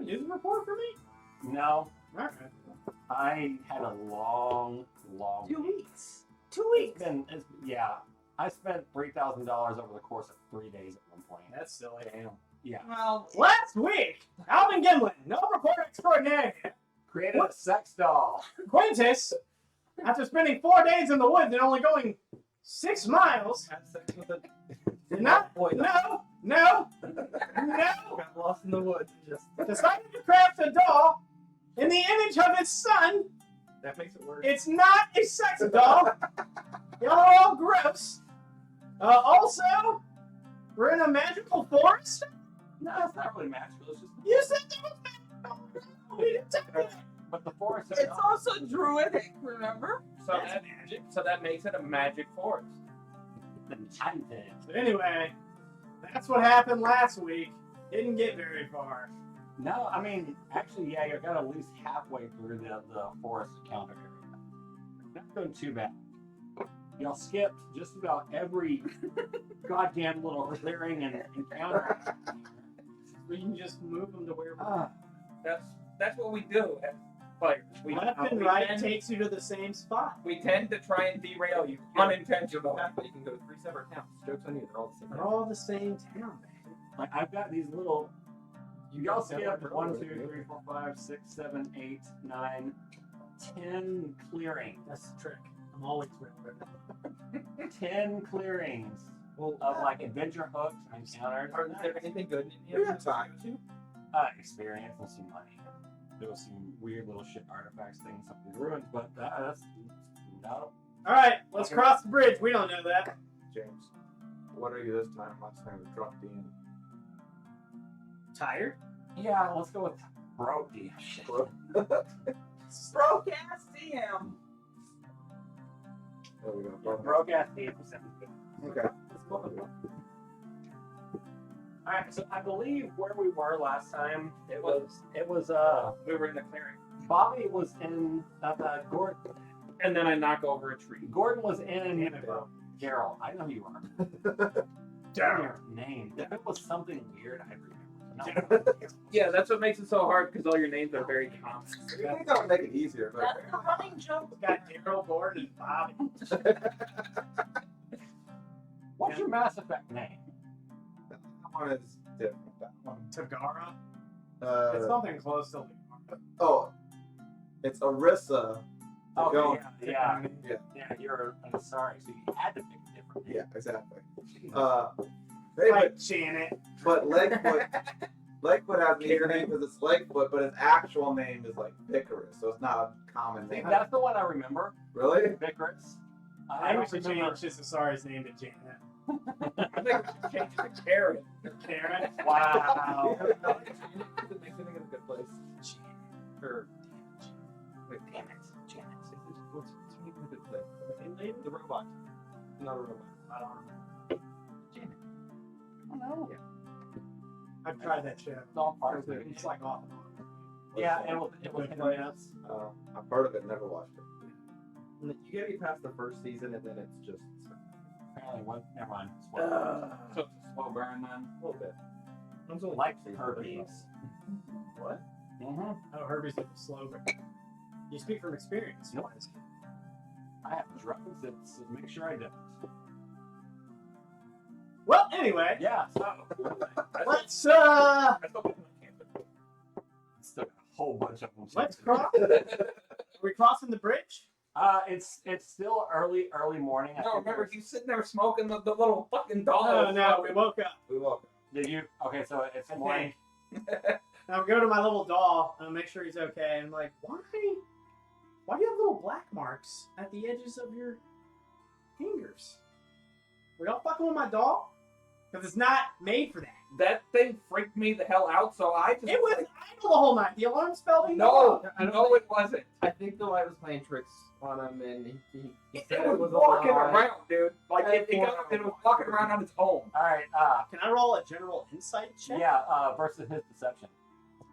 news report for me? No, Okay. I had a long 2 weeks. 2 It's weeks. been, yeah. I spent $3,000 over the course of 3 days at one point. That's silly. Damn. Yeah. Well, last week, Alvin Gimlin, no report extraordinaire, Created a sex doll. Quintus, after spending 4 days in the woods and only going 6 miles, Had sex with a no, boy. no, Got lost in the woods and just. decided to craft a doll in the image of his son. That makes it worse. It's not a sex doll. Y'all are all gross. Also, we're in a magical forest. No, it's not really magical. It's just. You said there was magical. We didn't talk about it. But the forest is. It's also druidic, remember? So that magic. So that makes it a magic forest. enchanted. So anyway, that's what happened last week. Didn't get very far. No, I mean, actually, yeah, you got at least halfway through the forest encounter area. Not doing too bad. Y'all skipped just about every goddamn little clearing and encounter. We can just move them to where we're That's what we do as players. left and right takes you to the same spot. We tend to try and derail you unintentionally. But you can go to 3 separate towns. Joke's on you, they're all the same. They're all the same town, man. Like, I've got these little. Y'all skipped 1, 2, 3, 4, 5, 6, 7, 8, 9, 10 clearings. That's the trick. I'm always with it. 10 clearings Well, of like adventure hooks and encounters. are there anything good in We India? got time. Experience and some money. There was some weird little shit artifacts, things, some of these ruins, but that's no. All right, let's cross the bridge. We don't know that. James, what are you this time? Last time we dropped in. Tired? Yeah, let's go with Brody. Shit. Broke ass DM. There we go. Broke ass 8%. Okay. Alright, so I believe where we were last time, it was We were in the clearing. Bobby was in Gordon. And then I knock over a tree. Gordon was in Damn it, bro. Daryl. I know who you are. Your name. If it was something weird, I remember. No. Yeah, that's what makes it so hard because all your names are very common. You think that would make it easier, but That's the running joke. Got Daryl, Gordon, and Bobby. What's your Mass Effect name? that one is different. That one. Tagara? It's Uh, something close to oh, it's Arissa. Oh, Go- yeah. Yeah. Yeah, you're sorry, so you had to pick a different name. Yeah, exactly. like But Janet. Lightfoot has an easier name because it's Lightfoot, but his actual name is like Vicarus, so it's not a common See, name. that's the one I remember. Really? Vicarus. I don't wish we remember. changed Cesari's name to Janet. I think we should change it to Karen. Karen? Wow. It makes me think of a good place. Or, wait, Damn it, Janet. what's a good place? The robot. Not a robot. I don't remember. Janet. I don't know. I've tried that show. It's all part of it. It's like off and on. Yeah, it was hit and miss. I've heard of it, never watched it. You gotta get past the first season and then it's just Apparently, what? Never mind. Spoiler. So it's a slow burn then. a little bit. It's only Like three herpes. episodes. What? Mm-hmm. Oh, Herbie's a little slow, but you speak from experience. Nope. I have drugs that make sure I don't. Well, anyway, Yeah, so let's I still put it on campus. still got a whole bunch of them. let's cross. Are we crossing the bridge? It's still early morning. I No, think remember there's- he's sitting there smoking the little fucking dog. Oh no, we woke up. We welcome. Did you? Okay, so it's I morning. Now we go to my little doll and make sure he's okay. And I'm like, why do you have little black marks at the edges of your fingers? Were y'all fucking with my doll? Because it's not made for that. That thing freaked me the hell out, so I just. It was idle the whole night. The alarm spell didn't go No, off. no, it wasn't. I think the light was playing tricks on him and he It said was walking alive. around, dude. Like it was walking around on its own. All right. Can I roll a general insight check? Yeah. Versus his deception.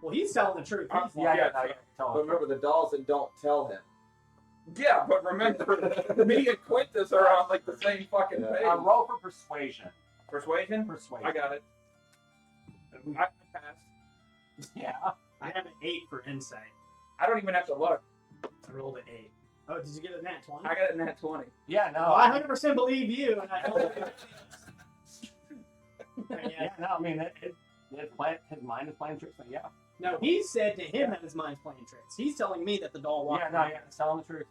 Well, he's telling the truth. He's Yeah. lying. Yeah. No, you can tell But him. remember, the dolls and don't tell him. Yeah, but remember, me and Quintus are on like the same fucking Yeah. page. Roll for persuasion. Persuasion? Persuasion. I got it. I passed. Yeah. I 8 for insight. I don't even have to look. I rolled an 8. Oh, did you get a nat 20? I got a nat 20. Yeah, no. Oh, I 100% believe you. And I Yeah, no, I mean, his mind is playing tricks. Yeah. No, he said to him that his mind's playing tricks. He's telling me that the doll walked Yeah, no, around. yeah, it's telling the truth.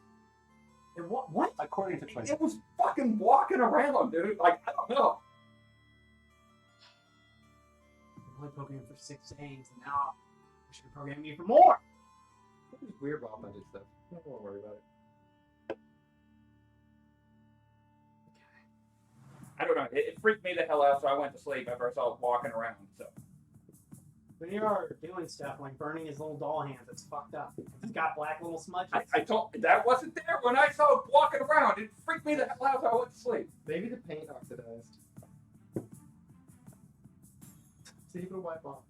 And what? According to Quincy. It was fucking walking around, dude. Like, I don't know. I'm only programmed for 6 days, and now I should program you for more. It's weird about magic stuff. I don't want to worry about it. I don't know. It freaked me the hell out, so I went to sleep after I saw it walking around. So When you are doing stuff like burning his little doll hands, it's fucked up. It's got black little smudges. I told that wasn't there when I saw it walking around. It freaked me the hell out, so I went to sleep. Maybe the paint oxidized. See if it'll wipe off.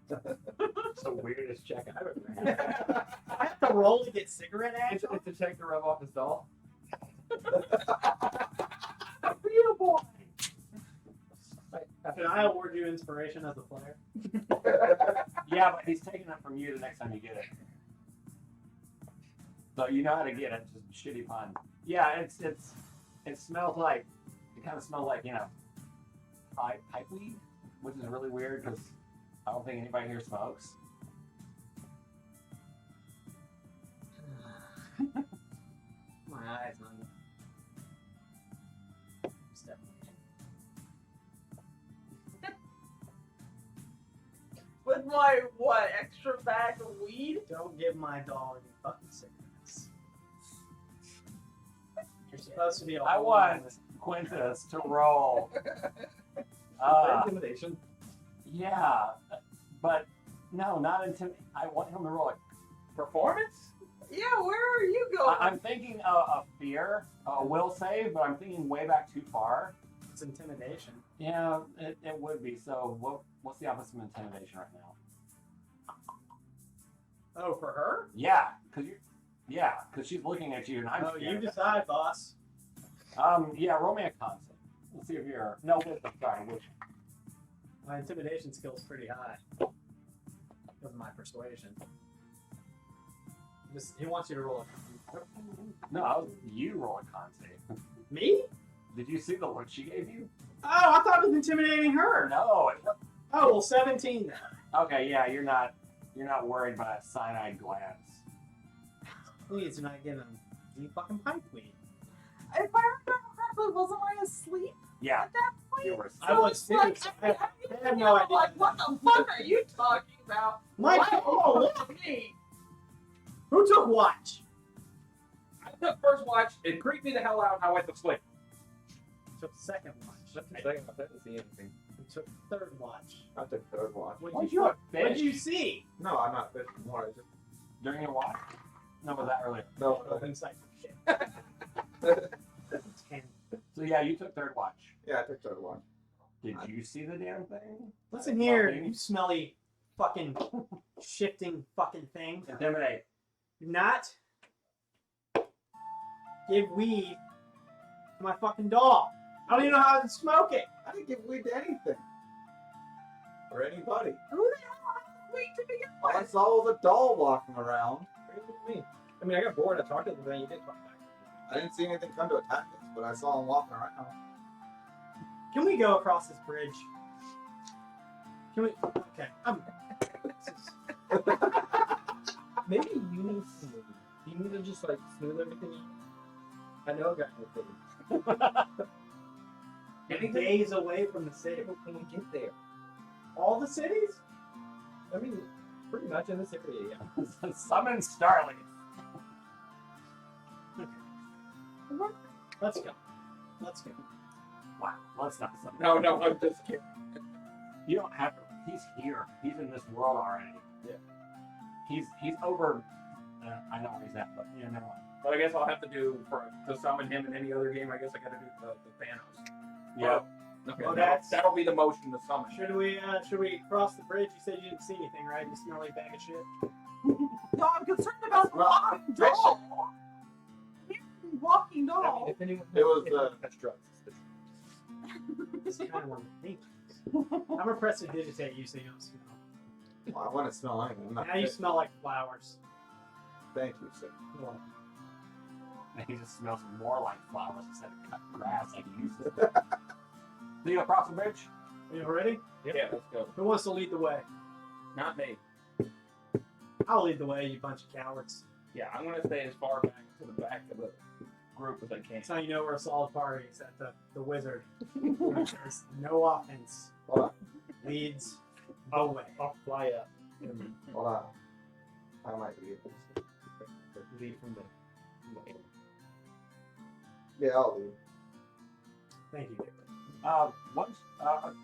It's the weirdest check I've ever had. I have to roll to get cigarette It's action. to check the rub off his doll. You boy. Can I award you inspiration as a player? Yeah, but he's taking it from you the next time you get it. So you know how to get it, just shitty pun. Yeah, it smells like, it kind of smells like, pipe weed, which is really weird because I don't think anybody here smokes. My eyes on step. With my, what, extra bag of weed? Don't give my dog any fucking cigarettes. You're supposed to be a I whole want woman. Quintus to roll. Intimidation. Yeah, but no, not until I want him to roll a Performance? Yeah, where are you going? I'm thinking a fear, a will save, but I'm thinking way back too far. It's intimidation. Yeah, it would be. So what's the opposite of intimidation right now? Oh, for her? Yeah, because she's looking at you and I'm Oh, you scared. decide, boss. Yeah, roll me a con save. Let's see if you're no wisdom. Sorry, wisdom. My intimidation skill's pretty high. Because of my persuasion. He wants you to roll a No, you roll a con save. Me? Did you see the look she gave you? Oh, I thought it was intimidating her. No. Oh, well, 17 then. Okay, yeah, you're not worried by a cyanide glance. Please do not give him any fucking pipe weed. If I remember correctly, wasn't I asleep Yeah, at that point? you were. I was too. Like, So I have no idea. Like, what the fuck are you talking about? My Why call. look at me? Who took watch? I took first watch. It creeped me the hell out, and I went to sleep. Took second watch. Just a second, I didn't see anything. Who took third watch? I took third watch. What you a did fish you see? No, I'm not fishing more. I just during your walk? No, was that earlier? no. Oh, insight. Shit. 10. So yeah, you took third watch. Yeah, I took third watch. Did you see the damn thing? Listen here, you smelly fucking shifting fucking thing. Intimidate. Do not give weed to my fucking dog. I don't even know how to smoke it. I didn't give weed to anything or anybody. Who the hell has weed to begin All I with? saw was a doll walking around. What do you mean? I mean, I got bored. I talked to them, and you did talk back. I didn't see anything come to attack us, but I saw him walking around. Can we go across this bridge? Can we? Okay. Maybe you need to move. You need to just like smooth everything out. I know a guy who can. I'm days away from the city. When we get there. All the cities? I mean, pretty much in this area, yeah. Summon Starling. Let's go. Let's go. Wow, let's not summon. No, I'm just kidding. You don't have to. He's here. He's in this world already. Yeah. He's over. I know where he's at, but yeah, never mind. But I guess I'll have to do to summon him in any other game. I guess I got to do the Thanos. Yeah. Okay, Oh, that'll be the motion to summon. Should we cross the bridge? You said you didn't see anything, right? You smell like bag of shit. No, I'm concerned about the Well, walking doll. Walking I mean, doll. if anyone It was, that's drugs. It's It's kind of one of the things. I'm gonna press to digitate you so you don't smell. Well, I want to smell anything. I'm not Now you fit. smell like flowers. Thank you, sir. And he just smells more like flowers instead of cut grass like he used to. Do you cross the bridge? Are you ready? Yeah, let's go. Who wants to lead the way? Not me. I'll lead the way, you bunch of cowards. Yeah, I'm gonna stay as far back to the back of the group as I can. That's how you know we're a solid party. Is that the wizard? There's no offense. Hold on. Leads the way. I'll fly up. Hold on. I might be able to. Lead from the. Yeah, I'll leave. Thank you, David. Once,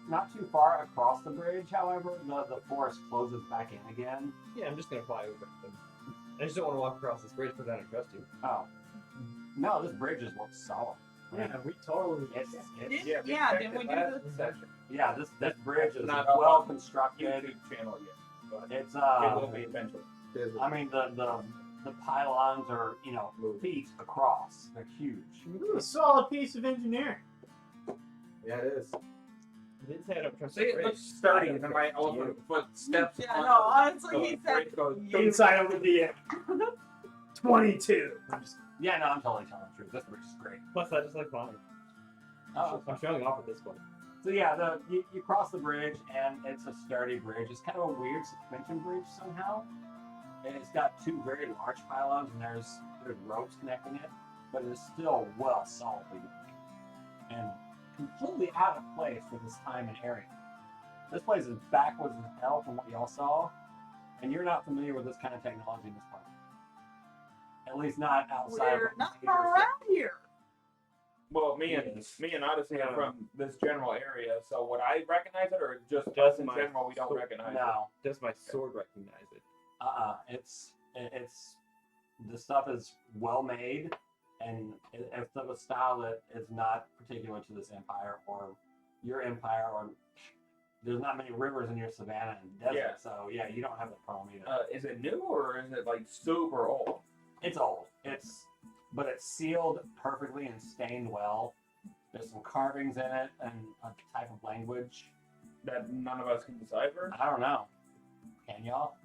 not too far across the bridge, however, the forest closes back in again. Yeah, I'm just gonna fly over them. I just don't want to walk across this bridge because I don't trust you. Oh. No, this bridge just looks solid. Yeah, we totally. It's Yeah, Didn't we do last this? session. yeah, this bridge is Not up well on constructed. YouTube channel yet, but It's it will be eventually. There's I mean the pylons are, you know, feet across. They're huge. Ooh, a solid piece of engineering. Yeah, it is. I didn't say I don't trust See, the it bridge. looks sturdy, and then my elephant foot steps Yeah, on no, the- honestly, the he bridge said goes, you. Inside of the DM. 22. I'm just Yeah, no, I'm totally telling the truth. This bridge is great. Plus, I just like flying. Oh, I'm showing off at this point. so yeah, you cross the bridge and it's a sturdy bridge. It's kind of a weird suspension bridge somehow. And it's got two very large pylons and there's ropes connecting it, but it is still well solidly built and completely out of place for this time and area. This place is backwards as hell from what y'all saw, and you're not familiar with this kind of technology in this part. At least not outside We're of not major from around here. well, me and Odyssey are from this general area, so would I recognize it, or just Does us in my general we don't sword- recognize No, Does my sword recognize it? it's the stuff is well made, and it's of a style that is not particular to this empire or your empire, or there's not many rivers in your savannah and desert, Yeah. so yeah, you don't have the problem either. it? Is it new, or is it like super old? It's old. But it's sealed perfectly and stained well. There's some carvings in it and a type of language. That none of us can decipher? I don't know. Can y'all?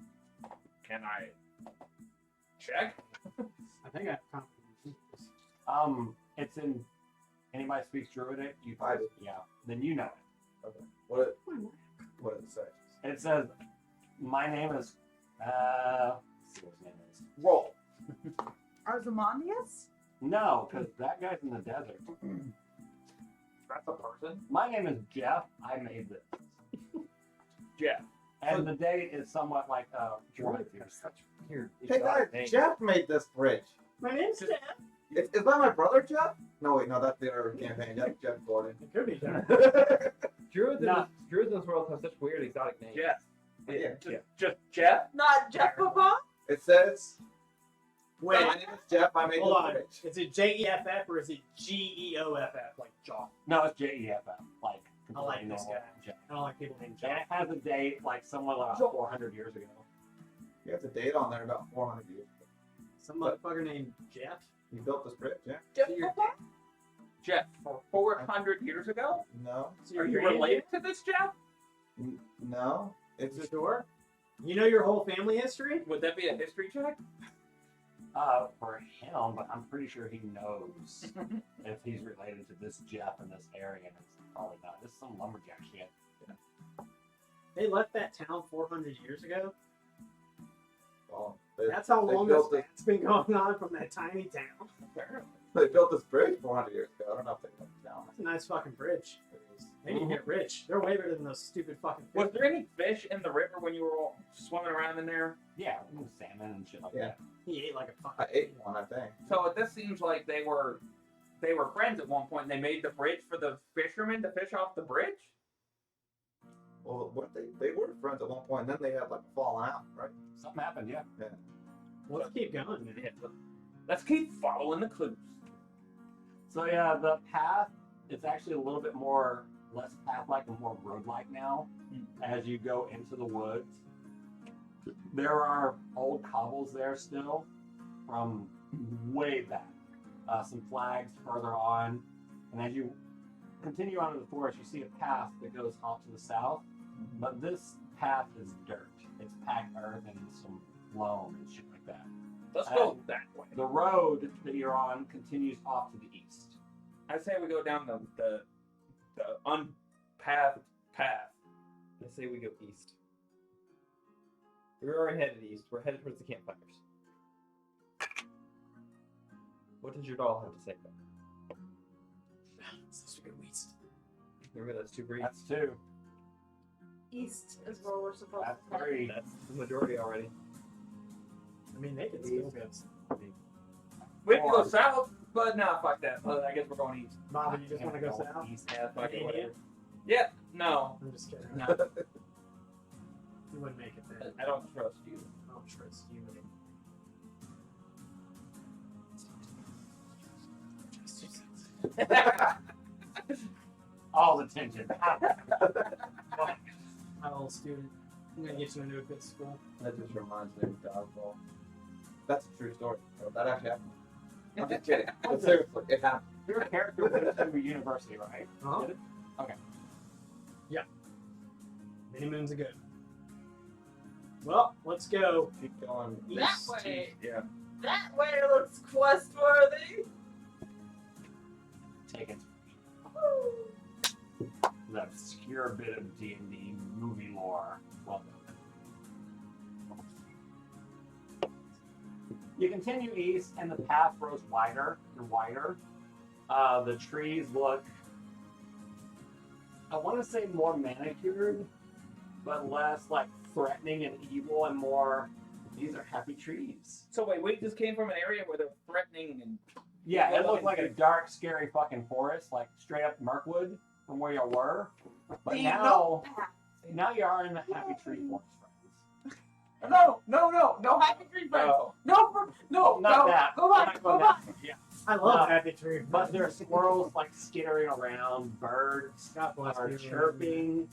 Can I check? I think I have confidence. It's in. Anybody speaks Druidic? You I do. Yeah. Then you know it. Okay. What does it say? It says, "My name is." Let's see what his name is. Roll. Arzimondius? No, because that guy's in the desert. That's a person. My name is Jeff. I made this, Jeff. and the date is somewhat like Druid. Here. Hey guys, Jeff made this bridge. My name's Jeff. Is that my brother Jeff? No, wait, no, that's the other campaign. That's Jeff Gordon. It could be Jeff. Druids, No. Druids in this world have such weird exotic names. Jeff. Yeah. Just Jeff? Not Jeff Papa? It says, Wait, my name is Jeff. I made hold this on. bridge. Is it JEFF or is it GEOFF? Like Joff. No, it's JEFF. Like I like completely this normal guy. Jeff. I don't like people named And Joff. it has a date like somewhat like 400 years ago. You have the date on there about 400 years ago. Some motherfucker named Jeff. You built this bridge, yeah? Jeff So you're- Papa? Jeff, for 400 years ago? No, So Are you're you related to this Jeff? no. It's You just sure? You know your whole family history? Would that be a history check? For him, but I'm pretty sure he knows if he's related to this Jeff in this area, and it's probably not. This is some lumberjack shit. They left that town 400 years ago. well, That's how they long this built this- has been going on from that tiny town. Apparently. they built this bridge 400 years ago. I don't know if they built it down. That's a nice fucking bridge. They need to get rich. They're way better than those stupid fucking fish. Was there any fish in the river when you were all swimming around in there? Yeah, salmon and shit like Yeah. that. He ate like a I fucking. ate one, I think. So this seems like they were friends at one point, and they made the bridge for the fishermen to fish off the bridge? Well, weren't they were friends at one point, and then they had like a falling out, right? Something happened, yeah. Let's keep going, man. Yeah. Let's keep following the clues. So yeah, the path is actually a little bit more less path-like and more road-like now as you go into the woods. There are old cobbles there still from way back. Some flags further on, and as you continue on in the forest, you see a path that goes off to the south, but this path is dirt. It's packed earth and some loam and shit like that. Let's go that way. The road that you're on continues off to the east. I say we go down the unpathed path. I say we go east. We're already headed east. We're headed towards the campfires. What does your doll have to say about that? Let's go east. Remember that's 2 breeds? That's 2. East is where we're supposed That's to head. 3. That's the majority already. I mean, they can still go. We can go south, but nah, fuck that. Well, I guess we're going east. Bob, you just want to go south? East. Yeah, fuck it, Idiot. whatever. Yeah, no. I'm just kidding. No, You wouldn't make it there. I don't trust you. I don't trust you. All the tension. My little student. I'm gonna get you into a good school. That just reminds me of Dodgeball. That's a true story. That actually happened. I'm just kidding. But seriously, it happened. Your character went to university, right? Huh? Did it? Okay. Many moons ago. Well, let's go Keep going. That east. way. Yeah. That way looks quest worthy. Take it. The obscure bit of D&D movie lore. Well done. You continue east, and the path grows wider and wider. The trees look, I want to say more manicured, but less like threatening and evil, and more, these are happy trees. So wait, we just came from an area where they're threatening and Yeah, it looked like a dark, scary fucking forest, like straight up Mirkwood from where you were. But The now, no path. now you are in the happy tree forest, friends. No happy tree friends. Oh. No, Not that. Go We're back, not go going back. that. Yeah. I love No. Happy Tree. But there are squirrels like skittering around, birds God bless are you. chirping.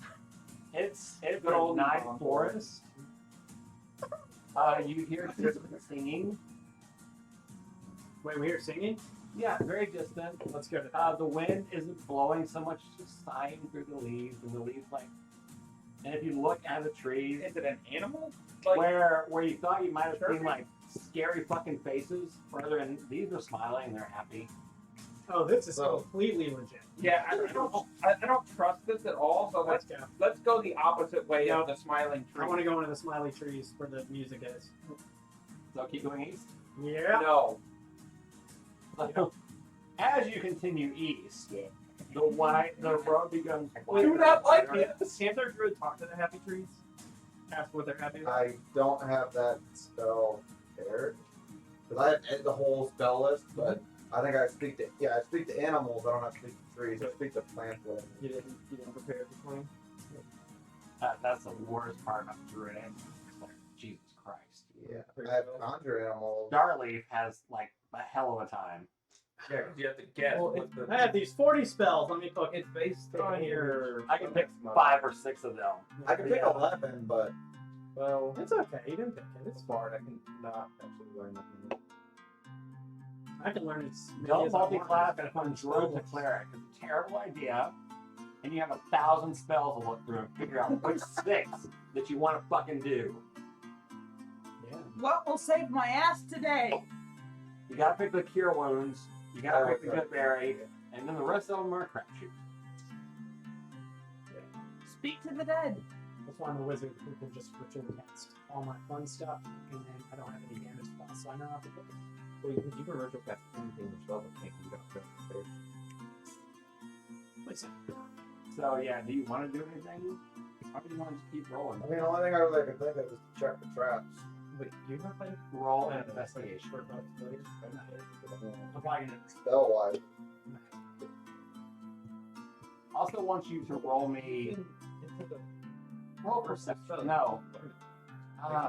It's Good a old nice Vermont forest. You hear distant singing. Wait, we hear singing? Yeah, very distant. Let's go to that. The wind isn't blowing so much, it's just sighing through the leaves, and the leaves like. And if you look at the trees, is it an animal? Like where you thought you might have seen Chirping? like scary fucking faces, further in, these are smiling, they're happy. Oh, this is So- completely legit. yeah, I don't trust this at all. So Let's go. let's go the opposite way No. of the smiling tree. I want to go into the smiley trees where the music is. So keep going east. Yeah. No. As you continue east, the road becomes Do not like wider. it. Can't their druid talk to the happy trees? Ask what they're happy with? I don't have that spell there. Because I have the whole spell list, but I think I speak to animals, I don't have to speak to trees, I speak to plants. Whatever. You didn't prepare for claim? That's the worst part about druid. Like, Jesus Christ. Yeah, I have conjure animals. Darleaf has like a hell of a time. Yeah, 'cause you have to guess. Well, what the, I have these 40 spells. Let me put It's based on your. I can pick 5 or 6 of them. I can pick 11, but Well, It's okay. You didn't pick it. it's smart. I can not actually learn that many. I can learn as many Don't as I want. multi-class and from druid to cleric. It's a terrible idea. And you have 1,000 spells to look through and figure out which 6 that you want to fucking do. Yeah. What will save my ass today? You gotta pick the cure wounds, you gotta pick the good berry, and then the rest of them are crapshoot. Speak to the dead. That's why I'm a wizard who can just ritual cast all my fun stuff, and then I don't have any damage spells, so I know how to put them. Well, you can ritual cast anything yourself. I think you got to prepare. Listen, So yeah, do you want to do anything? Or do you want to just keep rolling? I mean, the only thing I really can think of is to check the traps. Wait, you ever played Roll an investigation. I'm probably gonna Spell wise. also want you to roll me Into the roll perception. No.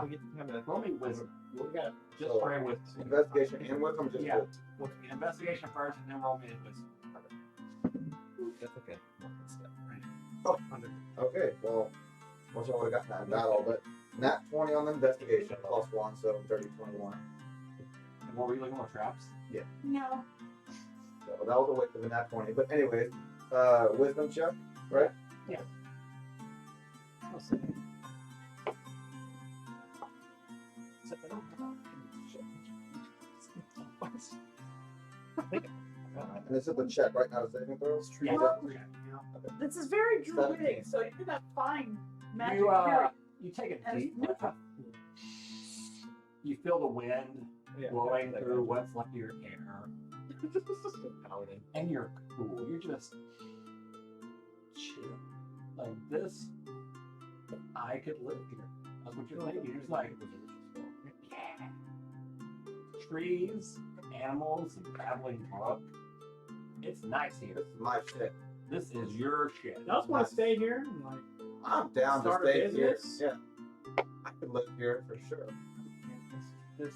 we get to have a Roll me wisdom. We got just So, for a wisdom. Investigation and wisdom, just Yeah. good. Investigation first, and then roll me a wisdom. That's okay. Okay, well, wish I would have gotten that in battle, but nat 20 on the investigation, +1, so 30, 21. And what were you looking for? Traps? No. So that was a waste of a nat 20. But anyways, wisdom check, right? I'll see. And this is a check, right? Not a saving throw. Yeah. This is very druidic, 17. so you're gonna find magic You here. you take a And deep it's breath. You feel the wind blowing through what's left of your hair, and you're cool. You're just chill. Like this, I could live here. That's what you're thinking. You're just like, yeah. Trees, animals, and babbling brook. It's nice here. This is my shit. This is your shit. I just want to stay here and like I'm down to Start a stay here. business? Yeah, I could live here for sure. This,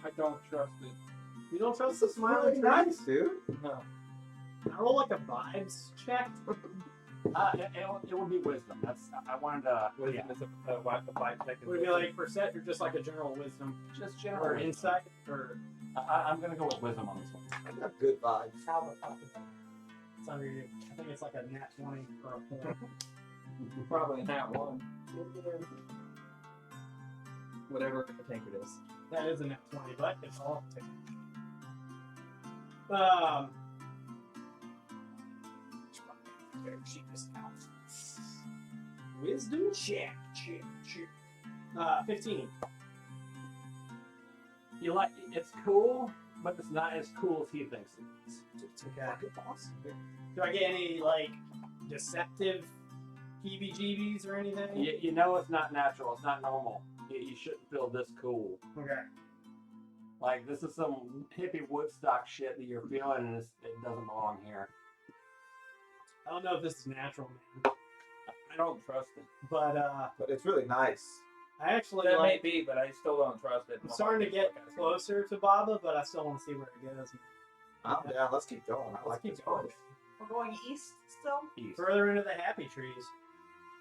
I don't trust it. you don't trust This the is really smiling nice, trees. dude. No. I roll like a vibes check. It would be wisdom. That's I wanted to. Wisdom Yeah, is a 5 seconds. Would it be like percent or just like a general wisdom just or general insight or I'm gonna go with wisdom on this one. I got good vibes. how the fuck is that? It's under you. I think it's like a nat 20 or a point. Probably not one. Whatever the tankard is. That is a nat 20, but it's all taken. She just counts. Wisdom check. 15. You like it's cool, but it's not as cool as he thinks it is. It's okay. Do I get any like deceptive heebie-jeebies or anything? You know it's not natural. It's not normal. You shouldn't feel this cool. Okay. Like this is some hippie Woodstock shit that you're feeling, and it doesn't belong here. I don't know if this is natural, man, I don't trust it. but But it's really nice. I actually That may like. be, but I still don't trust it. I'm starting to get closer to Baba, but I still want to see where it goes. I'm down. Let's keep going. I Let's like keep this going. place. We're going east still. East. Further into the happy trees.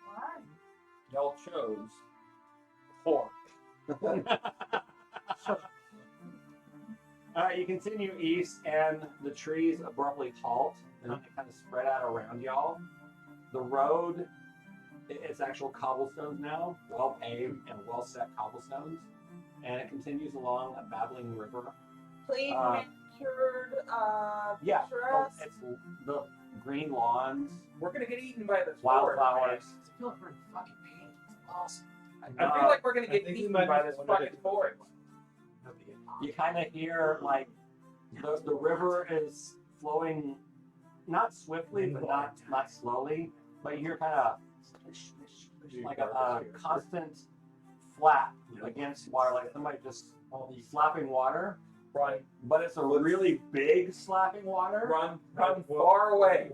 Alright. Y'all chose pork. You continue east, and the trees abruptly halt, and then they kind of spread out around y'all. The road, it's actual cobblestones now, well paved and well set cobblestones, and it continues along a babbling river. Clean, Uh, manicured, Yeah, picturesque. it's the green lawns, We're gonna get eaten by this wildflowers. I feel like we're in fucking pain. It's awesome. I feel like we're gonna I get think we eaten might by be this one of fucking the- forest. You kind of hear like the river is flowing, not swiftly, but not slowly. But you hear kind of like a constant flap against water, like somebody just slapping water. Run, But it's a really big slapping water. run far away.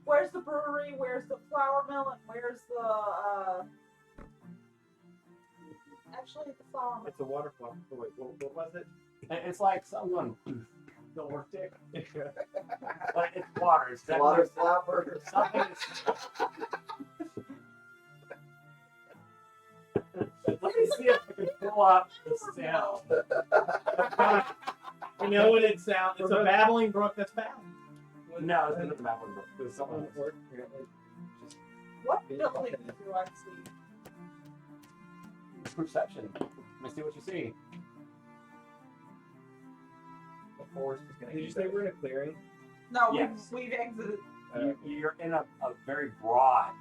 Where's the brewery? Where's the flour mill? And where's the actually the flour mill? It's a waterfall. Oh, wait, what was it? It's like someone, The work dick. like it's water. It's Water definitely slapper. something. Let me see if I can pull up the sound. You know what it sounds? It's a babbling brook that's babbling. No, it's not the map. There's someone. What building do I see? Perception. Let me see what you see. The forest is gonna. Did you say we're in a clearing? No, Yes. we've exited. You're in a very broad.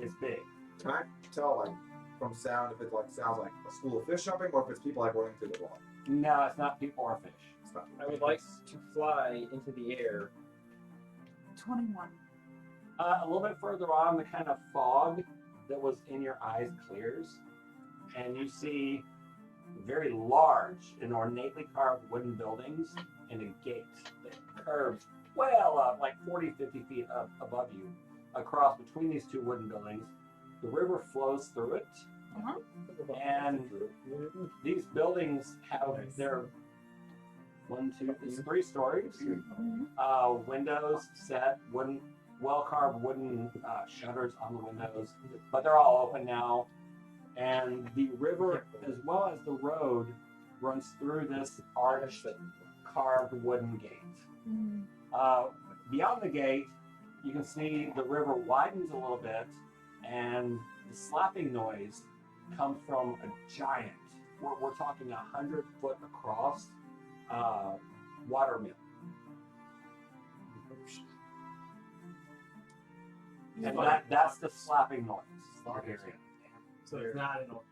It's big. Can I tell, like, from sound if it like sounds like a school of fish jumping or if it's people like running through the water? No, it's not people or fish. It's not. I would like to fly into the air. 21. A little bit further on, the kind of fog that was in your eyes clears, and you see very large and ornately carved wooden buildings and a gate that curves well up, like 40, 50 feet up above you, across between these two wooden buildings. The river flows through it, and these buildings have their 3 stories. Windows set, wooden, well-carved wooden shutters on the windows, but they're all open now. And the river, as well as the road, runs through this arched, carved wooden gate. Beyond the gate you can see the river widens a little bit, and the slapping noise comes from a giant, we're talking 100-foot across, water mill. And that's the slapping noise you're hearing. So it's not an old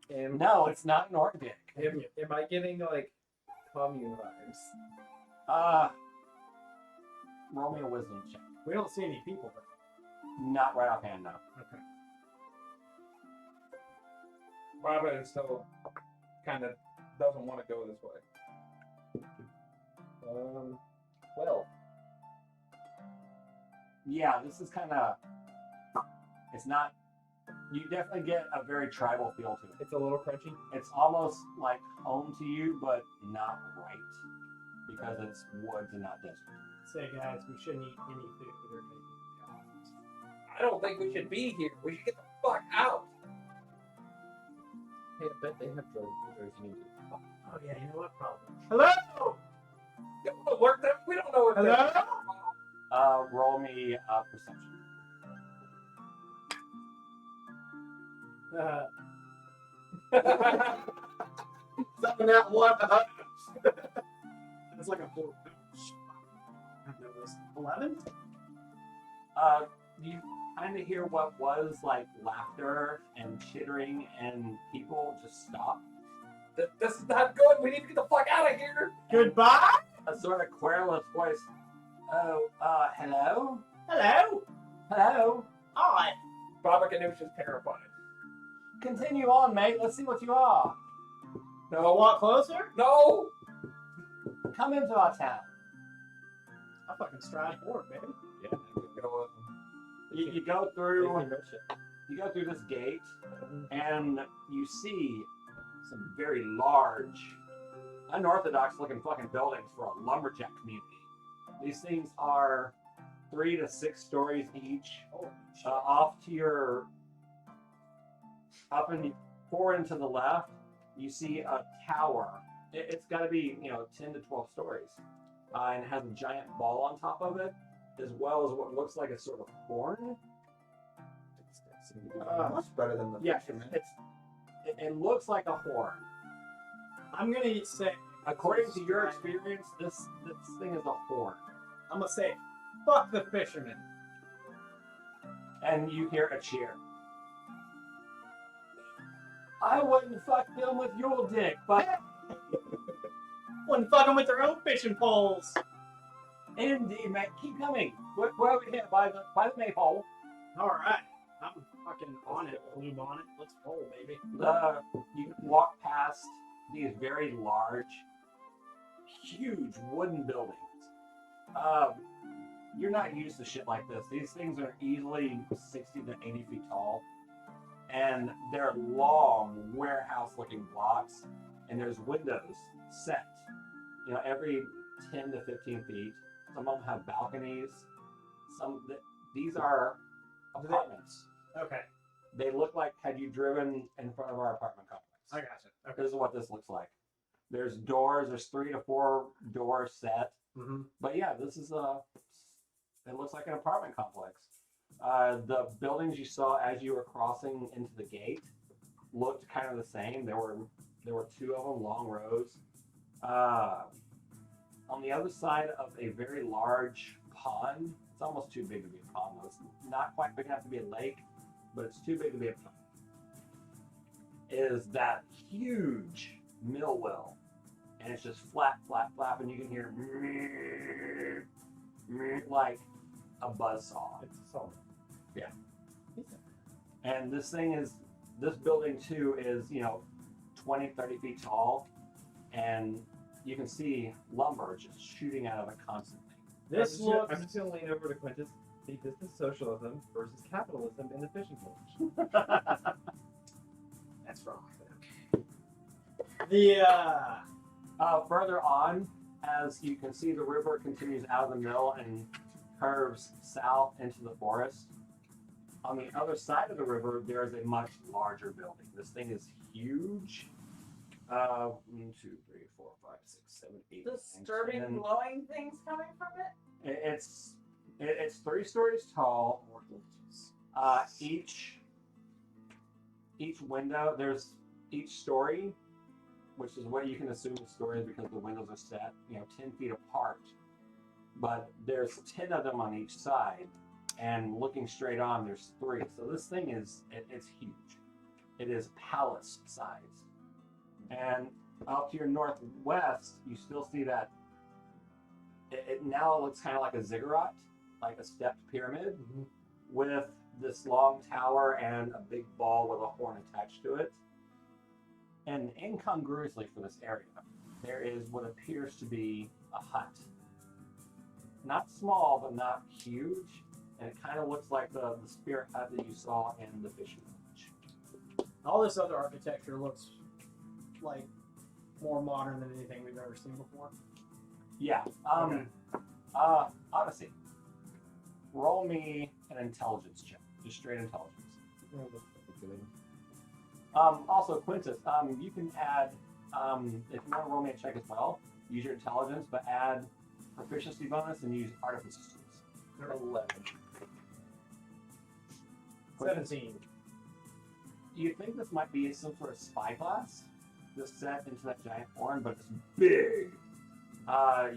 dick. No, it's not an orc dick. Am I getting like commune vibes? Roll me a wisdom check. We don't see any people, but Not right offhand, no. okay. Baba is still kind of doesn't want to go this way. 12. Yeah, this is kind of. It's not. You definitely get a very tribal feel to it. It's a little crunchy. It's almost like home to you, but not right. Because it's woods and not desert. Say, guys, we shouldn't eat any food or anything in the office. I don't think we should be here. We should get the fuck out. Hey, I bet they have drugs you need to. Oh yeah, you know what? Probably. Hello. Don't work them. We don't know what Hello. Roll me perception. Something that one. It's like a 4. I know this. 11. You kind of hear what was like laughter and chittering, and people just stop. This is not good. We need to get the fuck out of here. Goodbye. A sort of querulous voice. Oh, hello? Hello. Hello? Hi. Baba Ganoush is terrified. Continue on, mate. Let's see what you are. No, walk closer. No. Come into our town. I fucking stride forward, baby. Yeah, go with him. You go through. Anything rich shit. You go through this gate, and you see some very large, unorthodox-looking fucking buildings for a lumberjack community. These things are 3 to 6 stories each. Holy shit. Off to your, up and forward and to the left, you see a tower. It's got to be 10 to 12 stories, and it has a giant ball on top of it, as well as what looks like a sort of horn. Much better than the Yeah, fisherman. it looks like a horn. I'm gonna say, According to your experience, this thing is a horn. I'm gonna say, fuck the fisherman. And you hear a cheer. I wouldn't fuck them with your dick, but Wouldn't fuck 'em with their own fishing poles. indeed, mate. Keep coming. We're over here by the maypole. All right, I'm fucking on it, blue bonnet. Let's roll, baby. You walk past these very large, huge wooden buildings. You're not used to shit like this. These things are easily 60 to 80 feet tall. And they're long warehouse-looking blocks. And there's windows set, every 10 to 15 feet. Some of them have balconies. These are apartments. Okay, They look like had you driven in front of our apartment complex. I gotcha. Okay. This is what this looks like. There's doors. There's 3 to 4 doors set. Mm-hmm. But yeah, this is it looks like an apartment complex. The buildings you saw as you were crossing into the gate looked kind of the same. There were 2 of them, long rows. On the other side of a very large pond, it's almost too big to be a pond. Though. It's not quite big enough to be a lake, but it's too big to be a pond. Is that huge mill well, and it's just flap, and you can hear like a buzzsaw. It's a song. And this building too is 20, 30 feet tall, and you can see lumber just shooting out of it constantly. This I'm looks. just gonna lean over to Quintus. See, this is socialism versus capitalism in the fishing village. That's wrong. The Further on, as you can see, the river continues out of the mill and curves south into the forest. On the other side of the river, there is a much larger building. This thing is huge. 1, 2, 3, 4, 5, 6, 7, 8, 9, Disturbing 10. glowing things coming from it? It's 3 stories tall. Each window, there's each story, which is what you can assume the story is because the windows are set, 10 feet apart. But there's 10 of them on each side, and looking straight on, there's 3. So this thing it's huge. It is palace size. And out to your northwest, you still see that it now looks kind of like a ziggurat, like a stepped pyramid, with this long tower and a big ball with a horn attached to it. And incongruously for this area, there is what appears to be a hut. Not small, but not huge. And it kind of looks like the spirit hut that you saw in the fishing village. All this other architecture looks like more modern than anything we've ever seen before. Yeah. Odyssey. Roll me an intelligence check. Just straight intelligence. Also, Quintus, you can add, if you want to roll me a check as well, use your intelligence, but add proficiency bonus and use artifice tools. 11. 17. You think this might be some sort of spyglass that's set into that giant horn, but it's big.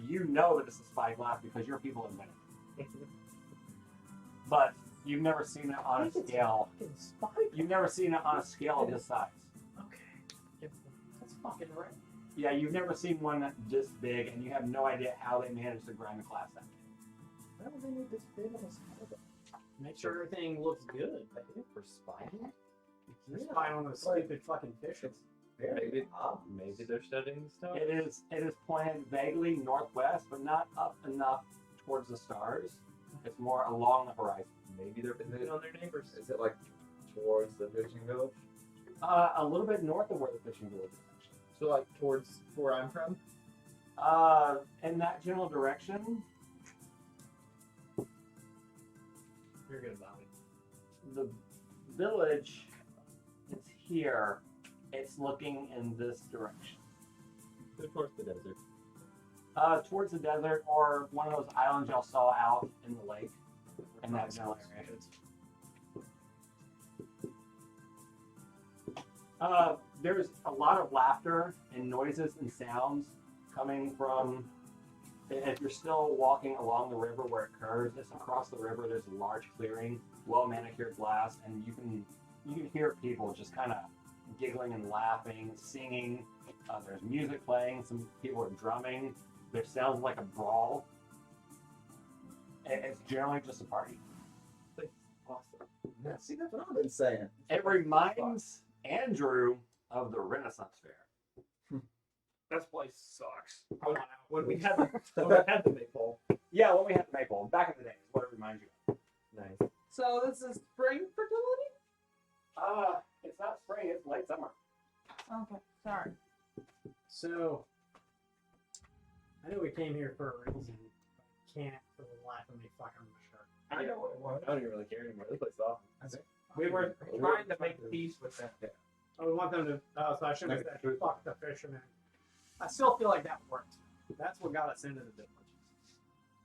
You know that it's a spyglass because your people invented it. But you've never seen it on a scale. You've never seen it on a scale of this size. Okay. That's fucking right. Yeah, you've never seen one this big, and you have no idea how they managed to grind the glass that big. Why would they make this big on a scale? Make sure everything looks good. For spying? They're spying on those stupid fucking fishes. Maybe they're studying stuff. It is pointed vaguely northwest, but not up enough towards the stars. It's more along the horizon. Maybe they're visiting on their neighbors. Is it like towards the fishing village? A little bit north of where the fishing village is, actually. So like towards where I'm from? In that general direction, You're good about it. the village is here. It's looking in this direction. So towards the desert. Towards the desert or one of those islands y'all saw out in the lake. In that general area. There's a lot of laughter and noises and sounds coming from. If you're still walking along the river where it curves, it's across the river. There's a large clearing, well manicured glass, and you can hear people just kind of giggling and laughing, singing. There's music playing. Some people are drumming. There sounds like a brawl. It's generally just a party. Awesome. Yeah, see, that's what I've been saying. It reminds Andrew of the Renaissance Fair. This place sucks. When we had the maypole. Yeah, when we had Maple back in the day, is what it reminds you of. Nice. So this is spring fertility? It's not spring, it's late summer. Okay, sorry. So, I know we came here for a reason. But I can't for the life of me fucking remember. I know what it was. I don't even really care anymore. This place is awesome. We were trying to make peace with them. Oh, we want them to. Oh, so I should have said fuck the fishermen. I still feel like that worked. That's what got us into the village.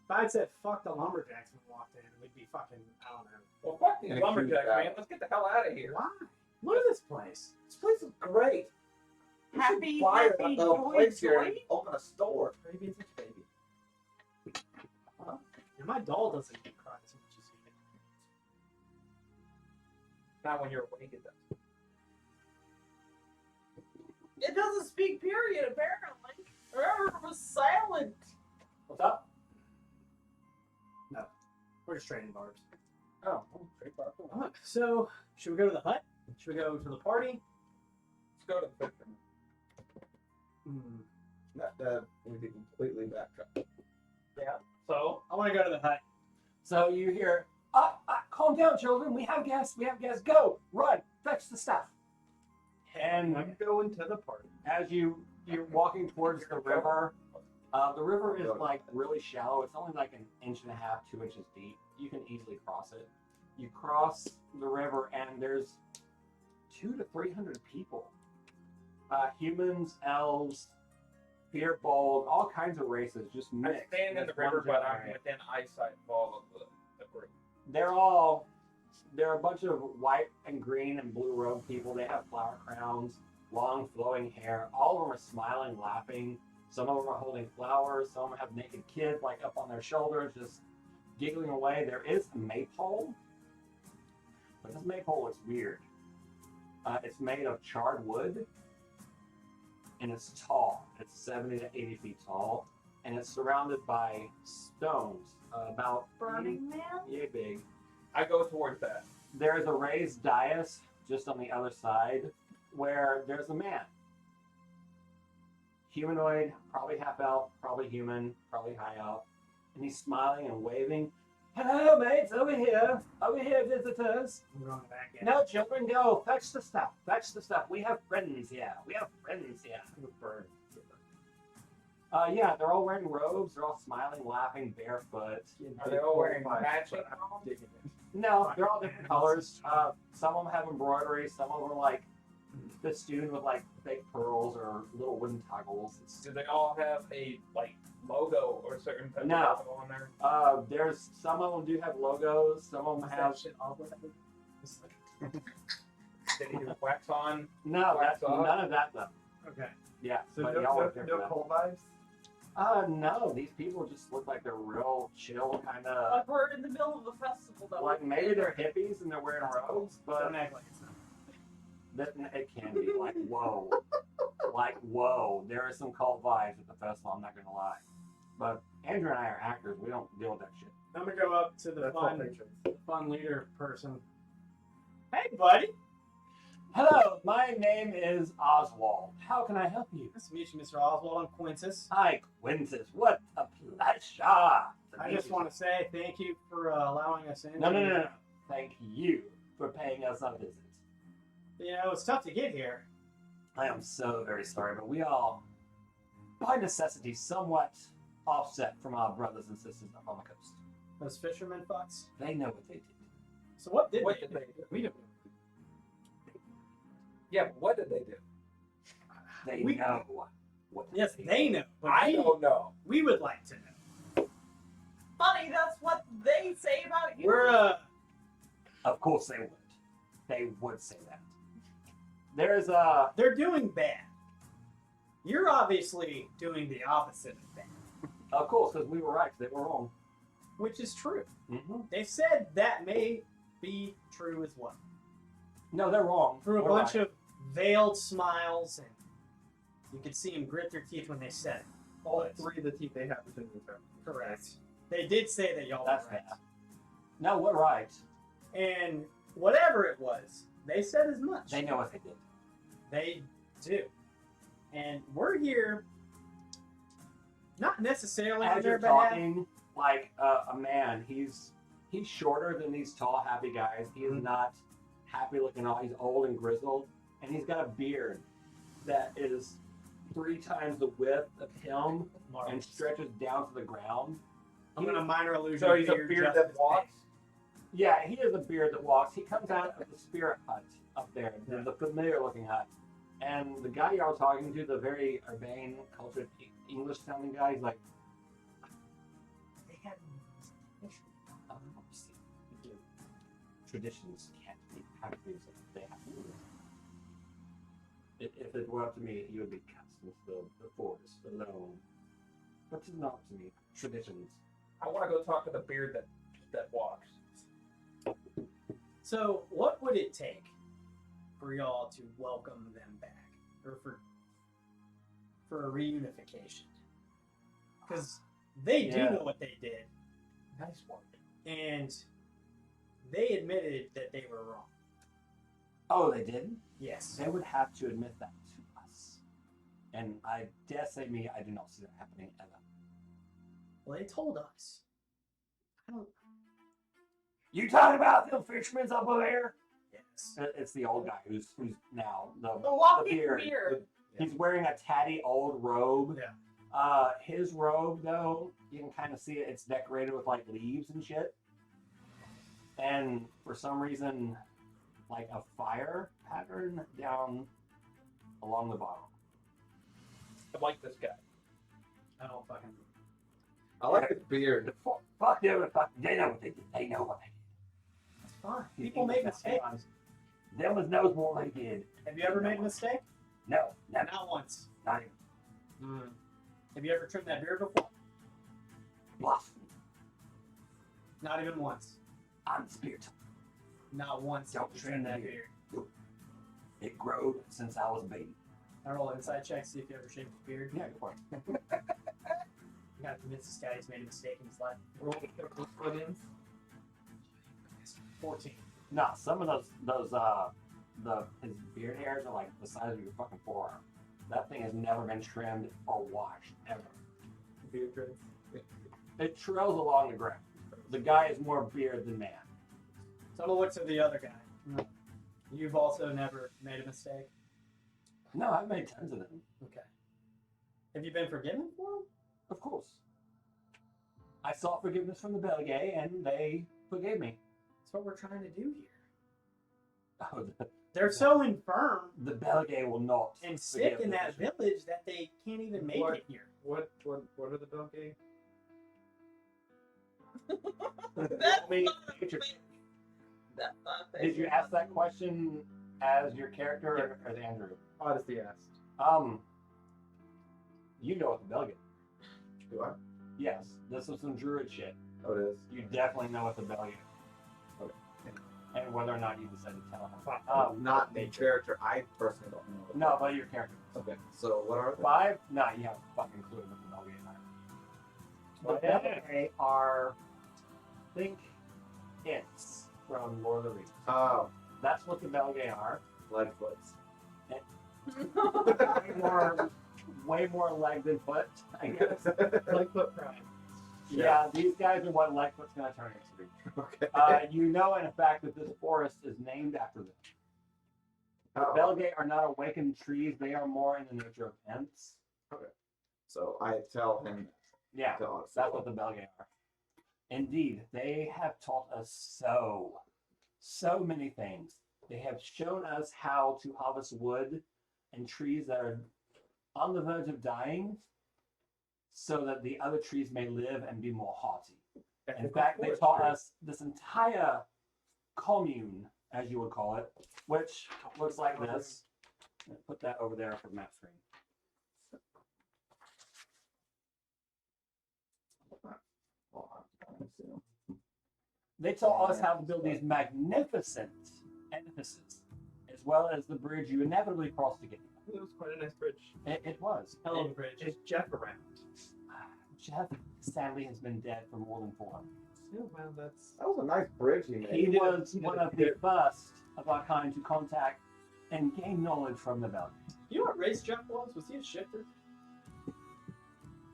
If I had said fuck the lumberjacks when we walked in, we'd be fucking, I don't know. Well, fuck these And lumberjacks, accuse man. Let's get the hell out of here. Why? Look at this place. This place is great. You should Happy, buy happy, a joy, place here joy. and open a store. Maybe it's a baby. And my doll doesn't get cried as much as you do. Not when you're awake, it does. It doesn't speak, period, apparently. Remember, it was silent. What's up? We're just trading barbs. Oh, great bar. So, should we go to the hut? Should we go to the party? Let's go to the fisherman. We could completely backtrack. So, I want to go to the hut. So you hear, calm down, children. We have guests. Go, run, fetch the stuff. And I'm going to the party. as you're walking towards the river is like really shallow. It's only like 1.5 inches, 2 inches deep. You can easily cross it. You cross the river and there's 200 to 300 people. Humans, elves, beer bold, all kinds of races just I mixed. stand in the this one river, but general I'm area. within eyesight of all of the group. They're a bunch of white and green and blue robe people. They have flower crowns, long flowing hair. All of them are smiling, laughing. Some of them are holding flowers. Some of them have naked kids like up on their shoulders, just giggling away. There is a maypole, but this maypole looks weird. It's made of charred wood, and it's tall. It's 70 to 80 feet tall, and it's surrounded by stones, about Burning Man? yay big. I go towards that. There is a raised dais just on the other side where there's a man. Humanoid, probably half elf, probably human, probably high elf. And he's smiling and waving. Hello, mates, over here, visitors. I'm going back in. No, children, go. Fetch the stuff. We have friends here. Yeah, they're all wearing robes. They're all smiling, laughing, barefoot. Are they all wearing matching? No, they're all different colors. Some of them have embroidery. Some of them are like festooned with like fake pearls or little wooden toggles. Do they all have a logo or certain type No. of logo on there? There's some of them do have logos. Some of them have. shit all over. Did he wax on? No, that's Wax off? none of that though. Okay. Yeah, So but no, y'all no, look different. no cold vibes? No, these people just look like they're real chill, kind of. I've heard in the middle of a festival that Like maybe they're hippies and they're wearing robes, but Don't act like it's not. it can be like whoa, There are some cult vibes at the festival. I'm not gonna lie, but Andrew and I are actors. We don't deal with that shit. I'm gonna go up to the That's all fun, pictures. fun leader person. Hey, buddy. Hello, my name is Oswald. How can I help you? Nice to meet you, Mr. Oswald. I'm Quintus. Hi, Quintus. What a pleasure. I just want to say thank you for allowing us in. No. Thank you for paying us a visit. You know, it's tough to get here. I am so very sorry, but we are, by necessity, somewhat offset from our brothers and sisters up on the coast. Those fishermen fucks. They know what they did. So what did What they did they do? We don't. Yeah, but what did they do? They We- know what Yes, did. they know. But I don't know. we would like to know. Funny, that's what they say about you. We're Of course they would. They would say that. There's they're doing bad. You're obviously doing the opposite of bad, of course, because we were right, they were wrong. which is true. Mm-hmm. They said that may be true as well. No, they're wrong. Through a We're bunch right. of veiled smiles, and you could see them grit their teeth when they said it. All But- three of the teeth they have between their toes. Correct. They did say that y'all That's were right. bad. No, we're right. And whatever it was, they said as much. They know what they did. They do. And we're here not necessarily on As their you're behalf. talking like a man, he's shorter than these tall, happy guys. He is not happy looking at all. He's old and grizzled, and he's got a beard that is 3 times the width of him and stretches down to the ground. I'm gonna minor illusion. So he's a beard that justice walks? Yeah, he has a beard that walks. He comes out of the spirit hut up there, the familiar looking hut. And the guy y'all were talking to, the very urbane, cultured English sounding guy, he's like, they had traditions can't be practiced. They have to. If it were up to me, he would be cast into the forest alone. But it's not up to me. Traditions. I want to go talk to the beard that walks. So, what would it take for y'all to welcome them back, or for a reunification? Because they do Yeah. know what they did, Nice work. and they admitted that they were wrong. Oh, they did? Yes. They would have to admit that to us. And I dare say me, I do not see that happening ever. Well, they told us. I don't. You talking about the fishermen's up over there? Yes. It's the old guy who's now The the walking beard. beard. He's wearing a tatty old robe. Yeah. His robe though, you can kind of see it. It's decorated with like leaves and shit. And for some reason, like a fire pattern down along the bottom. I like this guy. I don't fucking. I like his beard. Fuck them. Fuck. They know what they did. They know what they did. It's fine. People make mistakes. Them was knows what they did. Have you ever made a mistake? No, never. Not once. Not even. Have you ever trimmed that beard before? Bluff. Not even once. I'm spiritual. Not once. Don't have you trim trimmed that that beard. It grew since I was a baby. I roll an inside check, see if you ever shaved your beard. Yeah, go for it. You gotta convince this guy he's made a mistake in his life. Roll the careful plugins. 14. No, some of his beard hairs are like the size of your fucking forearm. That thing has never been trimmed or washed ever. Beard dreads. It trails along the ground. The guy is more beard than man. So I'm gonna look to the other guy. You've also never made a mistake? No, I've made tons of them. Okay. Have you been forgiven for them? Of course. I sought forgiveness from the Belgae, and they forgave me. That's what we're trying to do here. Oh, They're so infirm the Belgae will not and sick forgive in the that fisherman. village that they can't even make What? it here. What are the Belgae? That's Me, not nature. That's not Did you ask that question as your character or as Andrew? Odyssey asked. You know what the Belgae. Do I? Yes, this is some druid shit. Oh, it is. You definitely know what the Belgae. Okay. And whether or not you decided to tell him. Not the character. I personally don't know. No, but your character. Okay. So what are they? 5? No, you have a fucking clue what the Belgae are. The Belgae are, think, ants from Lord of the Rings. Oh, That's what the Belgae are. Leadfoots. Way more leg than foot, I guess. Like foot prime. Yeah, these guys are what Lightfoot's gonna turn into. Okay. You know, in fact, that this forest is named after them. The Oh. Belgae are not awakened trees; they are more in the nature of ants. So I tell him. Yeah, To us. that's what the Belgae are. Indeed, they have taught us so many things. They have shown us how to harvest wood and trees that are on the verge of dying, so that the other trees may live and be more hardy. In fact, they taught us this entire commune, as you would call it, which looks like this. Put that over there for the map screen. They taught us how to build these magnificent edifices, as well as the bridge you inevitably cross to get here. It was quite a nice bridge. It was. Hell of a bridge. Is Jeff around? Jeff sadly has been dead for more than 400 years. Oh, well, that's. That was a nice bridge he made. He did was he did one a- of the first of our kind to contact and gain knowledge from the Belgians. You know what race Jeff was? Was he a shifter?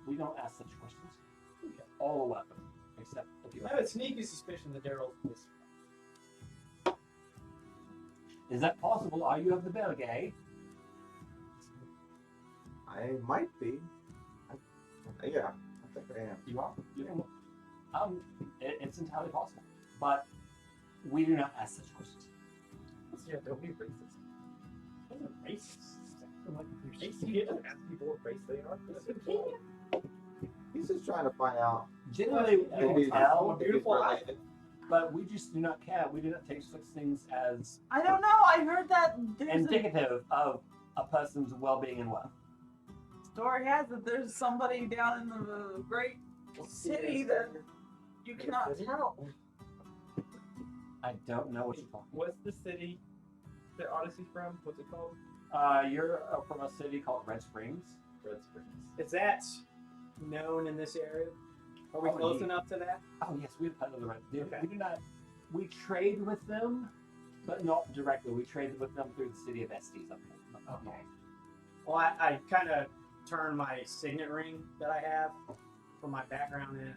We don't ask such questions. Okay. All a weapon, except if you I have a sneaky suspicion that Daryl is. Is that possible? Are you of the Belgae? I might be. Yeah, I think I am. You are. You can. It's entirely possible, but we do not ask such questions. Yeah, don't be racist. I'm a racist. Like, you can't ask people what race they are. He's just trying to find out. Generally, we if can he's- tell, if he's beautiful related. but we just do not care. We do not take such things as I don't know. I heard that there's a indicative of a person's well-being and wealth. story has that there's somebody down in the great city that you cannot tell. I don't know what you're talking What's the city that Odyssey from? What's it called? about. You're from a city called Red Springs. Red Springs. Is that known in this area? Are we Oh, close indeed. enough to that? Oh yes, we've heard of the Red. Okay. We do not. We trade with them, but not directly. We trade with them through the city of Estes up north. Well, I kind of turn my signet ring that I have for my background in it.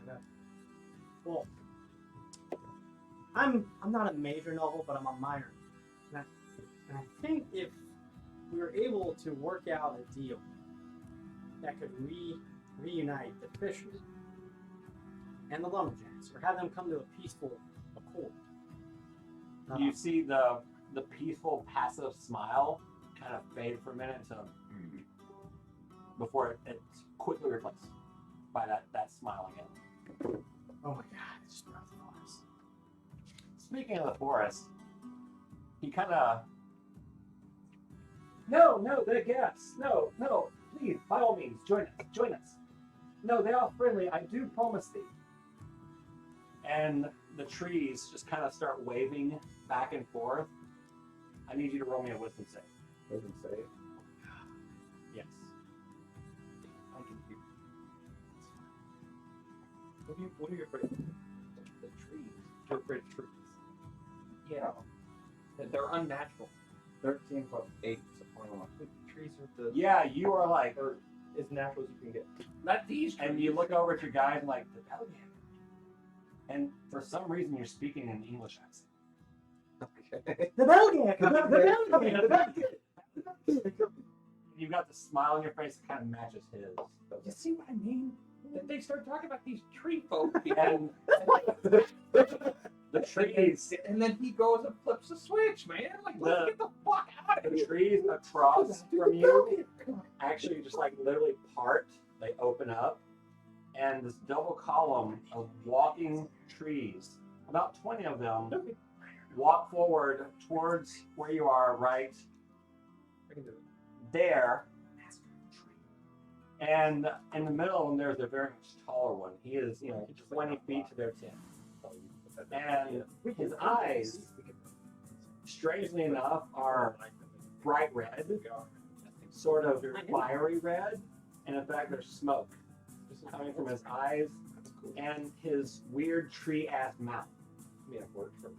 Well, I'm not a major noble, but I'm a minor. And I think if we were able to work out a deal that could reunite the fishermen and the lumberjacks, or have them come to a peaceful accord. You see the peaceful, passive smile kind of fade for a minute, so before it quickly replaces. by that smile again. Oh my god, I just brought the forest. Speaking of the forest, he kind of. No, they're guests. No, please, by all means, join us. No, they are friendly. I do promise thee. And the trees just kind of start waving back and forth. I need you to roll me a wisdom save. Doesn't say. Yes. I can hear. What are you afraid of? The trees. You're afraid of trees. Yeah. They're unnatural. 13 plus 8 is a point one. The trees are the Yeah, you are like, or as natural as you can get. Not these trees. and you look over at your guy and like, the alligator. And for some reason, you're speaking in an English accent. Okay. The Belgian! You've got the smile on your face that kind of matches his. You see what I mean? That they start talking about these tree folk And the trees, and then he goes and flips the switch, man. Like, let's get the fuck out of the here. trees across from you actually just like literally part. They open up, and this double column of walking trees, about 20 of them, walk forward towards where you are, right I can do it. there. And in the middle of them, there's a very much taller one. He is, 20 feet to their 10. And his eyes, strangely enough, are bright red, sort of fiery red, and in fact, there's smoke coming from his eyes and his weird tree-ass mouth. Yeah, it worked for me.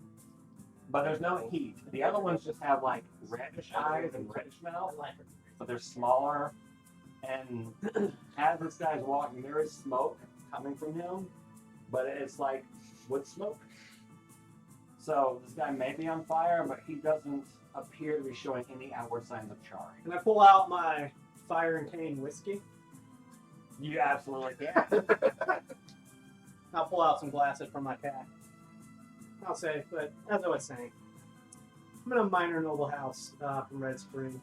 But there's no heat. The other ones just have like reddish eyes and reddish mouth, but they're smaller. And as this guy's walking, there is smoke coming from him, but it's like wood smoke. So this guy may be on fire, but he doesn't appear to be showing any outward signs of charring. Can I pull out my fire and cane whiskey? You absolutely can. I'll pull out some glasses from my pack. I'll say, but as I was saying, I'm in a minor noble house from Red Spring.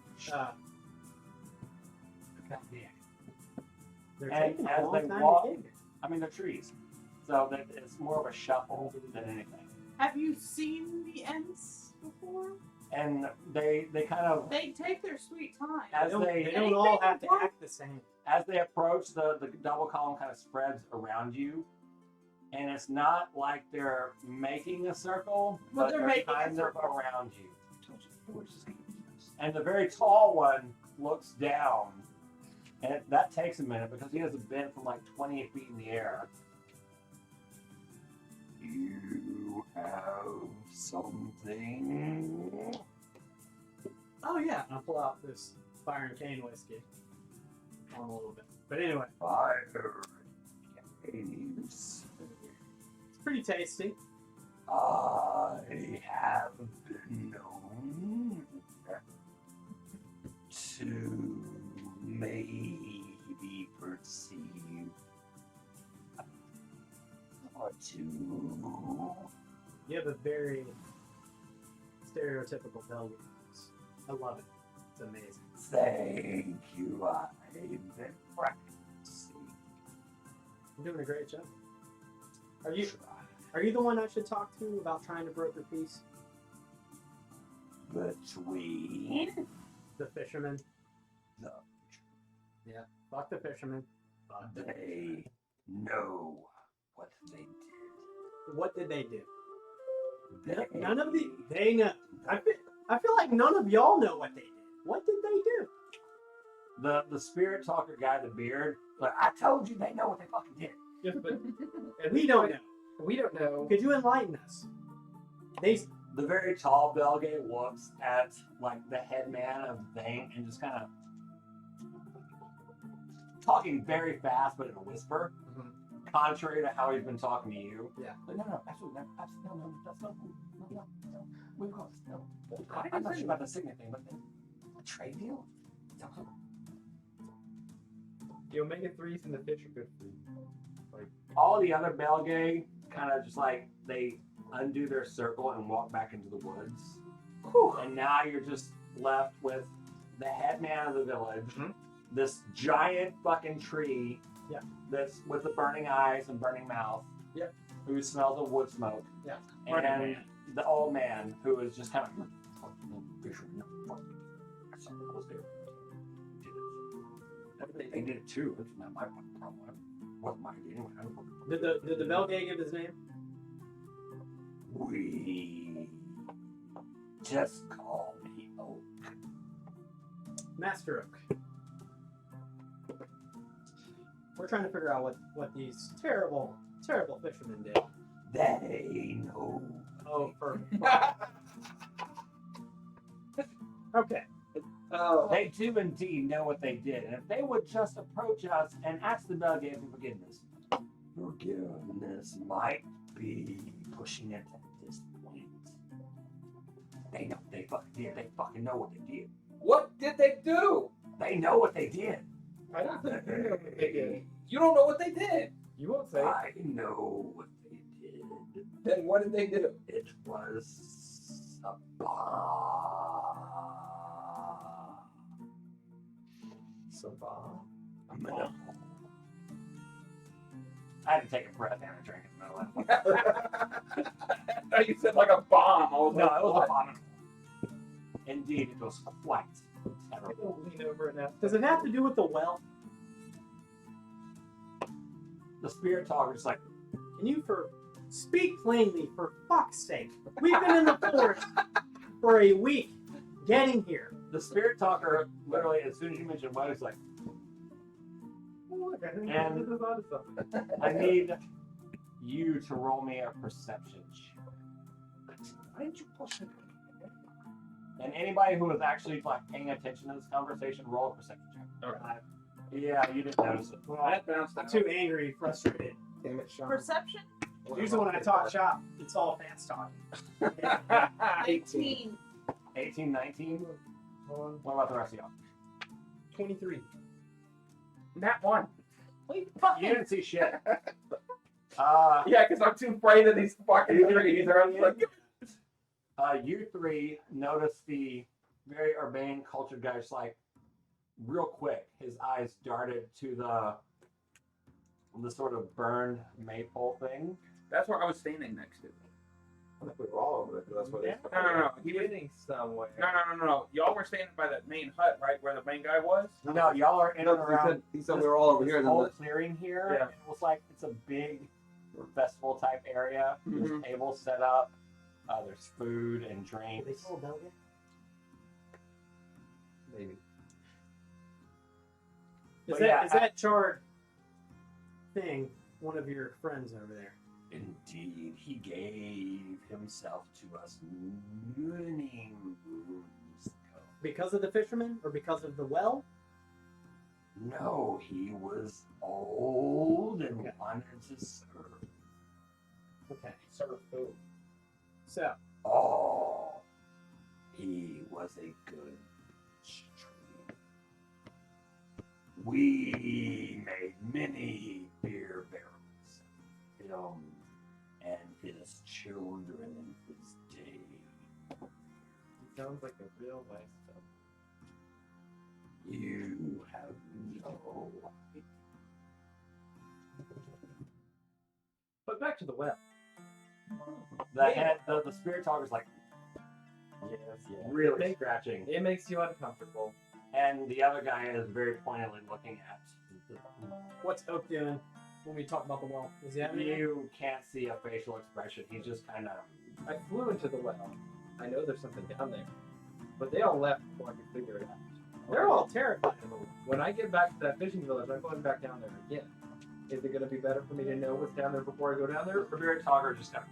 They're And taking a as long they time walk- to get here. I mean, they're trees, so it's more of a shuffle than anything. Have you seen the Ents before? And they kind of, They take their sweet time. as They they don't all have to act the same. as they approach, the double column kind of spreads around you, and it's not like they're making a circle, But but they're they're making a kind of circle. around you. And the very tall one looks down, and that takes a minute because he has a bend from like 20 feet in the air. You have something. Oh yeah, and I'll pull out this fire and cane whiskey. On a little bit. But anyway, Fire caves. it's pretty tasty. I have been known to maybe perceive or two. You have a very stereotypical Belgian voice. I love it. It's amazing. Thank you. I've been practicing. You're doing a great job. Are you the one I should talk to about trying to broker peace? Between The fisherman. the Yeah. Fuck the fisherman. Fuck the they know what they did. What did they do? They, None of they know. I feel like none of y'all know what they did. What did they do? the spirit talker guy, the beard, like I told you, they know what they fucking did. Yes, but We don't know. we don't know. Could you enlighten us? They The very tall Belgay looks at like the head man of the thing and just kind of talking very fast but in a whisper, contrary to how he's been talking to you. Yeah. But no, absolutely, no, that's no. We've got this, no. I'm not sure about the signet thing, but the trade deal? The omega 3s and the fish are good for you. All the other Belgay kind of just like they undo their circle and walk back into the woods. And now you're just left with the head man of the village, this giant fucking tree Yeah. That's with the burning eyes and burning mouth. Yep. Who smells of wood smoke. Yeah. And Burning man. the old man who is just kind of that's not what I was doing. They did it too. It's not my problem. What my anyway? I don't know. Did the Belgay give his name? We just call me Oak. Master Oak. We're trying to figure out what these terrible fishermen did. They know. Oh, for okay. Oh, They do indeed know what they did, and if they would just approach us and ask the Belgian for forgiveness, forgiveness might be pushing it at this point. They know what they fucking did. They fucking know what they did. What did they do? They know what they did. I don't think you know what they did. You don't know what they did. You won't say. I know what they did. Then what did they do? It was a bomb. Savant. I had to take a breath and a drink in the middle of it. I thought you said like a bomb. I was No, like, it was what? abominable. Indeed, it was quite terrible. Lean over and ask. Does it have to do with the well? The spirit talker is like, Can you speak plainly for fuck's sake? We've been in the forest for a week getting here. the spirit talker literally, as soon as you mention well, he's like, Oh, look, I think And- this is onto something. I need you to roll me a perception check. Why didn't you push it? And anybody who was actually like paying attention to this conversation, roll a perception check. Okay. Yeah, you didn't notice it. Well, That bounced I'm out. too angry, frustrated. Damn it, Sean. Perception? Usually when I talk shop, it's all fast talking. 18. 18, 19. Hold What about the rest of y'all? on. 23. That one. We You fucking. didn't see shit. Yeah, because I'm too afraid of these fucking trees. Or I'm like, You three notice the very urbane, cultured guy just like, real quick, his eyes darted to the sort of burned maypole thing. that's where I was standing next to. I think we were all over it. 'Cause that's what Yeah. No. He was, Getting somewhere. no. Y'all were standing by that main hut, right, where the main guy was. No, y'all are in and around He said we were all over this here. And then whole the, clearing here. Yeah. It was like it's a big festival type area. There's Mhm. tables set up. There's food and drinks. They told Belgian? Maybe. Is But yeah, is that charred thing one of your friends over there? Indeed, he gave himself to us many moons ago. Because of the fishermen or because of the well? No, he was old and Okay. wanted to serve. Okay. Serve food. So, Oh, he was a good stream. We made many beer barrels. Him and his children in his day. He sounds like a real nice stuff. You have no idea. But back to the well. The spirit talker's like Yes, yes. really It, scratching. it makes you uncomfortable. And the other guy is very pointedly looking at what's Oak doing when we talk about the well? Is he having any? you. Can't see a facial expression. He's just kind of. I flew into the well. I know there's something down there. But they all left before I could figure it out. They're all terrified of him. When I get back to that fishing village, I'm going back down there again. Is it going to be better for me to know what's down there before I go down there? The spirit talker just got.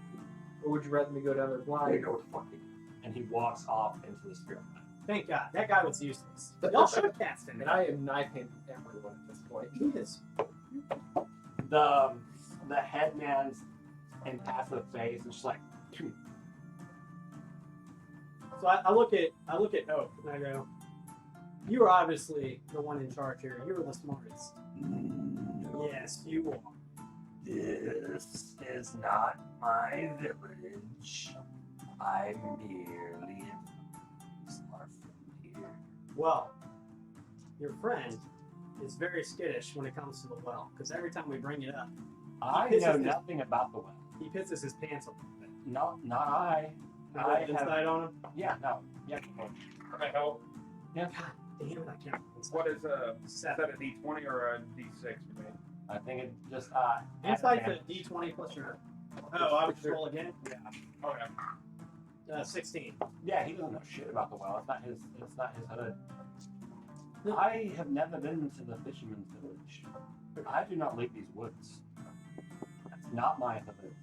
Or would you rather me go down there I blind? know what the fuck he did. And he walks off into the spirit land. Thank God. That guy was useless. Y'all should have cast him. And I am knifing everyone at this point. He is. The headman's impassive face is just like, So I look at Oak and I go, you are obviously the one in charge here. You are the smartest. no, Yes, you are. this is not my village. I'm merely far from here. Well, your friend is very skittish when it comes to the well, because every time we bring it up, I This know is- nothing about the well. he pisses his pants a little bit. No, not I. You I rolled have- insight on him? Yeah, no. Yeah. Can I help? Damn it, I can't. What is a Seven. a D20 or a D6 for me? I think it just Insight's a advantage. D20 plus your. Oh, I would just roll again. Okay. 16. Yeah, he doesn't know shit about the well. It's not his. It's not his hood. No. I have never been to the fisherman's village. I do not leave these woods. That's not my hood.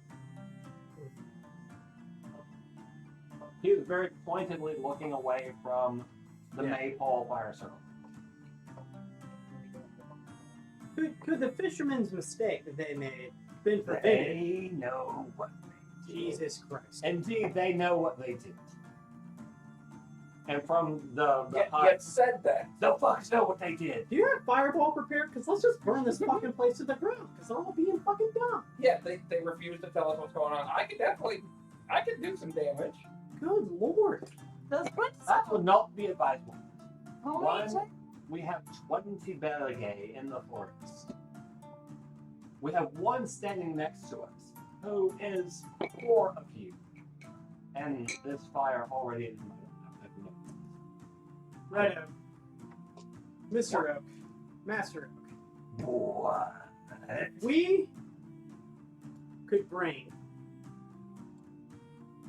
He was very pointedly looking away from the Yeah. maypole fire circle. Could the fisherman's mistake that they made been prevented? They know what they did. Jesus Christ. Indeed, they know what they did. And from the Yet hut, said that. the fucks know what they did. Do you have fireball prepared? Because let's just burn this fucking place to the ground. Because they're all being fucking dumb. Yeah, they refuse to tell us what's going on. I could do some damage. Good lord. Does That would not be advisable. How One, many times? we have 20 Belgae in the forest. We have one standing next to us, who is 4 of you. And this fire already in my Right, Mr. Oak. Master Oak. What? We could bring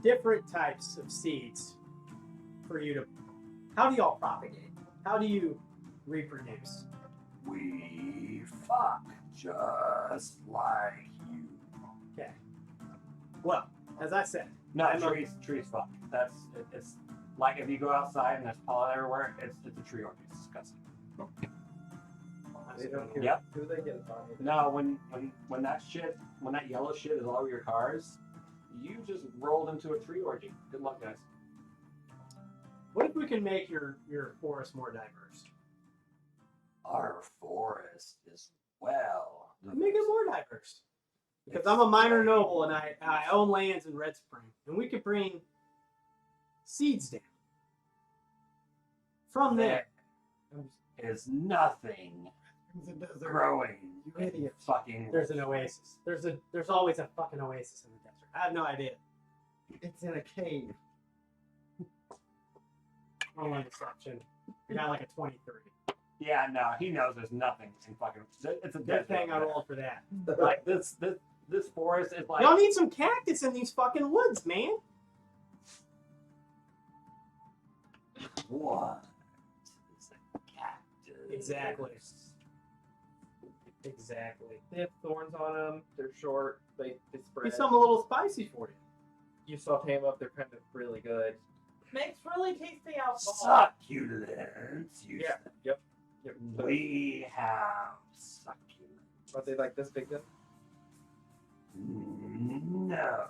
different types of seeds for you to. How do y'all propagate? How do you reproduce? We fuck just like you. Okay. Well, as I said, No, I'm a- trees fuck. It's like if you go outside and there's pollen everywhere, it's a tree orgy. It's disgusting. They don't care Yep. who they get on. No, when that yellow shit is all over your cars, you just rolled into a tree orgy. Good luck, guys. what if we can make your forest more diverse? Our forest is well. Make it more diverse. Because I'm a minor noble and I own lands in Red Spring, and we could bring seeds down from there. is nothing growing. You idiot. Fucking. There's an oasis. There's always a fucking oasis in the desert. I have no idea. It's in a cave. Only deception. I got like a 23. Yeah, no, he knows there's nothing in fucking. It's a Good desert thing I over rolled for that. there. Like this forest is like. Y'all need some cactus in these fucking woods, man. What is a cactus? Exactly. Exactly. They have thorns on them. They're short. They Be spread. something a little spicy for you. You saute them up. They're kind of really good. Makes really tasty alcohol. Succulents. You Yeah. said. Yep. So, We have succulents. are they like this big then? No.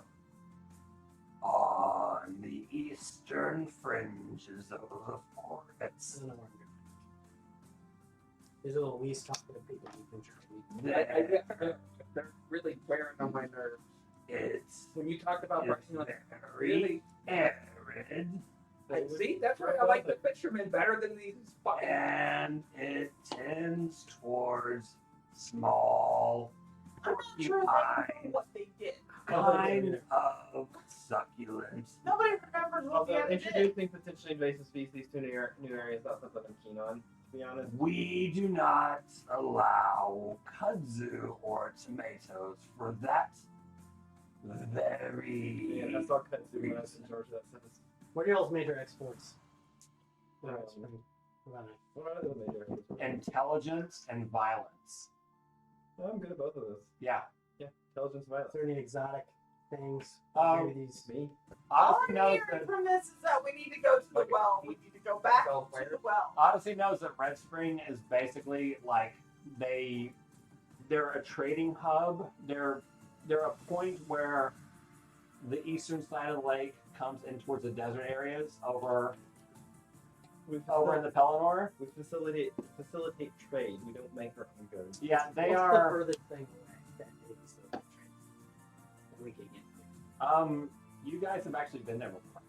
On the eastern fringes of the I forest, don't know where I'm going. These are the least talkative people you can try. They're really wearing on my nerves. it's When you talked about it's brushing on very arid, see, that's why I like the fishermen better than these fucking. and it tends towards small, I'm not sure they porcupine know what they did. kind of succulents. Nobody remembers what the Also, other did. introducing potentially invasive species to new areas is not something I'm keen on, to be honest. We do not allow kudzu or tomatoes for that very. Yeah, I saw kudzu when I was in Georgia. That says. What are y'all's major exports? Um, About it. What are the major areas? Intelligence and violence. Oh, I'm good at both of those. Yeah. Yeah, intelligence, Is violence. there any exotic things? Um, Maybe these. Me? All Odyssey I'm knows hearing that from this is that we need to go to the well. We need to go back to the well. Odyssey knows that Red Spring is basically like they're a trading hub. They're a point where the eastern side of the lake comes in towards the desert areas over in the Pelennor. We facilitate trade. We don't make our own goods. Yeah, they What's the are. furthest thing away that is the trade that we can get? You guys have actually been there before.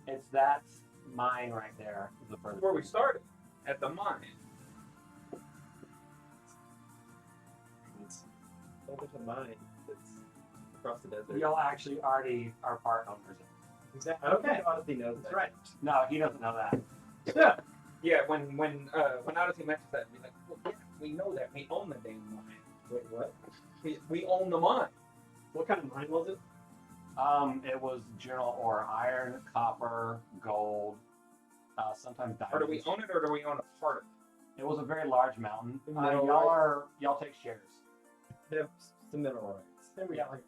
It's that mine right there is the furthest. Where we started at the mine. whole bunch of mine that's across the desert. Y'all actually already are part owners. Exactly. I don't Okay. think Odyssey knows That's that. right. No, he doesn't know that. Yeah. Yeah, when Odyssey mentions that, be like, well, yeah, we know that. We own the damn mine. Wait, what? We own the mine. What kind of mine was it? It was general ore, iron, copper, gold, sometimes diamonds. Or do we own it, or do we own a part of it? It was a very large mountain. Mineral Y'all take shares. They have some mineral rights. Then we got like,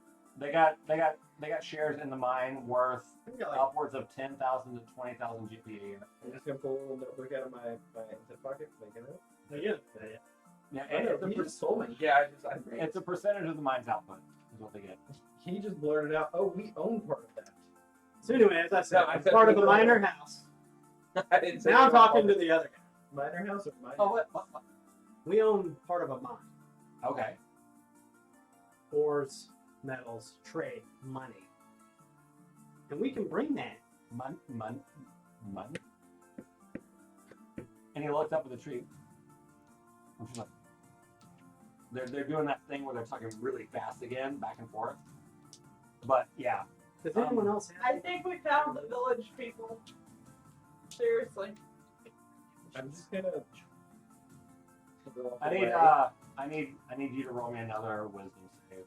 They got shares in the mine worth we got like upwards of 10,000 to 20,000 GP a year. I'm just gonna pull a notebook out of my zip pocket, making it. yeah. Yeah, I know, it's, he just told me. Yeah, it's a percentage of the mine's output is what they get. He just blurted out, "Oh, we own part of that." So anyway, as I said, No, I it's said part of we the don't. miner house. I didn't say Now I'm we own talking it. to the other guy. Miner house or miner? Oh, what? We own part of a mine. Okay. Ores, metals, trade, money. And we can bring that. Money. And he looked up at the tree. And she's like, they're doing that thing where they're talking really fast again, back and forth. But yeah, Does anyone else have I think we found the village people. Seriously. I'm just gonna. I need you to roll me another wisdom save.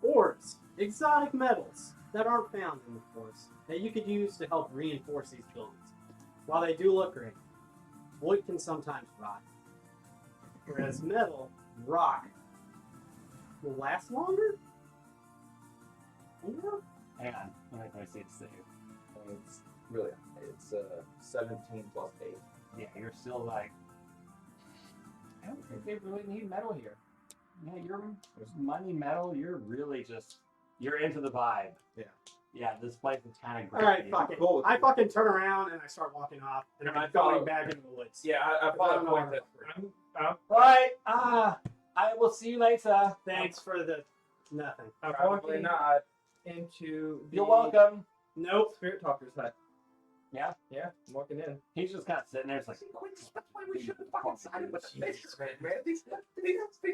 ores, exotic metals that aren't found in the forest that you could use to help reinforce these buildings. While they do look great, wood can sometimes rot. Whereas metal, rock, will last longer? Yeah. Hang on, let me see it save. It's really, it's 17 plus 8. Yeah, you're still like, I don't think they really need metal here. Yeah, you're money, metal. You're really just you're into the vibe. Yeah. Yeah, this place is kind of All great. right, fuck it. Cool. I fucking turn around and I start walking off, and I'm I going follow- back into the woods. Yeah, I I follow don't the know point where that I'm- Right. I will see you later. Thanks for the nothing. I'm probably walking not. into the You're welcome. Nope. Spirit Talker's hut. Yeah? Yeah, I'm walking in. He's just kind of sitting there. It's like, That's why we shouldn't fucking sided with the fishermen, man. These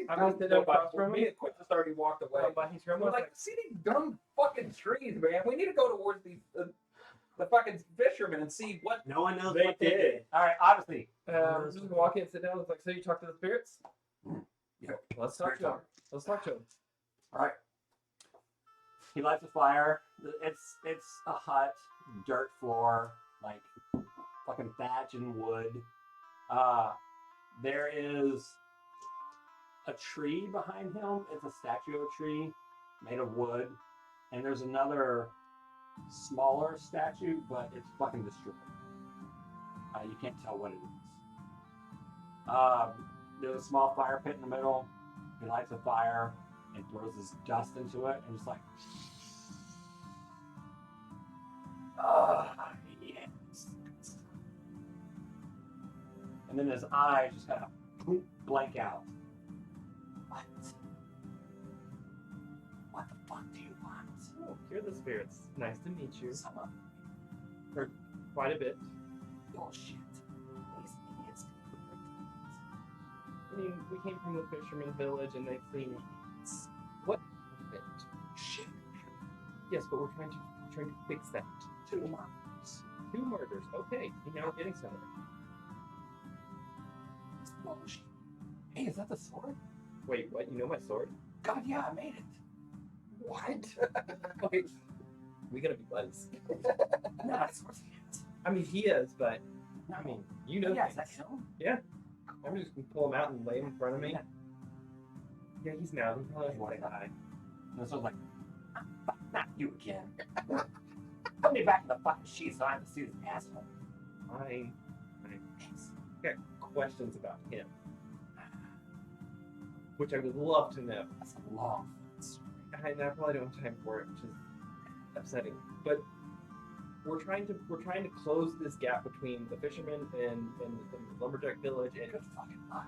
I'm gonna sit across from me him. and Quint just already walked away. But he's from We're like, see these dumb fucking trees, man. We need to go towards the fucking fishermen and see what No one knows they what they did. did. all right, obviously. just gonna walk in and sit down. It's like, so you talk to the spirits? Yeah. Let's talk to him. Let's talk to him. All right. He lights a fire. It's a hut, dirt floor, like fucking thatch and wood. There is a tree behind him. It's a statue of a tree made of wood, and there's another smaller statue, but it's fucking destroyed. You can't tell what it is. There's a small fire pit in the middle. He lights a fire and throws this dust into it, and just like, yes. And then his eyes just kind of blank out. What? What the fuck do you want? Oh, you're the spirits. Nice to meet you. Some of Quite a bit. bullshit. These idiots. I mean, we came from the fisherman village and they've seen what? Shit. Yes, but we're trying to fix that. 2 months. 2 murders. Okay, now we're getting somewhere. It's bullshit. Hey, is that the sword? Wait, what? You know my sword? God, yeah, I made it. What? Wait, we gotta be buddies. No, that's what's it. I mean, he is, but I mean, you know. yeah, is things. that him? I'm just gonna pull him out and lay him in front of me. Yeah. Yeah, he's now. He probably doesn't What? say hi. And so I was like, not you again. Put me back in the fucking sheet so I have to see this asshole. Fine. I got questions about him, which I would love to know. That's a long story. I probably don't have time for it, which is upsetting. But we're trying to close this gap between the fishermen and the lumberjack village, and Good fucking luck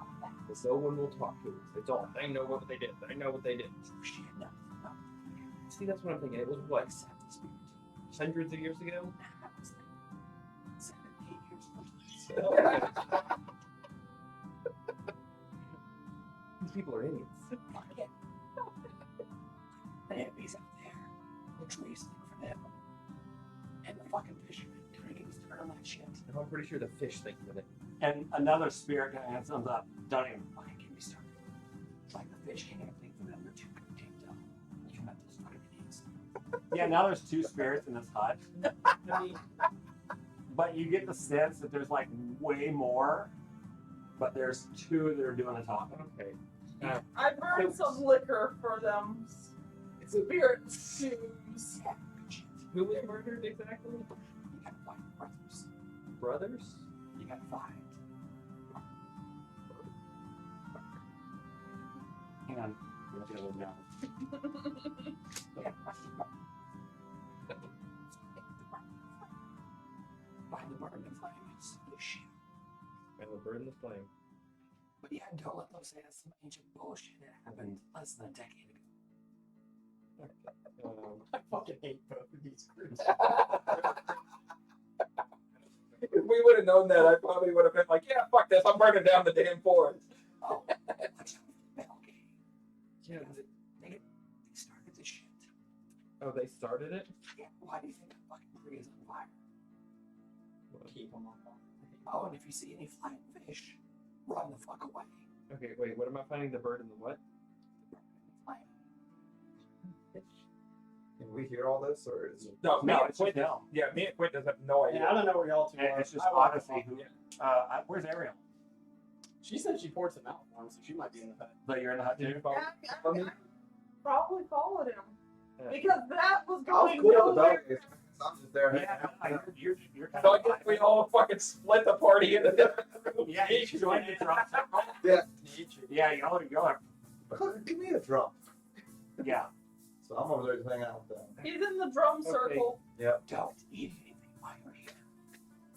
with that. no one will talk to us. It's all they know what they did. They know what they did. Shit, no. See, that's what I'm thinking. It was what, Accept the spirit. hundreds of years ago? That was like 17 years ago. people are idiots. The hippies out there, the trees think for them, and the fucking fishermen drinking start on that shit. And I'm pretty sure the fish think of it. And another spirit guy comes up, don't even fucking get me started. It's like the fish can't even think for them, they're too contained up. You have to start idiots. Yeah, now there's 2 spirits in this hut. I mean, But you get the sense that there's like way more, but there's 2 that are doing the talking. Okay. I burned some liquor for them. It's a Spirit shoes. Yeah, good shit. Who was murdered exactly? You gotta find brothers. Brothers? You gotta find. Hang on. Let's get a little down. Yeah. Find the burn and flame. It's the shit. And the bird in the flame. But yeah, don't let them say that's some ancient bullshit that happened less than a decade ago. I fucking hate both of these groups. If we would have known that, I probably would have been like, yeah, fuck this, I'm burning down the damn forest. Oh, watch out for the bell game. Yeah. They started this shit. Oh, they started it? Yeah, why do you think the fucking tree is on fire? Keep them on fire. Oh, and if you see any flying fish, run the fuck away. Okay, wait, what am I finding? The bird and the what? Flying. Can we hear all this, or is it? No, No, it's just no. Yeah, me and Quinn have no idea. Yeah, I don't know where y'all two are. It's just I walk Odyssey along. who. Where's Ariel? She said she poured some out for him, so she might be in the hut. But you're in the hut Did too? you follow? I probably followed him. Yeah. Because that was I was going cool with the nowhere. bell. I'm just there. hanging Yeah, out. no, you're kind So I of. guess we all fucking split the party into different groups. Yeah, each joined the drum circle. Yeah. Yeah, y'all are. Give me a drum. Yeah. So I'm over there just hanging out with them. He's in the drum Okay. circle. Don't eat anything while you're here.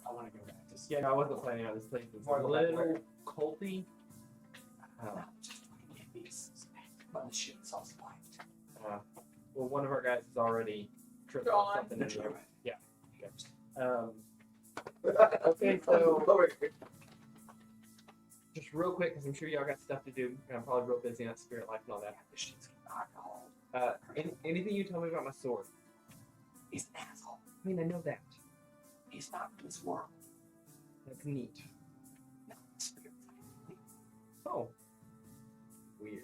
I want to go back to sleep. Yeah, no, I wasn't planning on this place. It's a Wanna go back little where? culty. No, just fucking hippies. But the shit's all spiked. Well, one of our guys is already tripped Gone. on something. That's in right. there. Okay, so just real quick, because I'm sure y'all got stuff to do, and I'm probably real busy on spirit life and all that. This shit's alcohol. Anything you tell me about my sword? He's an asshole. I mean, I know that. He's not in this world. That's neat. No, spirit. Oh. Weird.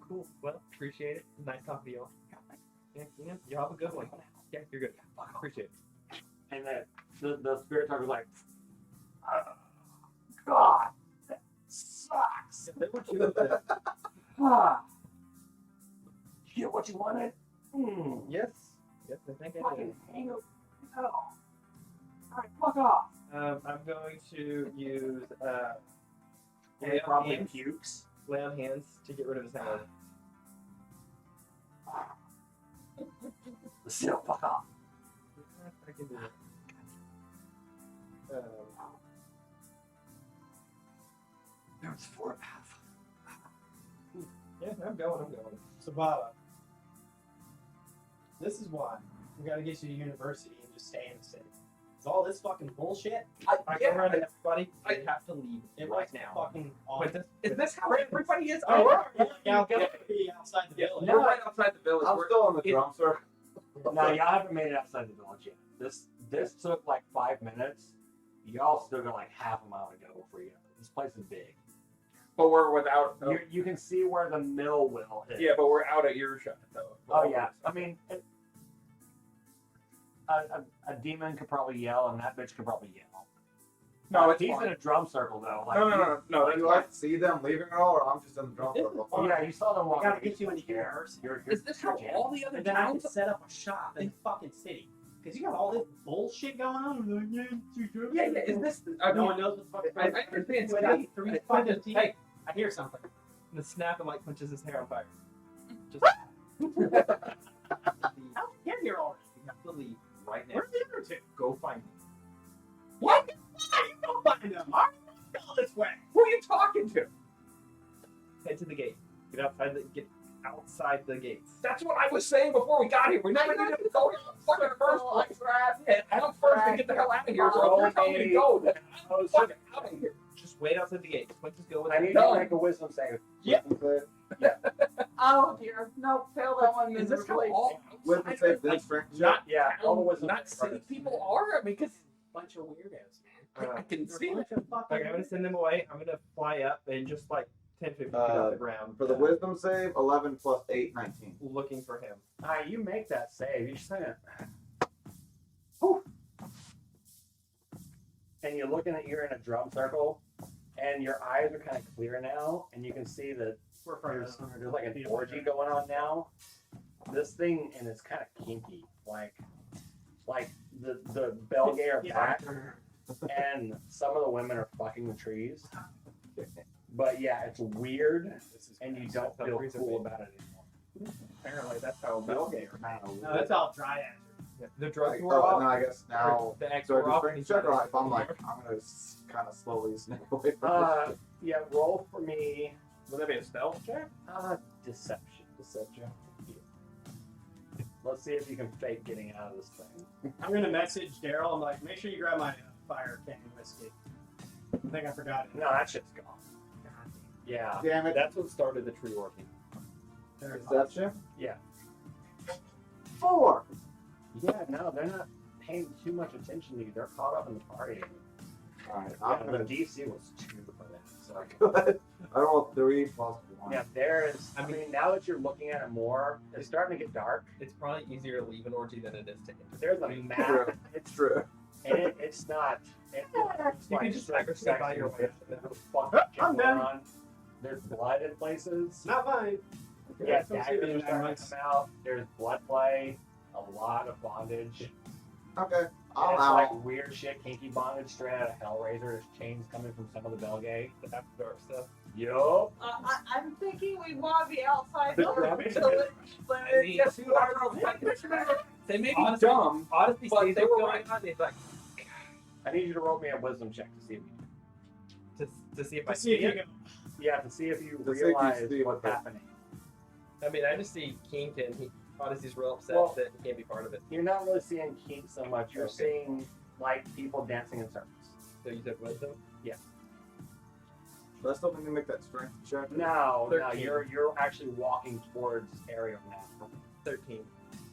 Cool. Well, appreciate it. Nice talking to y'all. Yeah, y'all have a good one. Yeah, you're good. Appreciate it. And then the spirit talker was like, God, that sucks. They were cute with that. Ah. You get what you wanted? Mm. Yes. Yes, I think I Fucking did. hang up. Hell. Alright, fuck off. I'm going to use He lay on probably hands. pukes. Lay on hands to get rid of his hangover. Still, fuck off. I can do it. There's 4.5. Yeah, I'm going. So, Baba, this is why we gotta get you to university and just stay in the city. It's all this fucking bullshit. I can run everybody. I have to leave It right was now. fucking awful. Is this how everybody is? Oh, Oh, we're like outside the village. we're right outside the village. I'm We're- still in the drum circle. No, y'all haven't made it outside the village yet. This took like 5 minutes. Y'all still got like half a mile to go before you. This place is big. But we're without. You can see where the mill will is. Yeah, but we're out of earshot though. Oh yeah. I mean, a demon could probably yell, and that bitch could probably yell. No, it's he's fine. in a drum circle though. Like, No. That's Do I fine. see them leaving at all, or I'm just in the drum circle? Oh yeah, you saw them We walking. gotta get you into university. Is this how all the other And then I can towns? set up a shop in the fucking city. Because you got all this bullshit going on. Yeah. Is this? I No mean, one knows what the fuck. I understand. We got three fucking teeth. Hey, I hear something. And the snap and like punches his hair on fire. Just How get here already? you have to leave right now. Where's the other two? Go find me. What? You go find them. I don't go this way. who are you talking to? Head to the gate. Get outside the gates. That's what I was saying before we got here. We're not going to go here in the fucking first place. Yeah, I'm first to get the hell out of here. So if you're telling me to go, then I'm fucking out of here. Just wait outside the gate. Let's just go with I it. need you to make a wisdom save. Yeah. Wisdom save. Oh dear. No, fail that one. Is this how replace. all Wisdom outside save of, this like, strength check. not Yeah, all the wisdom not saves. city people are? I mean, because Bunch of weirdos, man. I can They're see a bunch of fucking Okay, I'm gonna send them away. I'm gonna fly up and just like 10, 15 feet off the ground. For the wisdom save, 11 plus 8, 19. Looking for him. You make that save. You just kind of. And you're looking at you're in a drum circle, and your eyes are kind of clear now, and you can see that We're there's, further. there's like an orgy going on now. This thing, and it's kind of kinky, like the Belgay are black, and some of the women are fucking the trees. But yeah, it's weird, and you don't feel cool about it anymore. apparently that's how Belgay are. Kind of No, that's all dry ass. Yeah. The drugs Like, were oh, off. no, I guess now. The X So I were do off. strength check, or if I'm like, I'm gonna kind of slowly sneak away from this. Yeah, roll for me. Would that be a stealth check? Deception. Let's see if you can fake getting out of this thing. I'm gonna message Daryl. I'm like, make sure you grab my fire can whiskey. I think I forgot it. No, that shit's gone. Yeah. Damn it. That's what started the tree orgy. Deception? Yeah. 4! Yeah, no, they're not paying too much attention to you. They're caught up in the party. Alright, Yeah, I'm the gonna. DC was 2 for that. So. Good. I rolled 3 plus 1. Yeah, there is. I mean, now that you're looking at it more, it's starting to get dark. It's probably easier to leave an orgy than it is to enter. There's a True. map, It's true. and it's not. It's You like can just straight sacrifice sex your and way. there's fucking shit I'm going done. on. There's blood in places. Not mine. Yeah, Some daggers are serious starting ones. to come out. There's blood play, a lot of bondage. Okay. And I'm it's out. like weird shit, kinky bondage straight out of Hellraiser. There's chains coming from some of the Belgay. The after dark stuff. Yup. I'm thinking we want to be outside The the garbage village, but I mean, it's See, I don't know. They may be Honestly, dumb. Odyssey but stays they what's were going right. on. They're like I need you to roll me a wisdom check to see if you to see if I To see if see you it. yeah, to see if you To see if you realize see what's what- happening. I mean, I just see Kington. Odyssey's real upset Well- that he can't be part of it. You're not really seeing kink so much. You're Okay. seeing like people dancing in circles. So you said wisdom. But I still need to make that strength check. No, 13. you're actually walking towards Ariel now. 13.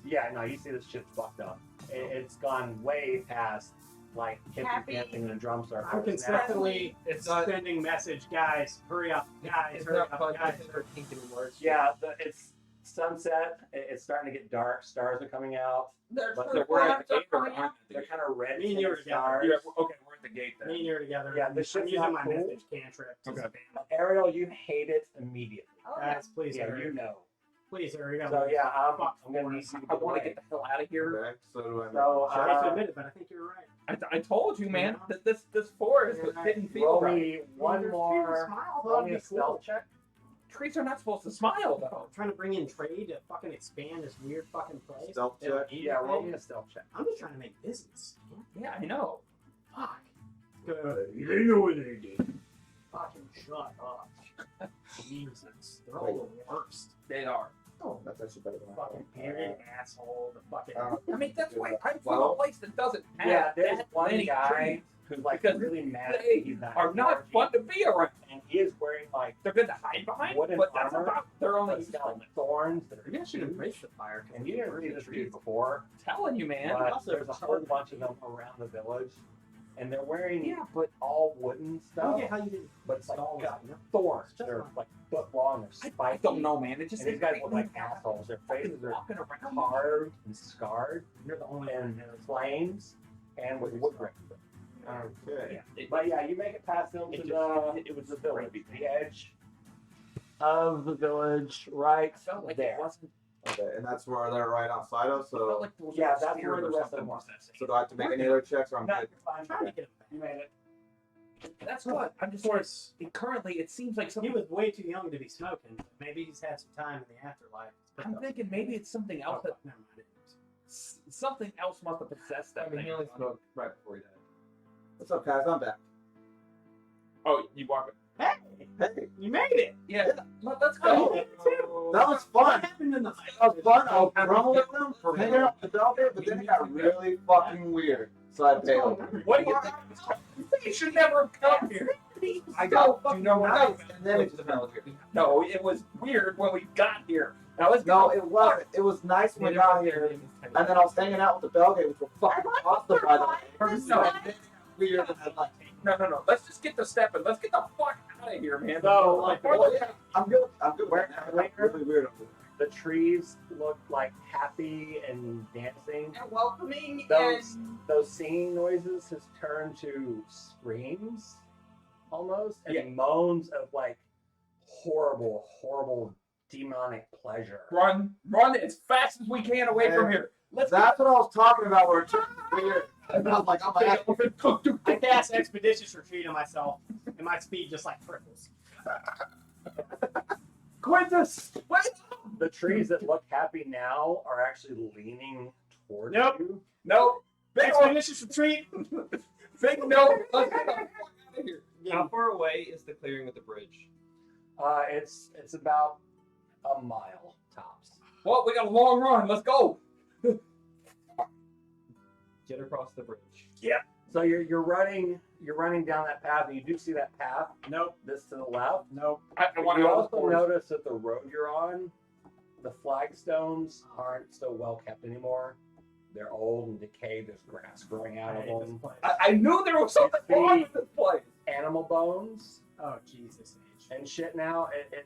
Yeah, no, you see this shit's fucked up. It's gone way past like hippies Happy. dancing in a drum circle. I'm It's now- consistently It's not. sending message, guys. Hurry up, guys. It's Hurry not up, fun guys. for Kink anymore. It's Yeah, it's sunset. It's starting to get dark. Stars are coming out. there's But So we're at the are gate or coming aren't out. at the They're gate? kind of red. Me and you are tinted together. stars. Yeah, okay, we're at the gate Me then. and you are together. Yeah, this I'm shit's using not my cool. message cantrip to Okay. spam. Ariel, you hate it immediately. Oh, yeah. Guys, please Yeah, hurry. you know. Please hurry up. So yeah, Fuck I'm gonna need Forrest. you to I want to away. get the hell out of here. Okay, so do I make So, I hate to uh, admit it, but I think you're right. I told you, man, Yeah. that this forest didn't feel Roll right. me one There's more. smile, Roll that'd me be a stealth cool. check. Trees are not supposed to smile though. I'm trying to bring in trade to fucking expand this weird fucking place. Stealth They don't check? need Yeah, roll anything. me a stealth check. I'm just trying to make business. Yeah, I know. Fuck. You know what they did. Fucking shut up. Jesus. They're all the worst. They are. Oh, That's actually better than I fucking thought. bearded asshole. The fucking. I mean, that's why I'm from Well- a place that doesn't have Yeah, there's that one many guy trees. who's like Because really mad. they He's not are not fun to be around. And he is wearing like They're good to hide behind, Wooden but that's armor, about their only he's got usefulness. like thorns that are Maybe I should huge. embrace the fire. 'cause And you didn't see this dude before, Telling you, man. but also there's a whole retarded. bunch of them around the village, and they're wearing Yeah, but all wooden I don't stuff, get how you didn't. but it's like install got this, you know? thorns. Just They're fine. like foot long. They're I spiky. don't know, man. It just And these guys look like fucking assholes. Their faces are walking around. carved and scarred, You're the only and one. flames, and with wood grain. Okay. But yeah, you make it past them to it was the village, the edge of the village, right I felt like there. it wasn't. Okay, and that's where they're right outside of, It felt so. like there was Yeah, a that's spirit where the or rest of something them are. processing. So do I have to make any other checks or I'm No, good? you're fine. I'm trying to get him back. You made it. That's what I'm just Of course, currently it seems like he something. was way too young to be smoking. But maybe he's had some time in the afterlife. I'm thinking maybe it's something Oh, else that fuck, never mind. something else must have possessed that I mean, thing. he only smoked right before he died. What's up, guys? I'm back. Oh, you walk. Hey, Hey, you made it. Yeah, let's Oh, go. you did it too. that was What fun. happened in the That was fun. I was drunk with them for hanging out with the Belgian, but then it got really fucking weird. So I bailed. What do you think? You should never have come here. I don't fucking know what nice. happened. And then it just No, it was weird when we got here. Now let's no, get it wasn't. It was nice when we got here, and then I was hanging out with the Belgate, which were fucking awesome by the way. No. Weird and like, No. Let's just get to stepping. Let's get the fuck out of here, man. So, Like, oh yeah, I'm good. Where- That's really weird. The trees look like happy and dancing. And welcoming Those and those singing noises has turned to screams, almost, and Yeah. moans of like horrible demonic pleasure. run as fast as we can away from here. Let's That's what I was talking about. Where it's weird. And I was like, I'm like, I cast Expeditious Retreat on myself, and my speed just like triples. Quintus. Wait. The trees that look happy now are actually leaning towards Nope. you. No. Big one. Expeditious Retreat. Big no. Let's get the fuck out of here. How far away is the clearing with the bridge? It's about a mile tops. Well, we got a long run. Let's go. Get across the bridge. So you're running down that path, and you do see that path. Nope. This to the left. Nope. I want You to also notice that the road you're on, the flagstones aren't so well kept anymore. They're old and decayed. There's grass growing out I of hate this them. place. I knew there was something wrong with this place. Animal bones Oh Jesus H. and shit. Now it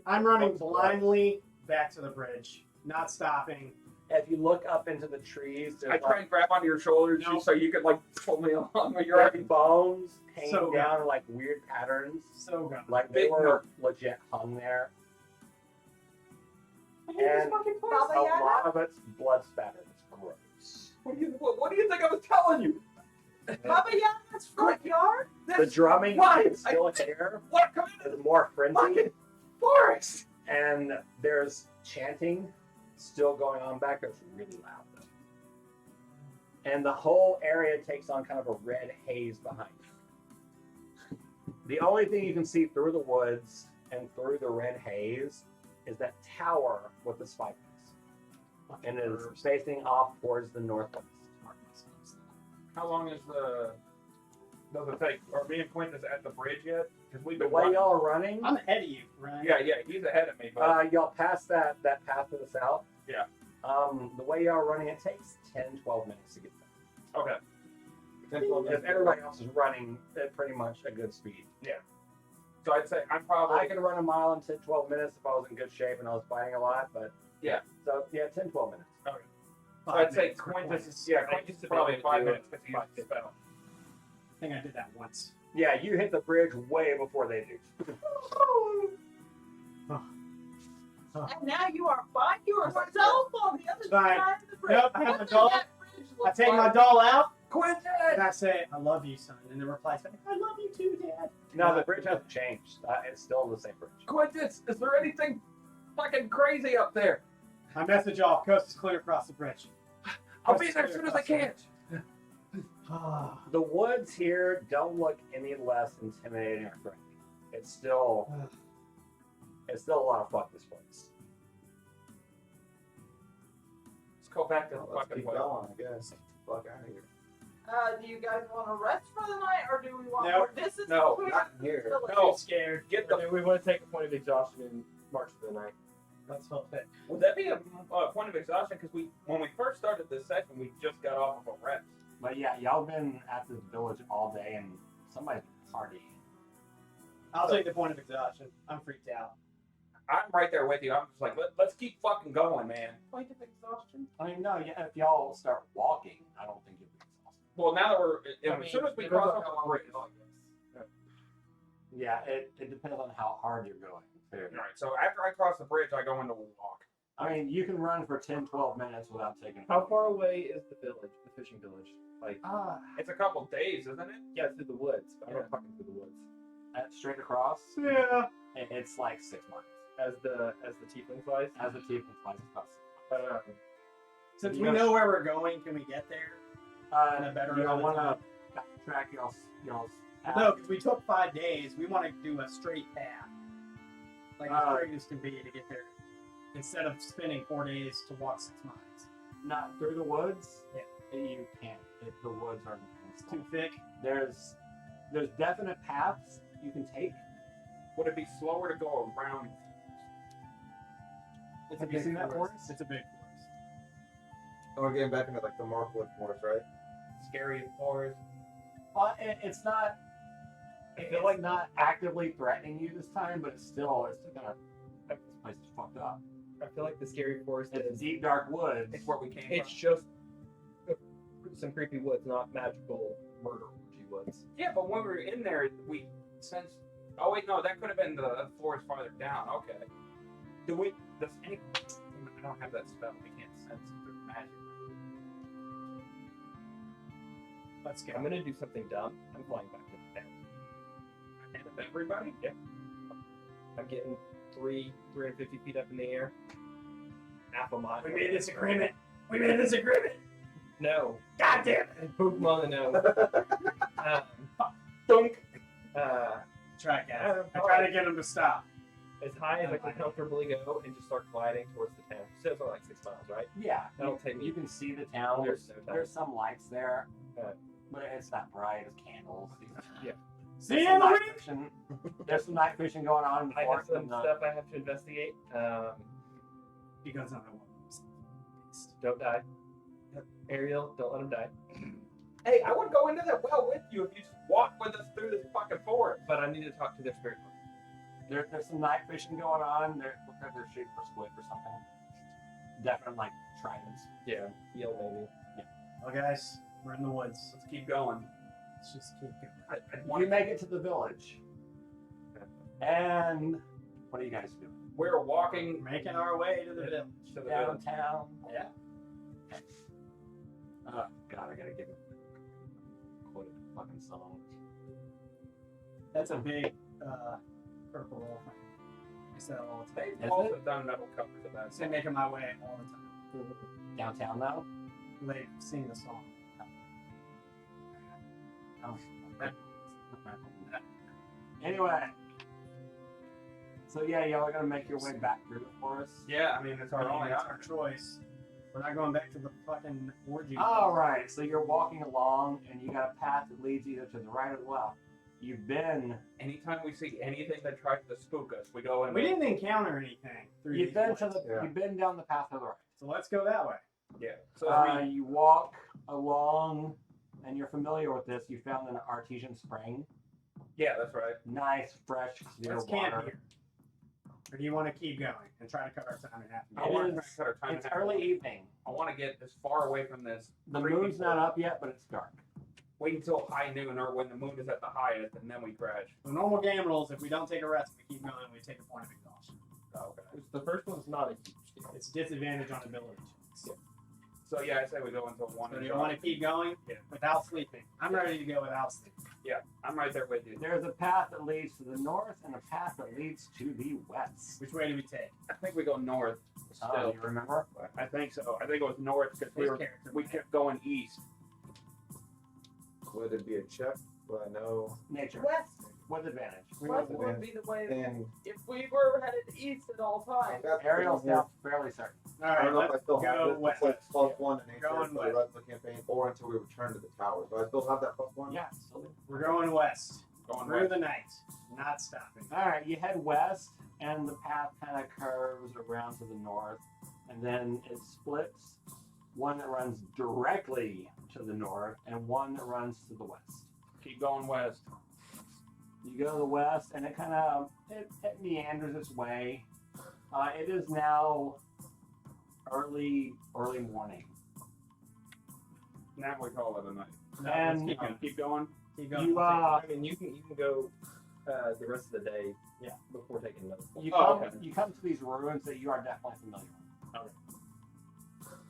I'm running looks gross. blindly back to the bridge, not stopping. If you look up into the trees, I there's try and grab onto your shoulders No. so you could like pull me along, but you're there's already. bones hanging So down in like weird patterns, So gone. like they Big were legit hung there. And Baba a Yaga? lot of it's blood spattered. It's gross. What do you think I was telling you? Baba Yaga's front yard. The drumming Why? is still here. What? Come in There's more the frenzy, fucking forest. and there's chanting still going on back there. It's really loud though. And the whole area takes on kind of a red haze behind you. The only thing you can see through the woods and through the red haze is that tower with the spikes. And it is facing off towards the northwest. How long is the? Does it take? Are me and Quintus at the bridge yet? Because we've The been way running. y'all are running, I'm ahead of you, right? Yeah, he's ahead of me, but y'all pass that path to the south. Yeah. The way y'all are running, it takes 10, 12 minutes to get there. okay. If everybody else is running at pretty much a good speed. So I'd say I'm probably. I could run a mile in 10, 12 minutes if I was in good shape and I was fighting a lot, but Yeah. So, 10, 12 minutes. So I'd say Quintus is Quintus is probably 5 minutes because he used the spell. I think I did that once. Yeah, you hit the bridge way before they do. And now you are by yourself on the other Fine. side of the bridge. Nope, I have What my does doll. that bridge look I take like? my doll out Quintus. and I say, "I love you, son," and the reply is, "I love you too, Dad." No, the bridge hasn't changed. It's still the same bridge. Quintus, is there anything fucking crazy up there? I message off. Coast is clear across the bridge. I'll be there as soon as I can. The woods here don't look any less intimidating or threatening. It's still a lot of fuck this place. Let's go back to the let's fucking keep way. going, I guess. Fuck out of here. Do you guys want to rest for the night, or do we want No. more? This is No, clear not here. village. No. I'm scared. Get Or the. do we want to take a point of exhaustion and march for the night? Let's hope it. Would that be a point of exhaustion? Because when we first started this session, we just got off of a rest. But yeah, y'all been at this village all day and somebody's partying. I'll take the point of exhaustion. I'm freaked out. I'm right there with you. I'm just like, let's keep fucking going, man. Point of exhaustion? I mean, no, yeah, if y'all start walking, I don't think you'll be exhausted. Well, now that we're, as soon as we cross over how the long bridge. we go, I guess. Yeah, it depends on how hard you're going. Too. All right. So after I cross the bridge, I go into a walk. I mean, you can run for 10, 12 minutes without taking. How far away is the village, the fishing village? Like, It's a couple days, isn't it? yeah, through the woods. I'm Yeah. not talking through the woods. Straight across, Yeah. it's like 6 miles. As the tiefling flies. As the tiefling flies, it's about 6 miles. Since You we know- know where we're going, can we get there? in a better you don't amount want of to backtrack y'all's path? No, because we took 5 days. We want to do a straight path. Like as straight as can be to get there. Instead of spending 4 days to walk 6 miles. Not through the woods. Yeah. You can't. The woods are It's too thick. there's There's definite paths you can take. Would it be slower to go around? Have you seen that forest? It's a big forest. And we're getting back into like the Markwood forest, right? Scary forest. It's not. I feel like not actively threatening you this time, but it's still gonna. This place is fucked up. I feel like the scary forest It's is. deep, dark woods. It's where we came It's from. just some creepy woods, not magical murder orgy woods. Yeah, but when we were in there, we sensed. Oh wait, no, that could have been the forest farther down. Okay. Do we? Does any? I don't have that spell. We can't sense if there's magic. Let's go. I'm gonna do something dumb. I'm flying back to the town. And if everybody? Yeah. I'm getting 350 feet up in the air. Half a mile. We made this agreement. We made this agreement. No. God damn it. And poop him on the nose. Dunk. Try, guys. I try to get him to stop. As high as I can comfortably go and just start gliding towards the town. So it's only like 6 miles, right? Yeah, That'll take me. You can see the town. There's no time. There's some lights there, Uh, but it's not bright. It's candles. Yeah. See There's you some in the night morning. fishing. There's some night fishing going on in the I have forest. some and the- stuff I have to investigate. He goes on the wall. Don't die. Ariel, don't let him die. Hey, I would go into that well with you if you just walk with us through this fucking forest. But I need to talk to their spirit. There's some night fishing going on. They're shooting for squid or something. Definitely like tridents. Yeah, eel maybe. Well, guys, we're in the woods. Let's keep going. Let's just keep going. I want You make it to the village, and what are you guys doing? We're walking Making our way to the village. to the village. Downtown. Yeah. Oh God, I gotta give it quoted the fucking song. That's a big purple roll thing. I say that all the time. They've Is also done metal covers of that. I say making my way all the time. Downtown now. They sing the song. Oh. Anyway, so yeah, y'all are gonna make your way back through the forest. Yeah, I mean it's our only It's option. our choice. We're not going back to the fucking orgy. All right, so you're walking along, and you got a path that leads either to the right or the left. You've been, Anytime we see anything that tries to spook us, we go in. We didn't encounter anything through you've these been to woods. the, Yeah. you've been down the path to the right. So let's go that way. Yeah. So You walk along, and you're familiar with this. You found an artesian spring, yeah, that's right. nice, fresh, clear Let's water. camp here. Or do you want to keep going and try to cut our time in half? I It want is- to cut our time. It's in half. early evening. I want to get as far away from this. The creepy moon's not forest. up yet, but it's dark. Wait until high noon or when the moon is at the highest, and then we crash. The normal game rules, if we don't take a rest, we keep going, we take a point of exhaustion. Oh, okay. The first one's not a huge deal. It's disadvantage on ability checks. So yeah, I say we go until 1. So do you want to keep going? Yeah. Without sleeping. I'm ready to go without sleeping. Yeah, I'm right there with you. There's a path that leads to the north and a path that leads to the west. Which way do we take? I think we go north. Oh, Still, you remember? I think so. I think it was north because His character. we kept going east. Would it be a check? Would I know? Nature. West. With advantage. West would be the way. And If we were headed east at all I times. got Ariel this one here. sounds fairly certain. All I right, don't know if I let's still have go this. west. It's like plus one in nature Going for the west. rest of the campaign, or until we return to the tower. So I still have that plus one. Yeah, absolutely. We're going west. Going Through west. the night. Not stopping. All right, you head west, and the path kind of curves around to the north, and then it splits. One that runs directly to the north, and one that runs to the west. Keep going west. You go to the west, and it kind of it meanders its way. It is now early morning. Now we call it a night. No, And- let's keep going. Keep going. Keep going. You I mean, you can go the rest of the day. Yeah. Before taking another. You Oh, come okay. you come to these ruins that you are definitely familiar with. Okay.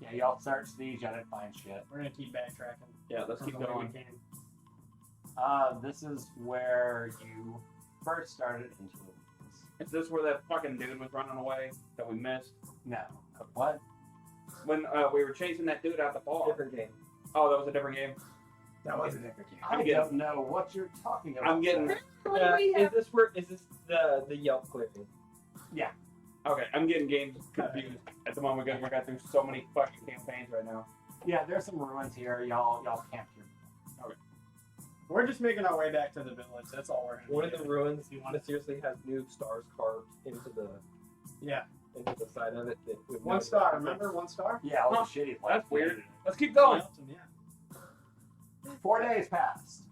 Yeah, y'all searched these, y'all didn't find shit. We're gonna keep backtracking. Yeah, let's from keep the way we going. came. This is where you first started into the woods. Is this where that fucking dude was running away that we missed? No. What? When we were chasing that dude out the bar. Different game. Oh, that was a different game. That was a different game. I getting- don't know what you're talking about. I'm getting. Is this the Yelp clearing? Okay, I'm getting games confused at the moment because we got through so many fucking campaigns right now. Yeah, there's some ruins here. Y'all camped here. We're just making our way back to the village. That's all we're gonna One of do. the ruins You want- mysteriously has new stars carved into the Yeah. side of it. That we've One never- star. Remember 1 star? Yeah, it was a shitty place. That's weird. Let's keep going. Yeah. 4 days passed,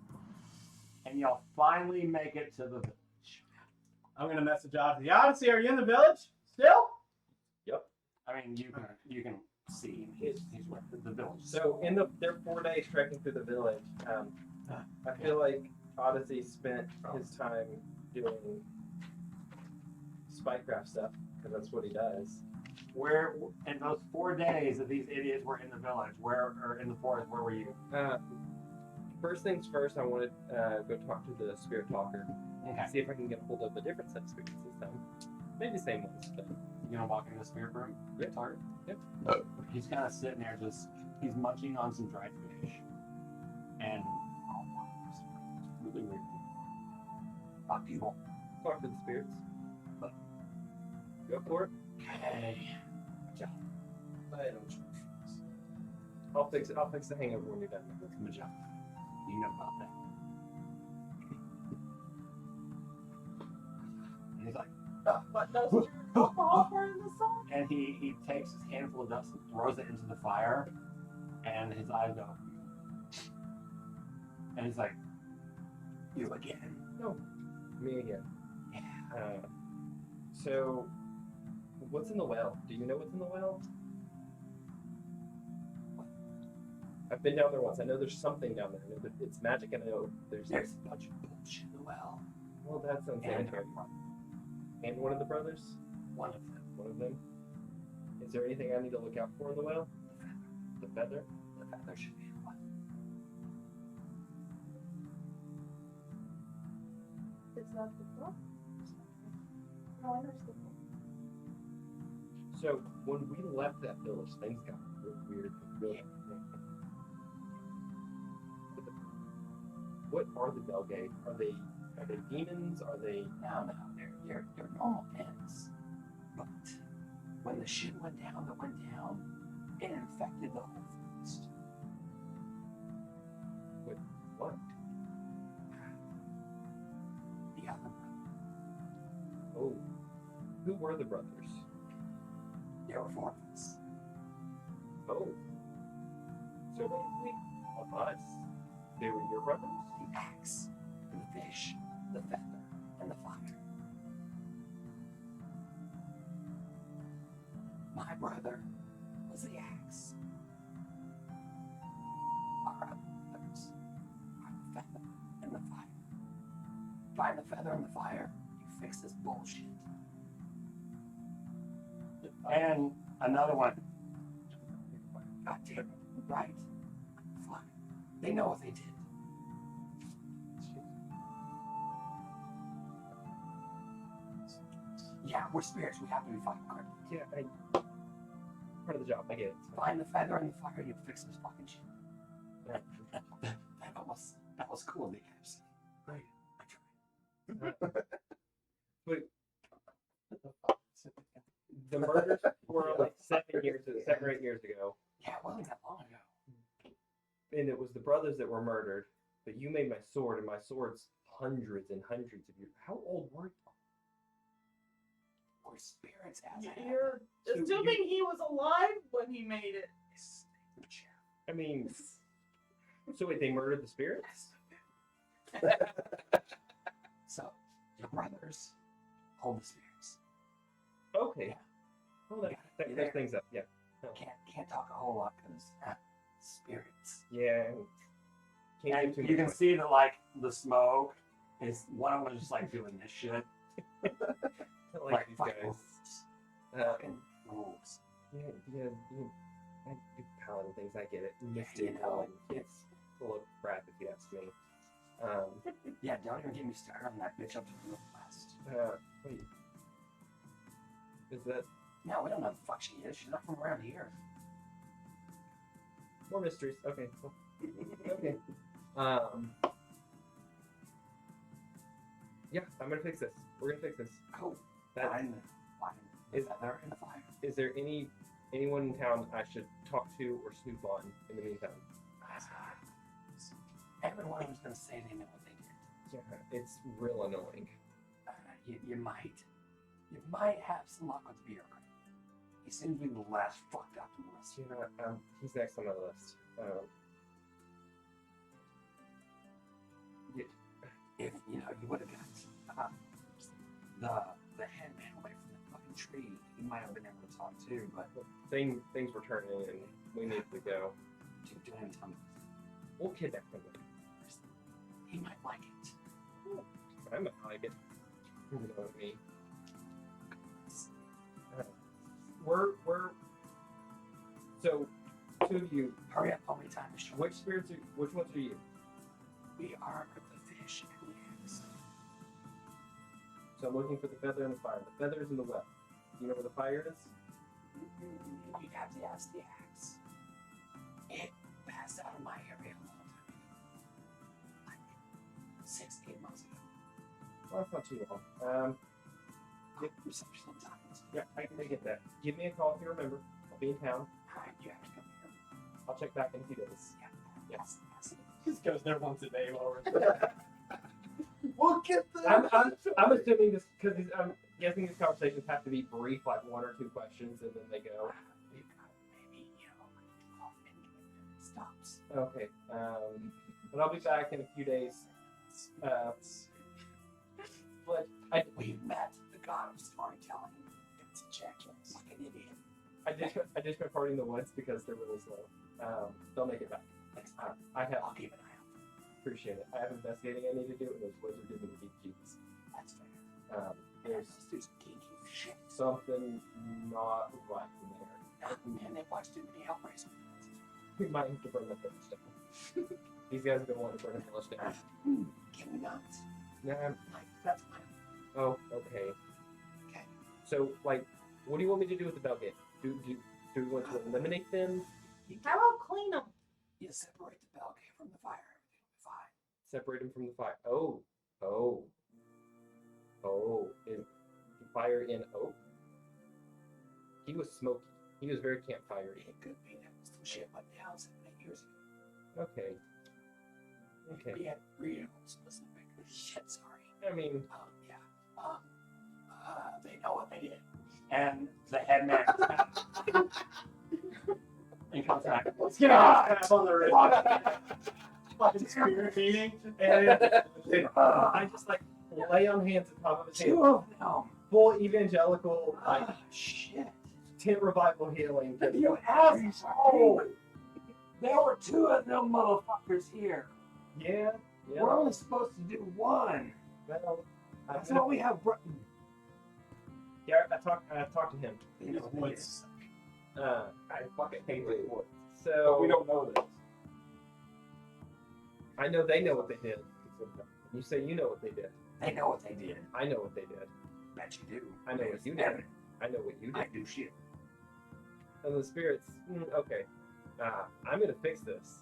and y'all finally make it to the village. I'm gonna message Odyssey. Odyssey, are you in the village still? I mean, you can see him. He's with the village. So in their 4 days trekking through the village, I feel like Odyssey spent his time doing spycraft stuff because that's what he does. Where in those 4 days that these idiots were in the village, where or in the forest, where were you? First things first, I want to go talk to the spirit talker. Okay. See if I can get a hold of a different set of spirits this time. Maybe the same ones. But You gonna walk into the spirit room? Yeah. Target? Yep. He's kind of sitting there, he's munching on some dried fish, and it's really weird. Talk to you all. talk to the spirits. Go for it. Okay. I'll fix it. I'll fix the hangover when you're done. Good job. You know about that. And he's like, But does your alcohol part of the song? and he takes his handful of dust and throws it into the fire, and his eyes go, and he's like, you again? Me again. Yeah. So, what's in the well? Do you know what's in the well? I've been down there once. I know there's something down there. I know that it's magic, and I know there's. There's a bunch of bullshit in the well. Well, that's And unsanitary. And one of the brothers? one of them, One of them? Is there anything I need to look out for in the well? The feather? the feather should be in the well. Is that the book? No, I understand. So, when we left that village, things got real weird. Really. What are the Belgae? Are they demons? Are they? No, they're normal pins. But when the shit went down, it infected the whole forest. What? The other Oh. Who were the brothers? they were orphans. Oh. So of us, they were your brothers? The axe, and the fish, the feather, and the fire. My brother was the axe. Our others are the feather and the fire. Find the feather and the fire, you fix this bullshit. And another one. God damn it. Right. Fuck. They know what they did. Yeah, we're spirits. We have to be fucking quick. Yeah, part of the job. I get it. Find the feather and the fire, you fix this fucking shit. that was cool, the guys. Right. I tried. The murders were like 7 or 8 years ago, Yeah, it wasn't that long ago. and it was the brothers that were murdered. But you made my sword, and my sword's hundreds and hundreds of years. How old were you? We're spirits as a You're So assuming he was alive when he made it. I mean, so wait, they murdered the spirits? So, your brothers hold the spirits. Okay. Well, that You clears there? things up. Yeah. Can't talk a whole lot because spirits. Yeah. Can't And do too you can much. see that like the smoke is one of them is just like doing this shit. I like these fucking guys. rules. Uh, Fucking rules. yeah. I do paladin things. I get it. You know, It's full of crap, if you ask me. Yeah, don't even get me started on that bitch up to the west. Wait. Is that No, we don't know the fuck she is. She's not from around here. more mysteries? Okay. Cool. Okay. Yeah, I'm gonna fix this. We're gonna fix this. Cool. That, Find the Is- feather and the fire. is there anyone in town I should talk to or snoop on in the meantime? Everyone was gonna say they know what they did. Yeah, it's real annoying. You might have some luck with the bureaucrat. He seems to be the last fucked up in the list. Yeah, he's next on my list. If you would have got the headman away from the fucking tree, he might have been able to talk too. But things were turning and we needed to go. do him tell me. We'll kidnap him. He might like it. I might like it. You know what I mean? We're so two of you. Hurry up, how many times? Which spirits? Which ones are you? We are the fish and the eggs. So I'm looking for the feather and the fire. The feather is in the well. You know where the fire is? You'd have to ask the axe. It passed out of my area a long time ago. Like 6 to 8 months ago. Well, that's not too long. Perception sometimes. Yeah, I get that. Give me a call if you remember. I'll be in town. Alright, you have to come here. I'll check back in a few days. Yeah. Yes. Just goes there once a day while we're We'll get there. I'm assuming this because I'm guessing these conversations have to be brief, like 1 or 2 questions, and then they go. We've got maybe, off and it stops. Okay. But I'll be back in a few days. But We've met the god of storytelling. It's a check. Like an idiot. I just went party in the woods because they're really slow. They'll make it back. Next time, I have I'll keep an eye out. appreciate it. I have investigating I need to do, and those woods are giving me keys. That's fair. There's Let's do some kinky shit. something not right in there. Man, they watched too many Hellraiser. We might have to burn the village down. These guys have been wanting to burn the village down. Can we not? Nah, Like, that's fine. oh, okay. Okay. So, like, what do you want me to do with the Belgate? Do we want to eliminate them? How about clean them? You separate the Belgate from the fire, everything will be fine. Separate them from the fire. Is the fire in oak? He was smoky. He was very campfire-y. It could be that some shit went down 7 8 years ago. Okay. Okay. We had real specific shit, sorry. I mean, Yeah. They know what they did. And the headman in contact. Let's get a tap on the wrist. Fucking spirit meeting. and I just like lay on hands on top of his head. 2 of them. Full evangelical, like, Shit. tent revival healing. You asshole! There were 2 of them motherfuckers here. Yeah. We're only supposed to do 1. Well, That's what we have. Yeah, I talked to him. You know what they did. I fucking hate the woods. But So we don't know this. I know they know what they did. You say you know what they did. They know what they did. I know what they did. Bet you do. I know what you did. Evident. I know what you I did. do shit. And the spirits. Okay. I'm gonna fix this.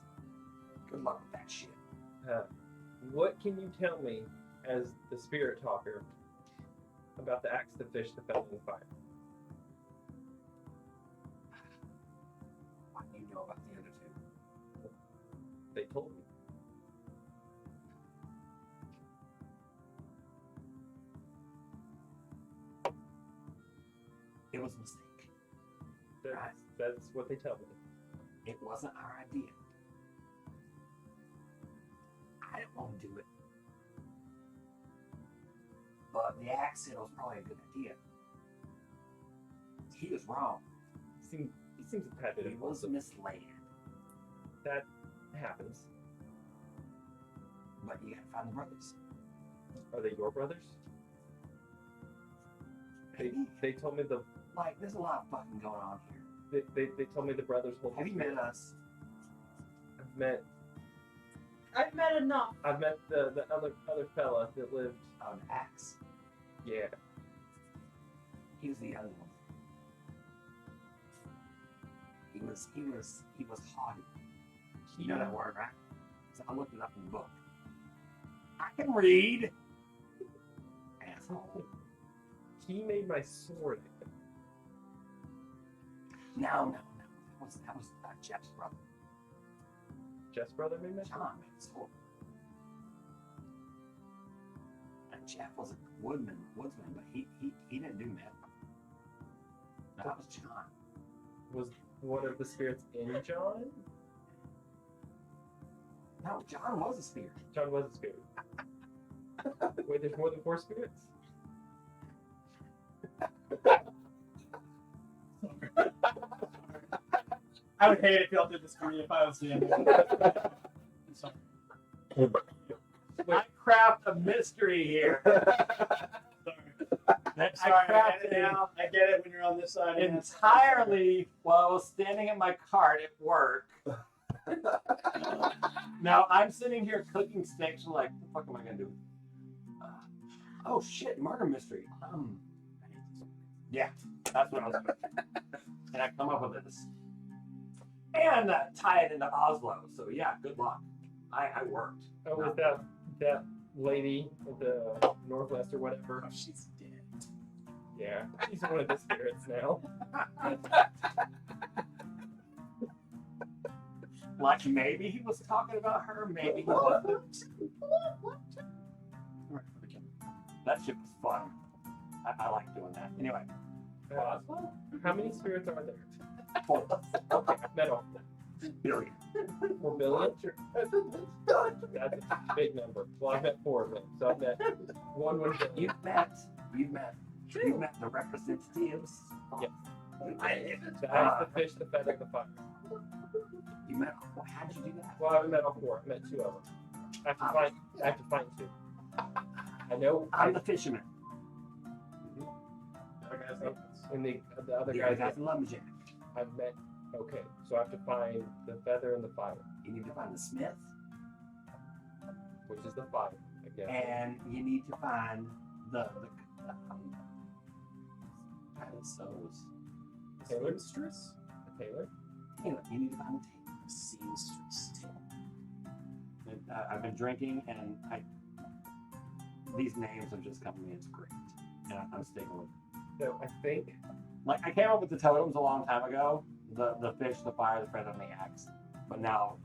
Good luck with that shit. What can you tell me as the spirit talker about the axe, the fish, the feather, and the fire? What do you know about the other 2? They told me. It was a mistake. That's what they tell me. It wasn't our idea. I didn't want to do it. But the axe was probably a good idea. He was wrong. He seems a tad bit He was impulsive. misled. That happens. But you gotta find the brothers. Are they your brothers? They told me Like, there's a lot of fucking going on here. they told me the brothers hold. Have you met us? I've met enough. I've met the other fella that lived. On axe. Yeah. He was the young one. He was haughty. You know that word, right? So I looked it up in the book. I can read. Asshole. He made my sword. No. That was Jeff's brother. Jeff's brother made my sword. John made the sword. Jeff was a woodsman, but he didn't do meth. No, that was John. Was one of the spirits in John? No, John was a spirit. John was a spirit. Wait, there's more than 4 spirits? I would hate it if y'all did this to me if I was doing it. Sorry. I craft a mystery here. That Sorry, I I get it crafted now. I get it when you're on this side. and that's- entirely while I was standing at my cart at work. Now I'm sitting here cooking steaks. I'm like, what the fuck am I gonna do? Oh shit, murder mystery. Yeah, that's what I was doing. And I come up with this. And tie it into Oslo. So yeah, good luck. I worked. Oh, was that lady at the Northwest or whatever? Oh, she's dead. Yeah, she's one of the spirits now. Like maybe he was talking about her, maybe he wasn't. That shit was fun. I like doing that. Anyway. How many spirits are there? 4 Okay, I've met all. billion. 4 billion? That's a big number. Well, I've met 4 of them, so I've met 1 billion. You've met the representatives. Yes. I The ice, the fish, the feather, the fire. You met. How'd you do that? Well, I haven't met all 4. I met 2 of them. I have to find 2. I know. I'm the fisherman. And the other The guys other guy's the lumberjack. I've met. Okay, so I have to find the feather and the fire, You need to find the smith, which is the fire, I guess. and you need to find the sews. Taylor? Seamstress? The tailor? Taylor. You need to find the tailor. Seamstress. I've been drinking, and these names have just come to me. It's great, and I'm sticking with it. So I think Like I came up with the totems a long time ago. The fish, the fire, the feather, and the axe. But now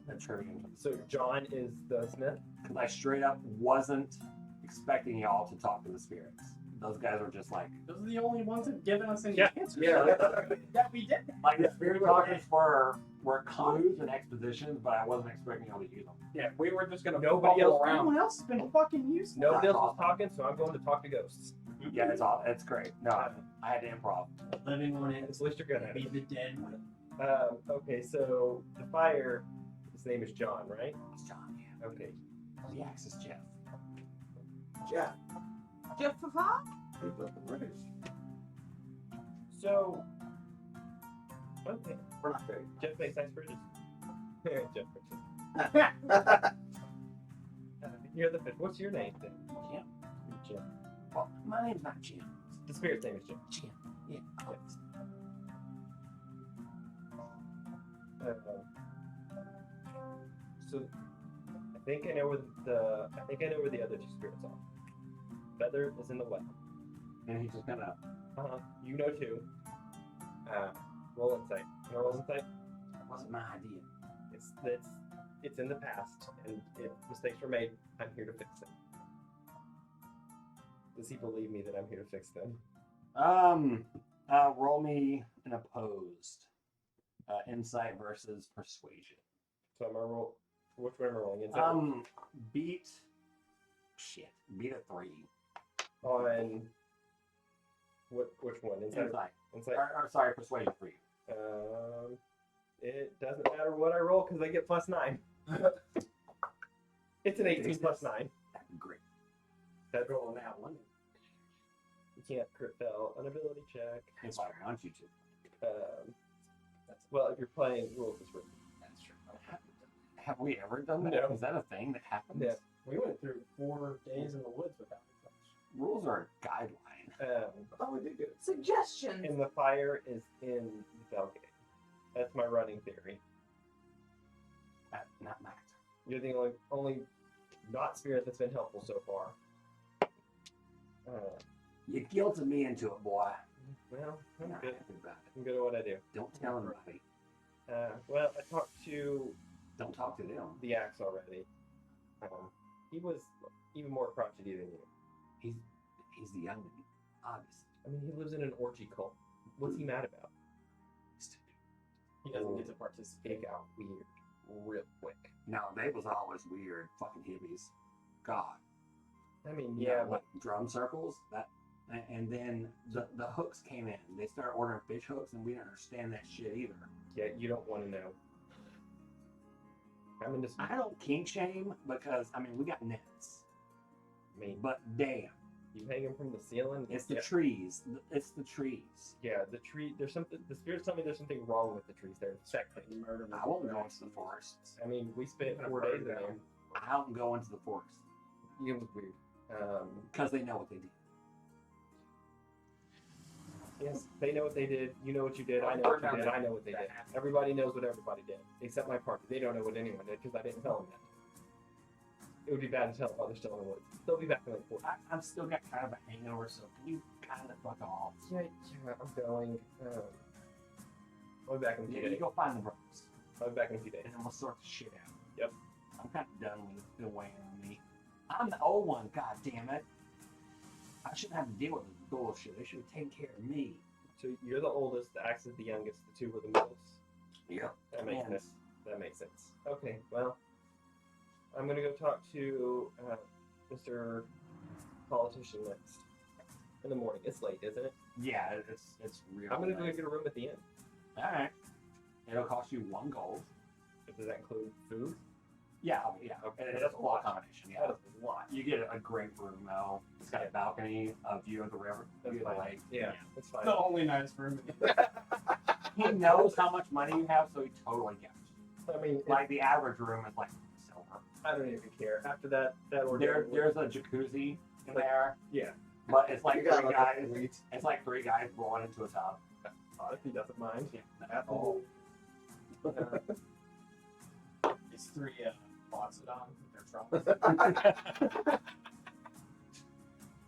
the trivia. so. John is the smith. Because I straight up wasn't expecting y'all to talk to the spirits. Those guys were just like, Those are the only ones that have given us any Yeah. answers. Yeah. That we did. like the spirit talkers were clues and expositions, but I wasn't expecting y'all to use them. Yeah, we were just gonna Nobody bubble else- around. Everyone else has been fucking using Nobody That's else was awesome. talking, so I'm going to talk to ghosts. Yeah, it's great. No, I had to improv. living on it. At least you're good at Be it. the dead one. Okay, so the fire, his name is John, right? It's John, yeah. Okay. The axe is Jeff. Jeff. Jeff Fafa? He built the bridge. So, okay. We're not big. Jeff makes nice bridges. Jeff bridges. You're the fish. What's your name then? Jim. Jim. Well, my name's not Jim. The spirit's name is Jim. Jim. Yeah. Yes. So, I think I know where the other 2 spirits are. Feather is in the left. And he's just gonna. You know 2. Roll insight. You know roll insight? That wasn't my idea. It's in the past, and if mistakes were made, I'm here to fix them. Does he believe me that I'm here to fix them? Roll me an opposed. Insight versus persuasion. So I'm gonna roll. Which one am I rolling? Insight Beat a 3. on which one? Insight. Insight. Or sorry, persuasion for you. It doesn't matter what I roll because I get +9. It's an 18 plus 9. That'd be great. That's Roll that one. You can't crit fail an ability check. If I want you to. Well, if you're playing rules as written. That's true. Have we ever done that? No. Is that a thing that happens? Yeah. We went through 4 days in the woods without it. Rules are a guideline. Oh, we did good. Suggestions. And the fire is in the Belgate. That's my running theory. Not Matt. You're the only not spirit that's been helpful so far. You guilted me into it, boy. Well, I'm Not good. happy about it. I'm good at what I do. Don't tell anybody. Well, I talked to Don't talk to them. the axe already. He was even more crotchety than you. He's the young one, obviously. I mean, he lives in an orgy cult. What's he mad about? He doesn't get to participate. It got weird real quick. No, they was always weird. Fucking hippies. God. I mean, You yeah, know, but like drum circles. And then the hooks came in. They started ordering fish hooks, and we didn't understand that shit either. yeah, you don't want to know. I'm into some, I don't kink shame because I mean we got nets, I mean, but damn, you hang him from the ceiling. it's the yeah, trees. It's the trees. yeah, the tree. There's something. The spirits tell me there's something wrong with the trees. They're infected. Murder. I won't go into the forest. I mean, we spent Gonna 4 burn days in down. there. I don't go into the forest It was weird. because they know what they did. Yes, they know what they did. You know what you did. I know what you did. I know what they did. Everybody knows what everybody did, except my party. They don't know what anyone did because I didn't tell them that. It would be bad to tell while they're still in the woods. They'll be back in like 4 days. I've still got kind of a hangover, so can you kind of fuck off? Yeah, I'm going. I'll be back in a few Yeah, you days. go find the rooms, I'll be back in a few days. and then we'll sort the shit out. Yep. I'm kind of done with it weighing on me. I'm the old one, god damn it. I shouldn't have to deal with this bullshit. They should have taken care of me. So you're the oldest, the Axe is the youngest, the two were the middles. Yep. That makes Man. sense. That makes sense. Okay, well, I'm gonna go talk to Mr. Politician next in the morning. It's late, isn't it? Yeah, it's real. I'm gonna go nice. get a room at the inn. All right. It'll cost you 1 gold. Does that include food? Yeah, yeah. Okay, It's that's a a full lot. accommodation. Yeah. That is a lot. You get a great room though. It's got a balcony, a view of the river, That's view of the fine. lake. Yeah, that's fine. The only nice room. He knows how much money you have, so he totally gets you. I mean, Like the average room is like silver. I don't even care. After that ordeal. There's a jacuzzi in there, Yeah, but it's like You got three like guys. a suite. It's like 3 guys rolling into a tub. if he doesn't mind. Yeah. At all. It's 3 Boxodon with their trunks.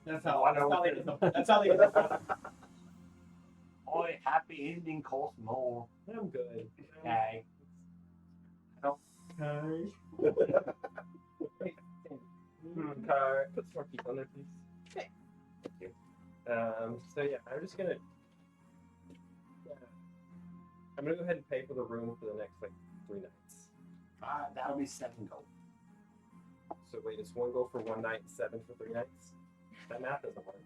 That's how they get the. That's how they get the. Boy, happy ending costs more. I'm good. Okay. Okay. Okay. Put some more keys on there, please. Okay. Thank you. So yeah, I'm gonna go ahead and pay for the room for the next like 3 nights. That'll be 7 gold. So wait, it's 1 gold for 1 night, 7 for 3 nights. That math doesn't work.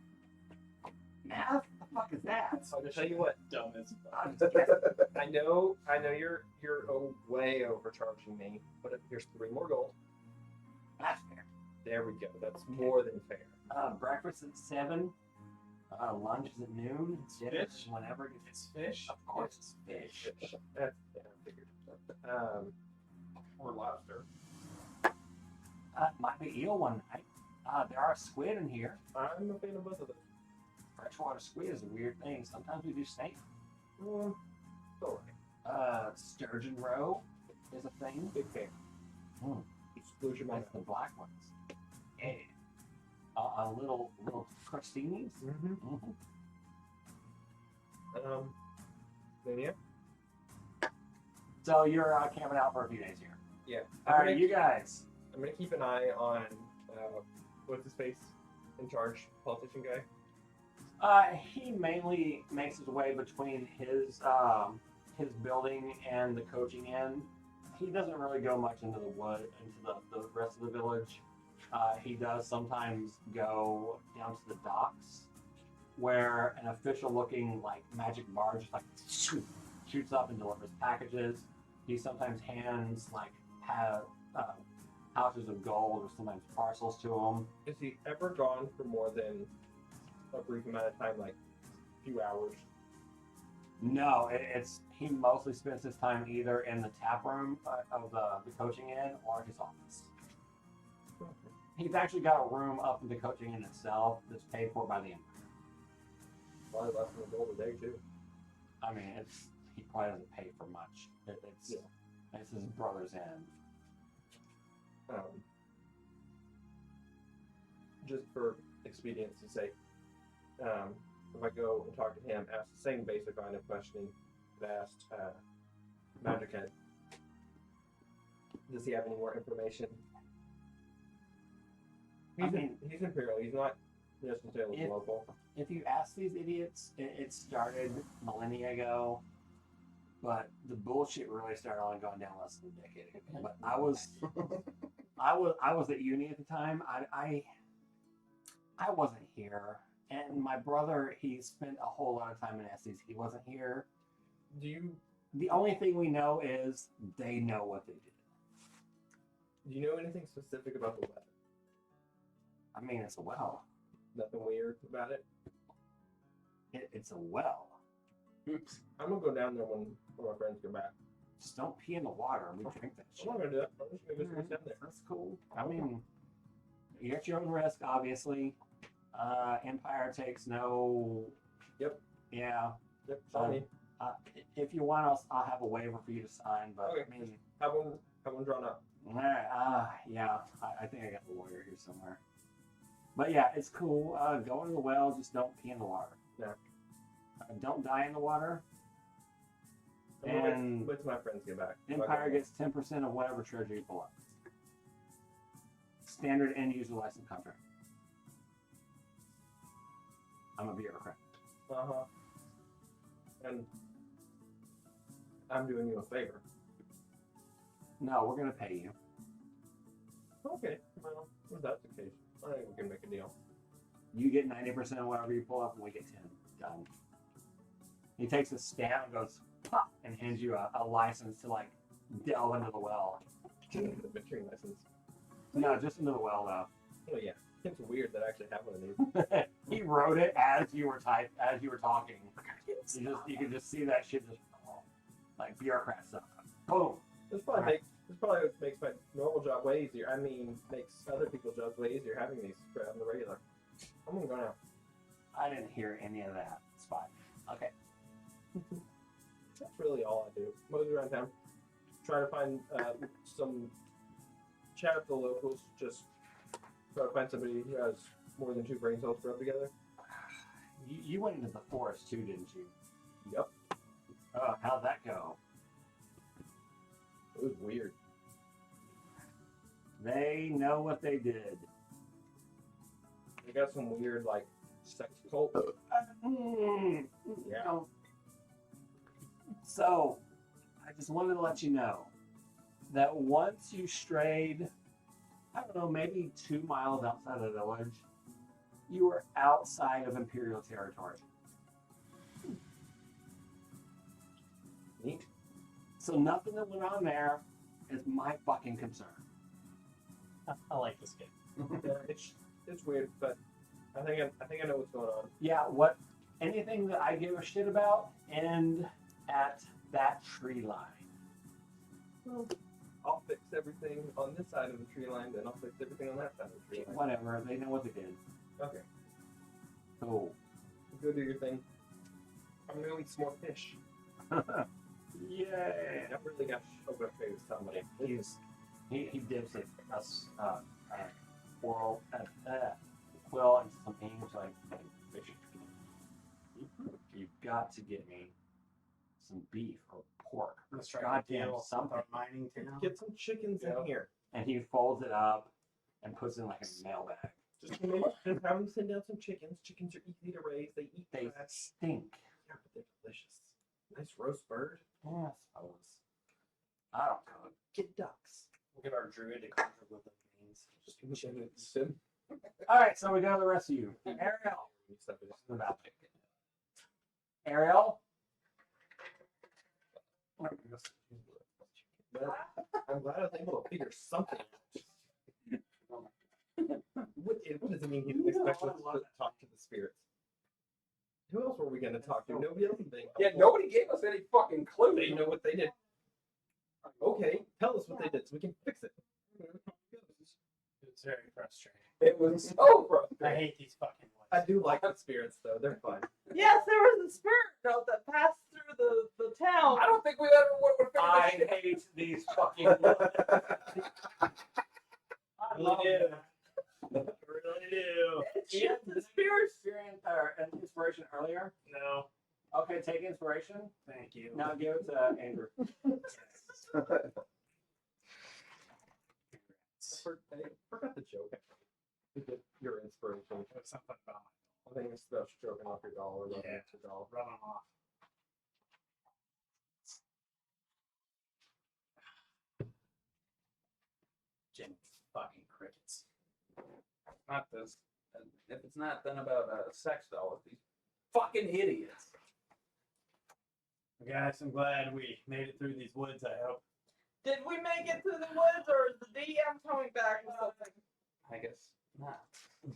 Math? The fuck is that? I'll just tell you what. Dumb as I'm just guessing. I know you're way overcharging me, but here's 3 more gold. That's fair. There we go. That's more than fair. Breakfast at 7. Lunch is at noon. Dinner Fish? whenever it It's fish. Of course, it's fish. That's yeah, I figured. Or lobster. Might be eel one night. There are squid in here. I'm a fan of both of them. Freshwater squid is a weird thing. Sometimes we do snake. It's all right. Sturgeon roe is a thing. Big fan. Mm. Exclude your That's the black ones. Yeah. A little crustinis. Mm-hmm. Mm-hmm. Then yeah. So you're camping out for a few days here. Yeah. All right, you guys. I'm gonna keep an eye on what's his face in charge, politician guy. He mainly makes his way between his building and the coaching inn. He doesn't really go much into the wood, into the rest of the village. He does sometimes go down to the docks, where an official-looking like magic barge just like shoots up and delivers packages. He sometimes hands like pouches of gold or sometimes parcels to him. Is he ever gone for more than a brief amount of time, like a few hours? No, he mostly spends his time either in the tap room of the coaching inn or his office. He's actually got a room up in the coaching inn itself that's paid for by the empire. Probably less than a gold a day too. I mean, he probably doesn't pay for much. It's his brother's inn. Just for expediency's sake, if I go and talk to him, ask the same basic line of questioning that I asked Magic Head. Does he have any more information? He's Imperial. He's not Just to say it was If- local. If you ask these idiots, it started millennia ago, but the bullshit really started only going down less than a decade ago. But I was at uni at the time. I wasn't here, and my brother, he spent a whole lot of time in Estes. He wasn't here. Do you The only thing we know is they know what they did. know anything specific about the weather? I mean, it's a well. Nothing weird about it? It's a well. Oops. I'm gonna go down there when my friends get back. Just don't pee in the water. We drink that I'm shit. not gonna do that. I'm just gonna go down there. That's cool. I mean, you're at your own risk, obviously. Empire takes no. Yep. Yeah. Yep. Tell me. If you want, I'll have a waiver for you to sign. But Okay. I mean, Have one drawn up. yeah. I think I got the lawyer here somewhere. But yeah, it's cool. Go into the well. Just don't pee in the water. Yeah. Don't die in the water. I'm gonna And wait till my friends get back. Empire gets 10% of whatever treasure you pull up. Standard end user license contract. I'm a bureaucrat. Uh-huh. And I'm doing you a favor. No, we're gonna pay you. Okay. Well, if that's the case, I think we can make a deal. You get 90% of whatever you pull up, and we get 10. Done. He takes a stamp, goes pop, and hands you a license to like delve into the well. The venturing license. No, just into the well though. Oh yeah. It's weird that I actually have one of these. He wrote it as you were talking. You could just see that shit just like bureaucrat stuff. Boom. This probably makes my normal job way easier. I mean, makes other people's jobs way easier having these spread on the regular. I'm gonna go now. I didn't hear any of that. It's fine. Okay. That's really all I do. Mosey around town, try to find some chat with the locals. Just try to find somebody who has more than 2 brain cells to rub together. You went into the forest too, didn't you? Yep. Oh, how'd that go? It was weird. They know what they did. They got some weird like sex cult. Yeah. No. So, I just wanted to let you know that once you strayed, I don't know, maybe 2 miles outside of the village, you were outside of Imperial territory. Neat. So nothing that went on there is my fucking concern. I like this game. Yeah, it's weird, but I think I know what's going on. Yeah, anything that I give a shit about, end at that tree line. Well, I'll fix everything on this side of the tree line, then I'll fix everything on that side of the tree line. Whatever, they know what they did. Okay. Cool. Go do your thing. I'm gonna eat some more fish. Yay! I really got to open up with somebody. He dips a quill into some ink, like fish. You've got to get me some beef or pork. Let's try Goddamn to something. our mining town. Get some chickens in here. And he folds it up and puts it in like a mail bag. Just have them send down some chickens. Chickens are easy to raise. They eat They grass. stink. Yeah, but they're delicious. Nice roast bird. Yeah, I suppose. I don't cook. Get ducks. We'll get our druid to conjure with the beans. Just be chickens. Sim. All right, so we got the rest of you. Ariel. The balcony. Ariel. I'm glad I was able to figure something out. What does it mean he didn't expect us to talk to the spirits? Who else were we going to talk to? Nobody else was being Yeah, helpful. nobody gave us any fucking clue. They know what they did. Okay, tell us what they did so we can fix it. It's very frustrating. It was so I frustrating. hate these fucking ones. I do like the spirits though; they're fun. Yes, there was a spirit note that passed through the town. I don't think we ever would have I figured this shit. hate these fucking. I really do. I really do. It's just the spirit. An inspiration earlier. No. Okay, take inspiration. Thank you. Now give it to Andrew. I forgot the joke. to get your inspiration. It was something about I think it's about stroking off your doll or rubbing Yeah. off your doll. rubbing off. Jimmy fucking crickets. Not this. If it's not, then about sex doll with these fucking idiots. Guys, I'm glad we made it through these woods, I hope. Did we make it through the woods, or is the DM coming back with something? I guess not.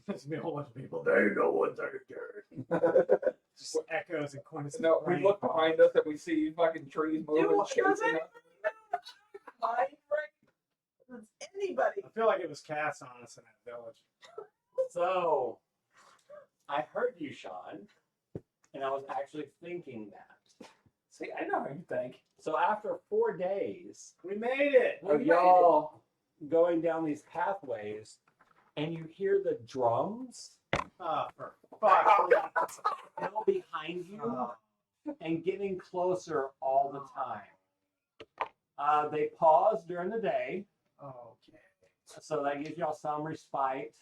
There's gonna be a whole bunch of people. They know what they're doing. Just echoes and corners. No, we look behind us and we see fucking trees moving, Does chasing anybody us. know mind break? Does anybody? I feel like it was cast on us in that village. So, I heard you, Sean, and I was actually thinking that. See, I know how you think. So after 4 days We made it. of y'all going down these pathways, and you hear the drums Oh, for fuck's sake. still behind you Oh, and getting closer all the time. They pause during the day, okay. so that gives y'all some respite.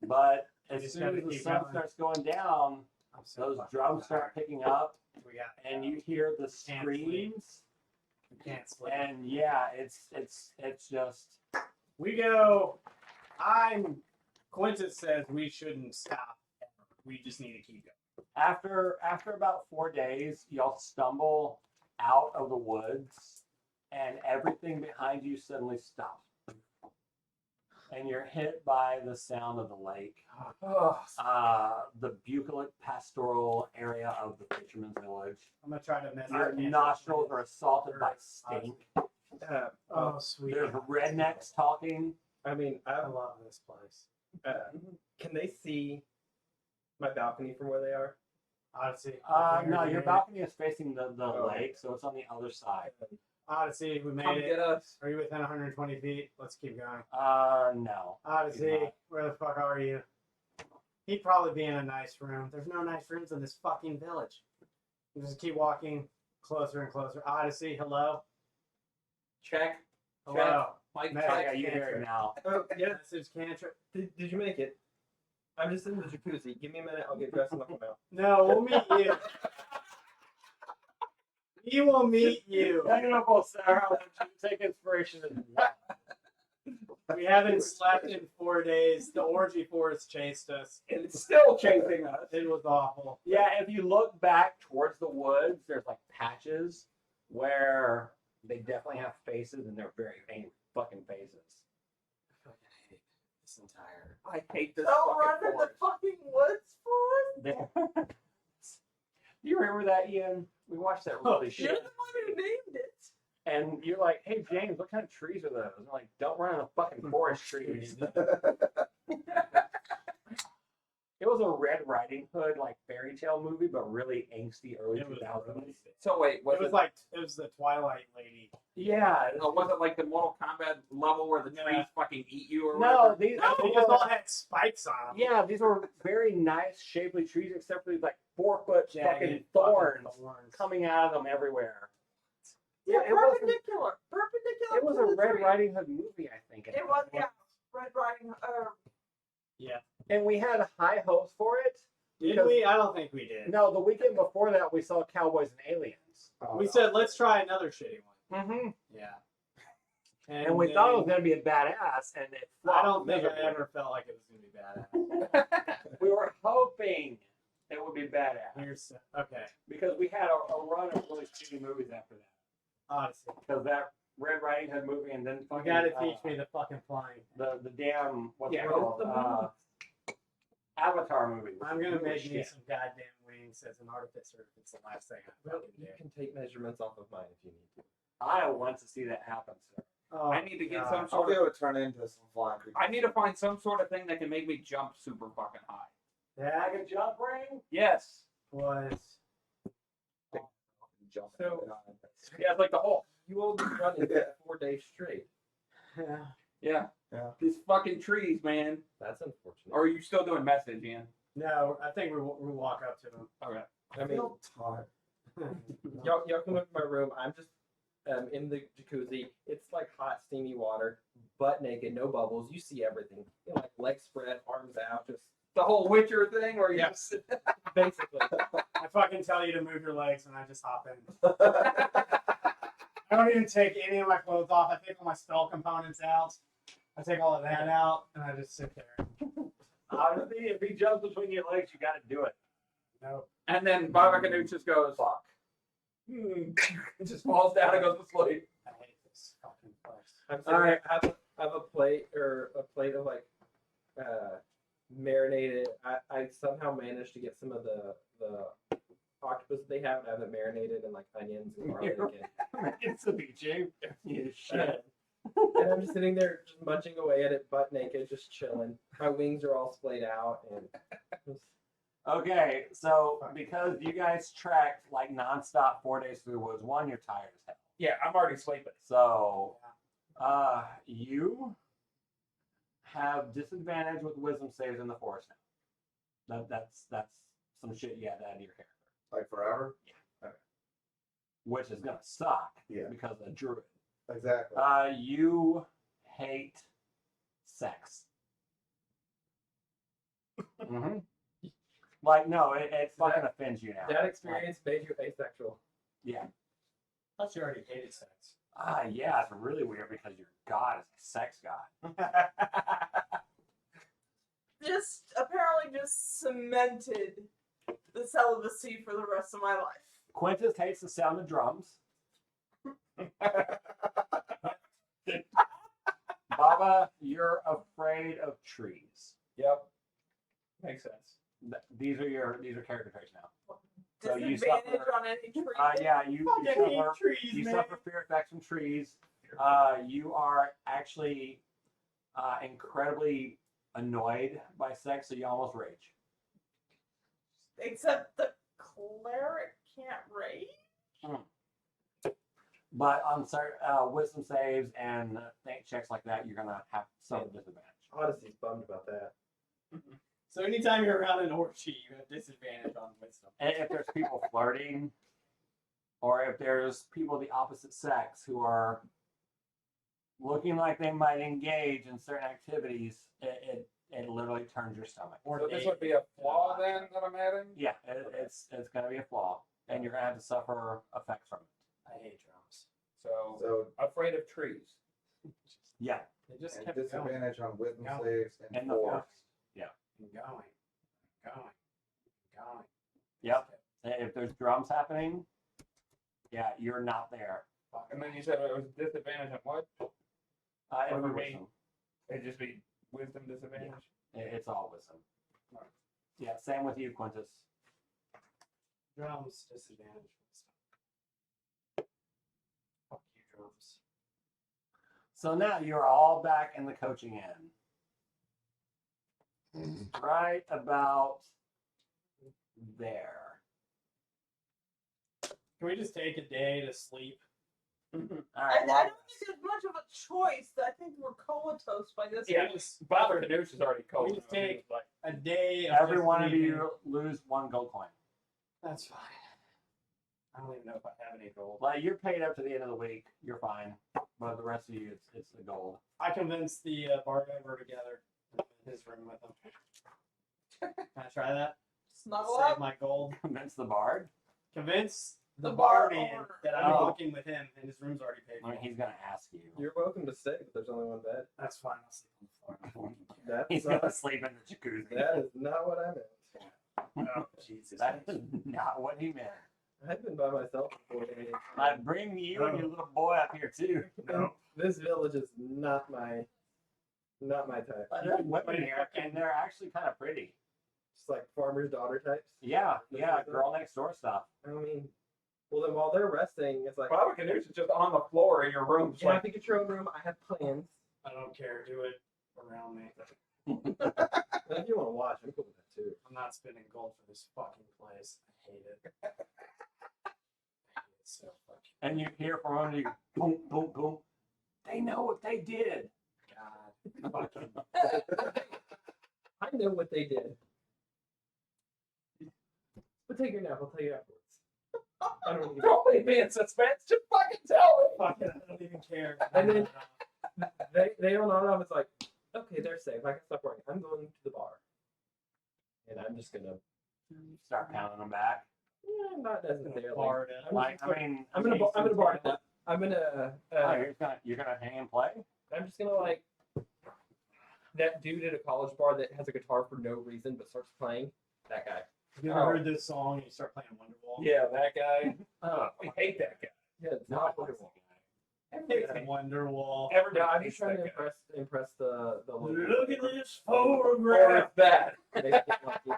But You as just soon gotta as the keep sun going. starts going down, I'm so those fucking drums start tired. picking up, We got and you hear the Can't sleep. screams. We can't sleep. And yeah, it's just We go. Quintus says we shouldn't stop. We just need to keep going. after about 4 days, y'all stumble out of the woods, and everything behind you suddenly stops, and you're hit by the sound of the lake. The bucolic pastoral area of the fisherman's village. I'm gonna try to miss. Your nostrils are assaulted by stink. Oh, sweet. There's rednecks talking. I mean, I love this place. can they see my balcony from where they are? Odyssey. No, your balcony is facing the Oh. lake, so it's on the other side. Odyssey, we Come made get it. us. Are you within 120 feet? Let's keep going. No. Odyssey, He's not. where the fuck are you? He'd probably be in a nice room. There's no nice rooms in this fucking village. You just keep walking closer and closer. Odyssey, hello? Check. Hello? Mike, Man, Yeah, check. you hear it now. Oh, yeah. Message cantrip. Did you make it? I'm just in the jacuzzi. Give me a minute. I'll get dressed and I'll come out. No, we'll meet you. We will meet you. Beautiful, Sarah. Would you take inspiration as well? We haven't slept in 4 days. The orgy force chased us. And it's still chasing us. It was awful. Yeah, if you look back towards the woods, there's like patches where they definitely have faces, and they're very angry fucking faces. I fucking hate this entire. I hate this Don't run fucking in the forest. fucking woods for us. Do you remember that, Ian? We watched that really You're shit. the one who named it. And you're like, hey, James, what kind of trees are those? I'm like, don't run in the fucking forest trees. It was a Red Riding Hood, like, fairy tale movie, but really angsty early It was 2000s. really- So wait, was It was like it was the Twilight Lady. Yeah. was it like the Mortal Kombat level where the No. trees fucking eat you or No, whatever? these They just all had spikes on them. yeah, these were very nice, shapely trees, except for these like 4-foot Jagged fucking fucking thorns coming out of them everywhere. Yeah, it wasn't. perpendicular. Perpendicular. It was to a the Red tree. Riding Hood movie, I think. It was, yeah. Red Riding. And we had high hopes for it. Did because- we? I don't think we did. No, the weekend before that, we saw Cowboys and Aliens. We said let's try another shitty one. Mm-hmm. Yeah. And we thought it was going to be a badass, and it I flopped don't think I miserably. ever felt like it was gonna be badass. We were hoping it would be badass Here's okay. because we had a run of really shitty movies after that. Odyssey. Because that Red Riding Hood movie, and then You fucking, gotta teach me the fucking flying. the damn what's Yeah, it called? Avatar movie. I'm gonna make me Shit. some goddamn wings as an artificer if it's the last thing I Well, fucking do. you can take measurements off of mine if you need to. I want to see that happen, sir. Oh, I need to get God. some I'll sort be of. able to turn into some flying creatures. I need to find some sort of thing that can make me jump super fucking high. That Like a jump ring? Yes. was Jump So- Yeah, it's like the Hulk. You will be running Yeah. 4 days straight. Yeah. Yeah. These fucking trees, man. That's unfortunate. Or are you still doing message, Ian? no. I think we walk up to him. Okay. I mean, feel tired. y'all come up to my room. I'm just in the jacuzzi. It's like hot, steamy water. butt naked, no bubbles. You see everything. You know, like legs spread, arms out, just The whole Witcher thing where you Yeah. just basically. I fucking tell you to move your legs and I just hop in. I don't even take any of my clothes off. I take all my spell components out. I take all of that out and I just sit there. Honestly, if he jumps between your legs, you got to do it. No. and then Baba Ganoush just goes, Fuck. it just falls down and goes to sleep. I hate this fucking place. I'm sorry. I have a plate of like marinated. I somehow managed to get some of the octopus they have, and I have it marinated in like onions and garlic. It's a BJ. You shit. And I'm just sitting there just munching away at it, butt naked, just chilling. My wings are all splayed out, and just, Okay, so because you guys trekked like nonstop 4 days through the woods, one, you're tired as hell. Yeah, I'm already sleeping. So, you have disadvantage with wisdom saves in the forest now. That's some shit you had to add to your character, Like forever? which is gonna suck. Yeah. Because of druid. Exactly. You hate sex. Mm-hmm. Like, no, it fucking offends you now. that experience made you asexual. Yeah. I thought you already hated sex. Yeah, it's really weird because your god is a sex god. Just apparently just cemented the celibacy for the rest of my life. Quintus hates the sound of drums. Baba, you're afraid of trees. Yep. Makes sense. These are character traits now. So you Disadvantage suffer- on any tree. Yeah, you Fucking hate suffer. trees, You man. suffer fear effects from trees. You are actually incredibly annoyed by sex, so you almost rage. Except the cleric can't rage. But on wisdom saves and checks like that, you're gonna have some disadvantage. Odyssey's bummed about that. So anytime you're around an orgy, you have disadvantage on wisdom. And if there's people flirting, or if there's people of the opposite sex who are looking like they might engage in certain activities, it literally turns your stomach. So this would be a flaw then that I'm adding? Yeah, it's gonna be a flaw, and you're gonna have to suffer effects from it. I hate drums. So afraid of trees. Yeah, They just And kept going disadvantage on wisdom Go. saves And and the force. force. and going. Yep. If there's drums happening, yeah, you're not there. And then you said it was disadvantage on what? It'll be For me. wisdom. It'd just be wisdom disadvantage? It's all wisdom. Yeah, same with you, Quintus. Drums, disadvantage. Fuck you, drums. So now you're all back in the coaching end. Right about there. Can we just take a day to sleep? All I right. don't Well, think there's much of a choice. I think we're comatose by this Yeah, point. just Baba Ganoush is already We cold. just take a day of every just one of sleeping. you lose 1 gold coin. That's fine. I don't even know if I have any gold. Like you're paid up to the end of the week, you're fine. But the rest of you, it's the gold. I convinced the bar over together in his room with him. Can I try that? Snuggle Save up. my gold. Convince the bard. Convince the The bar bar man owner. that I'm Oh. walking with him and his room's already paid I mean, for. he's gonna ask you. You're welcome to stay, but there's only one bed. That's fine. I'll sleep on the floor. That's He's not, gonna sleep in the jacuzzi. that is not what I meant. Oh, Jesus. That is not what he meant. I've been by myself for 4 days. I bring you and your little boy up here too. No. This village is not my type. There's women here, and they're actually kind of pretty. Just like farmer's daughter types. Yeah, girl next door stuff. I mean, well then while they're resting, it's like, Baba Ganoush is just on the floor in your room. Just you have like, to get your own room. I have plans. I don't care. Do it around me. And if you want to watch, I'm cool with that too. I'm not spending gold for this fucking place. I hate it. I hate it so fucking And you hear from under you, boom, boom, boom. They know what they did. God. Fucking. I know what they did. But take your nap. I'll tell you afterwards. I don't need don't leave me in suspense. Just fucking tell me. Fucking, I don't even care. And then- they don't know. It's like, okay, they're safe. I can stop worrying. I'm going to the bar, and I'm just gonna Start pounding them back. not necessarily. Hard. Like, I mean, I'm gonna bar it up. I'm gonna. Oh, you're gonna hang and play? I'm just gonna like that dude at a college bar that has a guitar for no reason but starts playing. That guy. Have you ever heard this song and you start playing Wonderwall? Yeah, that guy. Oh, I hate that guy. Yeah, it's no, I not like wonderful. It's Wonderwall. Everybody Yeah, I'm hates just trying to that guy. impress the local. Look at this Or photograph. that. They get lucky.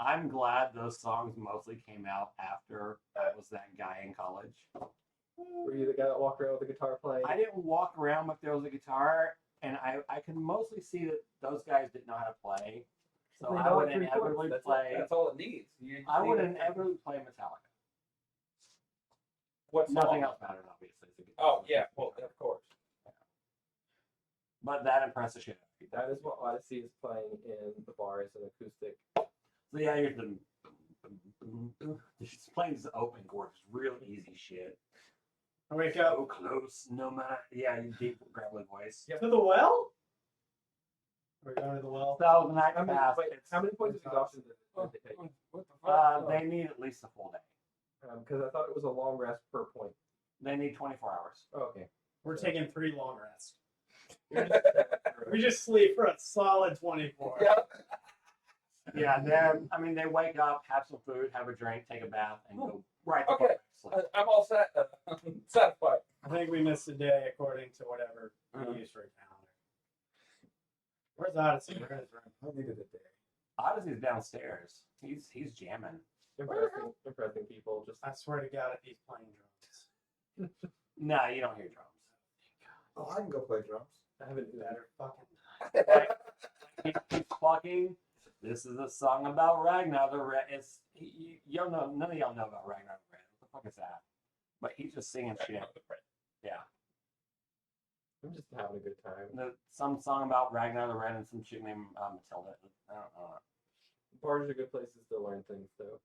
I'm glad those songs mostly came out after I was that guy in college. Were you the guy that walked around with the guitar playing? I didn't walk around with there was a guitar, and I could mostly see that those guys didn't know how to play. So They I know would like 3 chords, inevitably that's it. play. That's all it needs. You just I would need it. inevitably play Metallica. What's Nothing else mattered, obviously. It's a guitar. Oh yeah, well of course. But that impressed the shit out of people. That is what Odyssey is playing in the bar is an acoustic. So yeah, here's the. Just playing this open chord is real easy shit. I wake up. So close, no matter. Yeah, you deep gravelly voice. To the well? We're going to the well. So the night How many, passed. wait, how many points of exhaustion did they take? What the fuck? They need at least a full day. Because I thought it was a long rest per point. They need 24 hours. Oh, okay. We're taking 3 long rests. You're just- We just sleep for a solid 24. Yeah. Yeah, then I mean they wake up, have some food, have a drink, take a bath, and go right to Okay. bed. Sleep. I'm all set. Satisfied. I think we missed a day according to whatever we use for a calendar. Where's Odyssey? We're in his room. I needed a day. Odyssey's downstairs. He's jamming. impressing people. Just I swear to God, if he's playing drums. No, you don't hear drums. Oh, I can go play drums. I haven't do that. Better fucking. He's fucking. This is a song about Ragnar the Red. It's y'all know. None of y'all know about Ragnar the Red. What the fuck is that? But he's just singing shit. Yeah, I'm just having a good time. some song about Ragnar the Red and some chick named Matilda. I don't know. Bars are good places to learn things, though.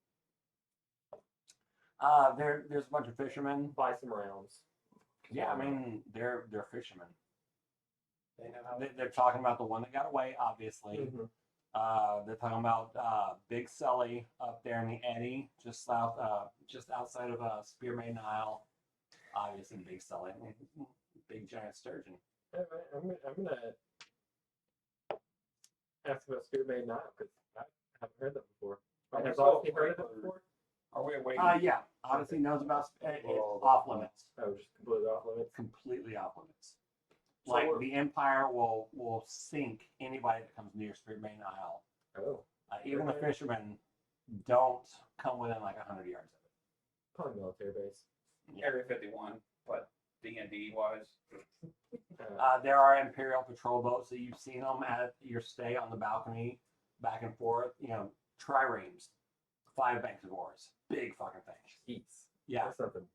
There's a bunch of fishermen. Buy some rounds. Yeah, I mean they're fishermen. They know how They're talking about the one that got away, obviously. Mhm. They're talking about Big Sully up there in the eddy, just outside of Spearmaiden Isle. Obviously, Big Sully, big giant sturgeon. All right, I'm gonna ask about Spearmaiden now because I haven't heard that before. Are we Has so Odyssey heard of afraid? it before? Are we waiting? Yeah, Odyssey knows about it's off limits, Oh, just completely off limits. completely off limits. So Like we're- the Empire will sink anybody that comes near Spearmaiden Isle. Oh, Even the fishermen don't come within like 100 yards of it. probably military base. Area 51, but D&D wise. There are Imperial patrol boats that you've seen them at your stay on the balcony, back and forth. You know, triremes, 5 banks of oars, big fucking things. Heats. Yeah, There's something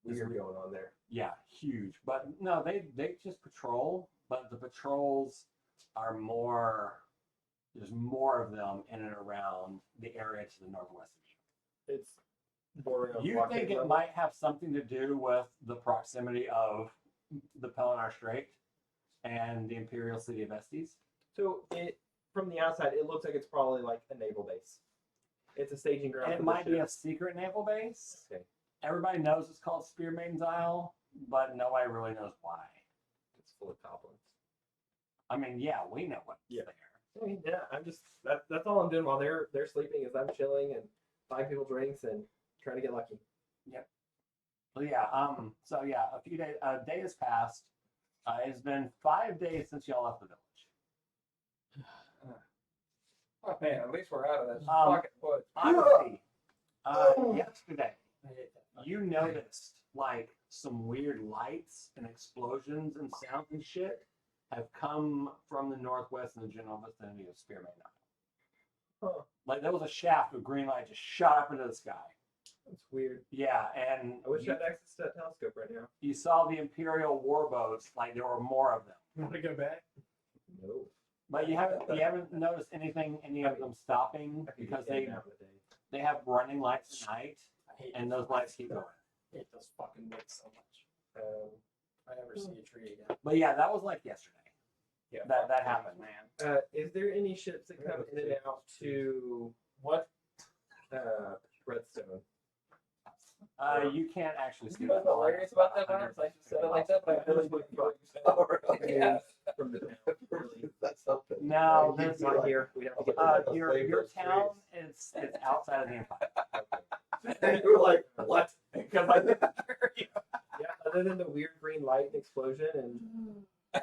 weird going on there. yeah, huge. But no, they just patrol. But the patrols are more. There's more of them in and around the area to the northwest of you. It's bordering on You blockade think it level. might have something to do with the proximity of the Pelinar Strait and the Imperial city of Estes? So it from the outside, it looks like it's probably like a naval base. It's a staging ground. It for the might be a ships. secret naval base. Okay. Everybody knows it's called Spearmaiden's Isle, but nobody really knows why. It's full of goblins. I mean, yeah, we know what's Yeah. there. I mean, yeah, I'm just that's all I'm doing while they're sleeping is I'm chilling and buying people drinks and trying to get lucky. Well, yeah. A day has passed. It's been 5 days since y'all left the village. Oh man, at least we're out of this Um, fucking woods. Honestly, yesterday you noticed like some weird lights and explosions and sounds and shit have come from the northwest and the general vicinity of Spearmaiden Isle. Huh. Like there was a shaft of green light just shot up into the sky. That's weird. Yeah, and I wish you, I had access to that telescope right now. you saw the Imperial warboats, like there were more of them. You want to go back? No. But you haven't noticed any of them stopping I could because get in now today. they have running lights at night I hate and those lights keep going. I hate those fucking lights so much. I ever see a tree again. But yeah, that was like yesterday. Yeah. That happened. man. Is there any ships that come in and out to What? Redstone? You can't actually see You know what's hilarious about that, Lance? I just said it like that, but I really didn't know what you said. Oh, really? Yeah. From the town. Really. That's something. No, It's there's not here. We have to get your town is it's outside of the empire. And you were like, what? Because I didn't Yeah, other than the weird green light and explosion and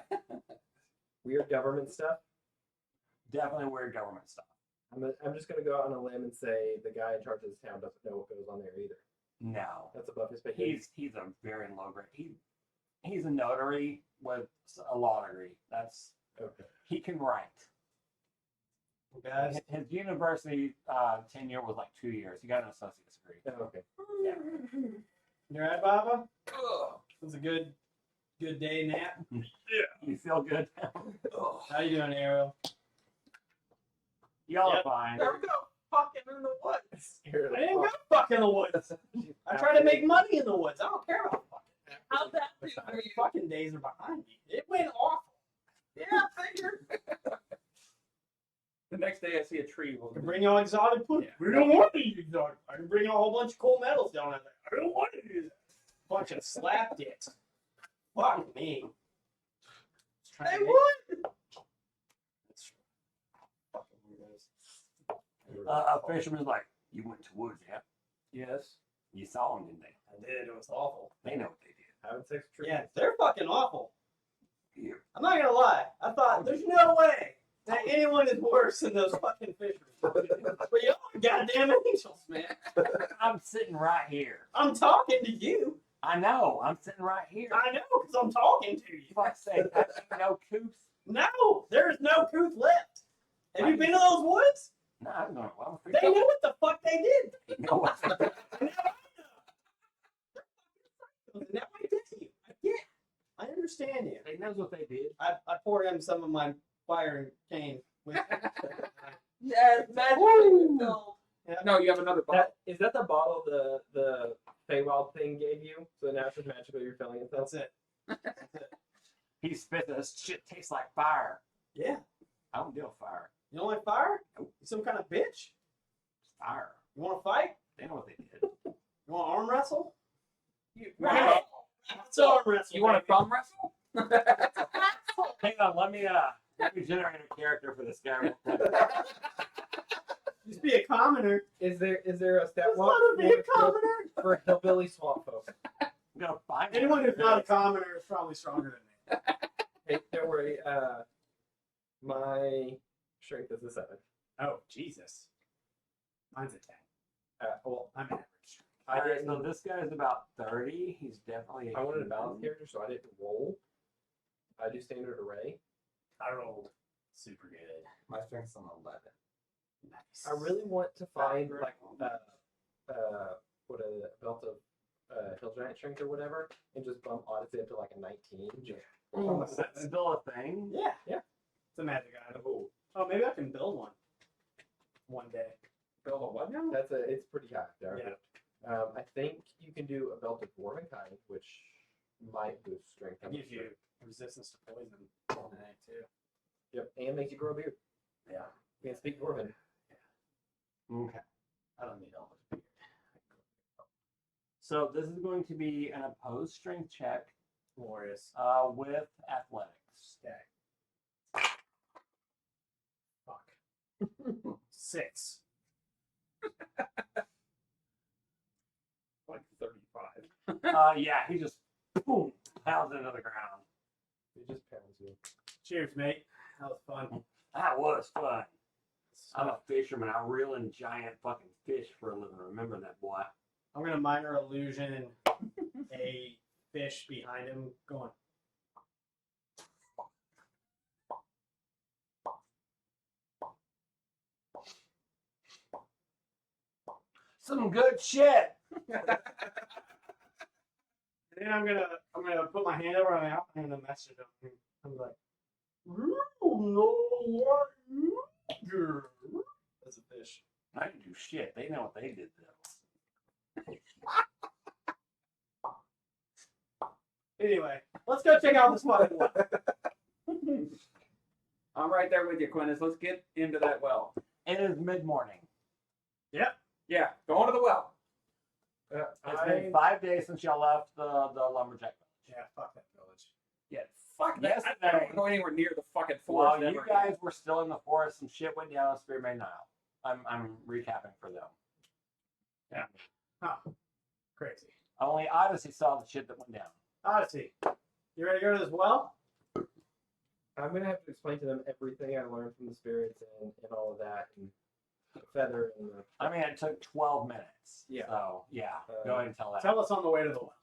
weird government stuff, definitely weird government stuff. I'm just gonna go out on a limb and say the guy in charge of this town doesn't know what goes on there either. No, That's above his pay grade. he's a very low grade. He's a notary with a law degree. That's Okay. he can write. Guys, His university tenure was like 2 years. He got an associate's degree. Oh, okay. you alright, Baba? Ugh. It was a good day nap. You feel good? How you doing, Ariel? Y'all Yep. are fine. There we go. Fucking in the woods. I didn't go fuck in the woods. I try to make money in the woods. I don't care about fucking. How'd that do for My you? fucking days are behind me. It went awful. Yeah, figure. The next day I see a tree. I can bring y'all exotic food. We don't want these exotic. I can bring y'all a whole bunch of cool metals down there. I don't want to do that. Bunch of slap dicks. Fuck me. Just trying They to make- would. That's fucking weirdos. A fisherman's like, you went to woods, yeah? Yes, You saw them, didn't they? I did. It was awful. They know what they did. Having sex with trees. Yeah, they're fucking awful. You. I'm not gonna lie. I thought there's no way that anyone is worse than those fucking fishermen. But y'all are goddamn angels, man. I'm sitting right here. I'm talking to you. I know. I'm sitting right here. I know, because I'm talking to you. Fuck's sake, I ain't no couth. No, there is no couth left. Have you been to those woods? No, I'm going. Well, They know what the fuck they did. You know what? And now I know. And now I get you. I get. I understand you. They knows what they did. I poured him some of my fire and cane. With Yeah, magic Woo. filled. No, you have another bottle. Is that the bottle the Feywild thing gave you? So now it's just magically you're filling it. That's it. That's it. He spit this shit tastes like fire. Yeah. I don't deal with fire. You don't like fire? Nope. You some kind of bitch? It's fire. You want to fight? They know what they did. You want to arm wrestle? Right. Let's arm wrestle. You want to baby. thumb wrestle? Hang on, let me generate a character for this guy real quick. Just be a commoner. Is there a stat Just block let him be a commoner. for hillbilly swamp folk? I'm gonna find Anyone who's not a commoner is probably stronger than me. Hey, don't worry. My strength is a 7. Oh, Jesus. Mine's a 10. Well, I'm average. I Alright, didn't. so this guy's about 30. He's definitely. I wanted a balanced character, so I didn't roll. I do standard array. I rolled super good. My strength's on 11. Nice. I really want to find like what a belt of hill giant strength or whatever, and just bump Odyssey up to like a 19. Oh, is that still a thing? Yeah, yeah. It's a magic item. Oh, maybe I can build one day. Build a what now? It's pretty high there. Yeah. I think you can do a belt of dwarven kind, which might boost strength. It gives you resistance to poison on that too. Yep, and makes you grow a beard. Yeah. You can speak dwarven. Okay. I don't need all this beard. So this is going to be an opposed strength check Glorious. with athletics. Okay. Fuck. 6. Like 35. Yeah, he just boom pounds into the ground. It just pounds you. Cheers, mate. That was fun. That was fun. I'm a fisherman. I reel in giant fucking fish for a living. Remember that, boy. I'm gonna minor illusion a fish behind him going. Some good shit. And then I'm gonna put my hand over my mouth and I'm gonna message him. I'm like, you know what you do. That's a fish. I didn't do shit. They know what they did though. Anyway, Let's go check out this fucking well. I'm right there with you, Quintus. Let's get into that well. It is mid-morning. Yeah, going to the well. It's been 5 days since y'all left the lumberjack village. Yeah, fuck that village. Yeah, fuck that. I don't Yesterday, want to go anywhere near the fucking while forest. you ever guys again. were still in the forest, some shit went down on Spear Main Isle. I'm recapping for them. Oh, crazy. Only Odyssey saw the shit that went down. Odyssey, you ready to go to this well? I'm gonna have to explain to them everything I learned from the spirits and all of that, and the feather and the. I mean, it took 12 minutes. Yeah. So, yeah, go ahead and tell that. Tell us on the way to the well.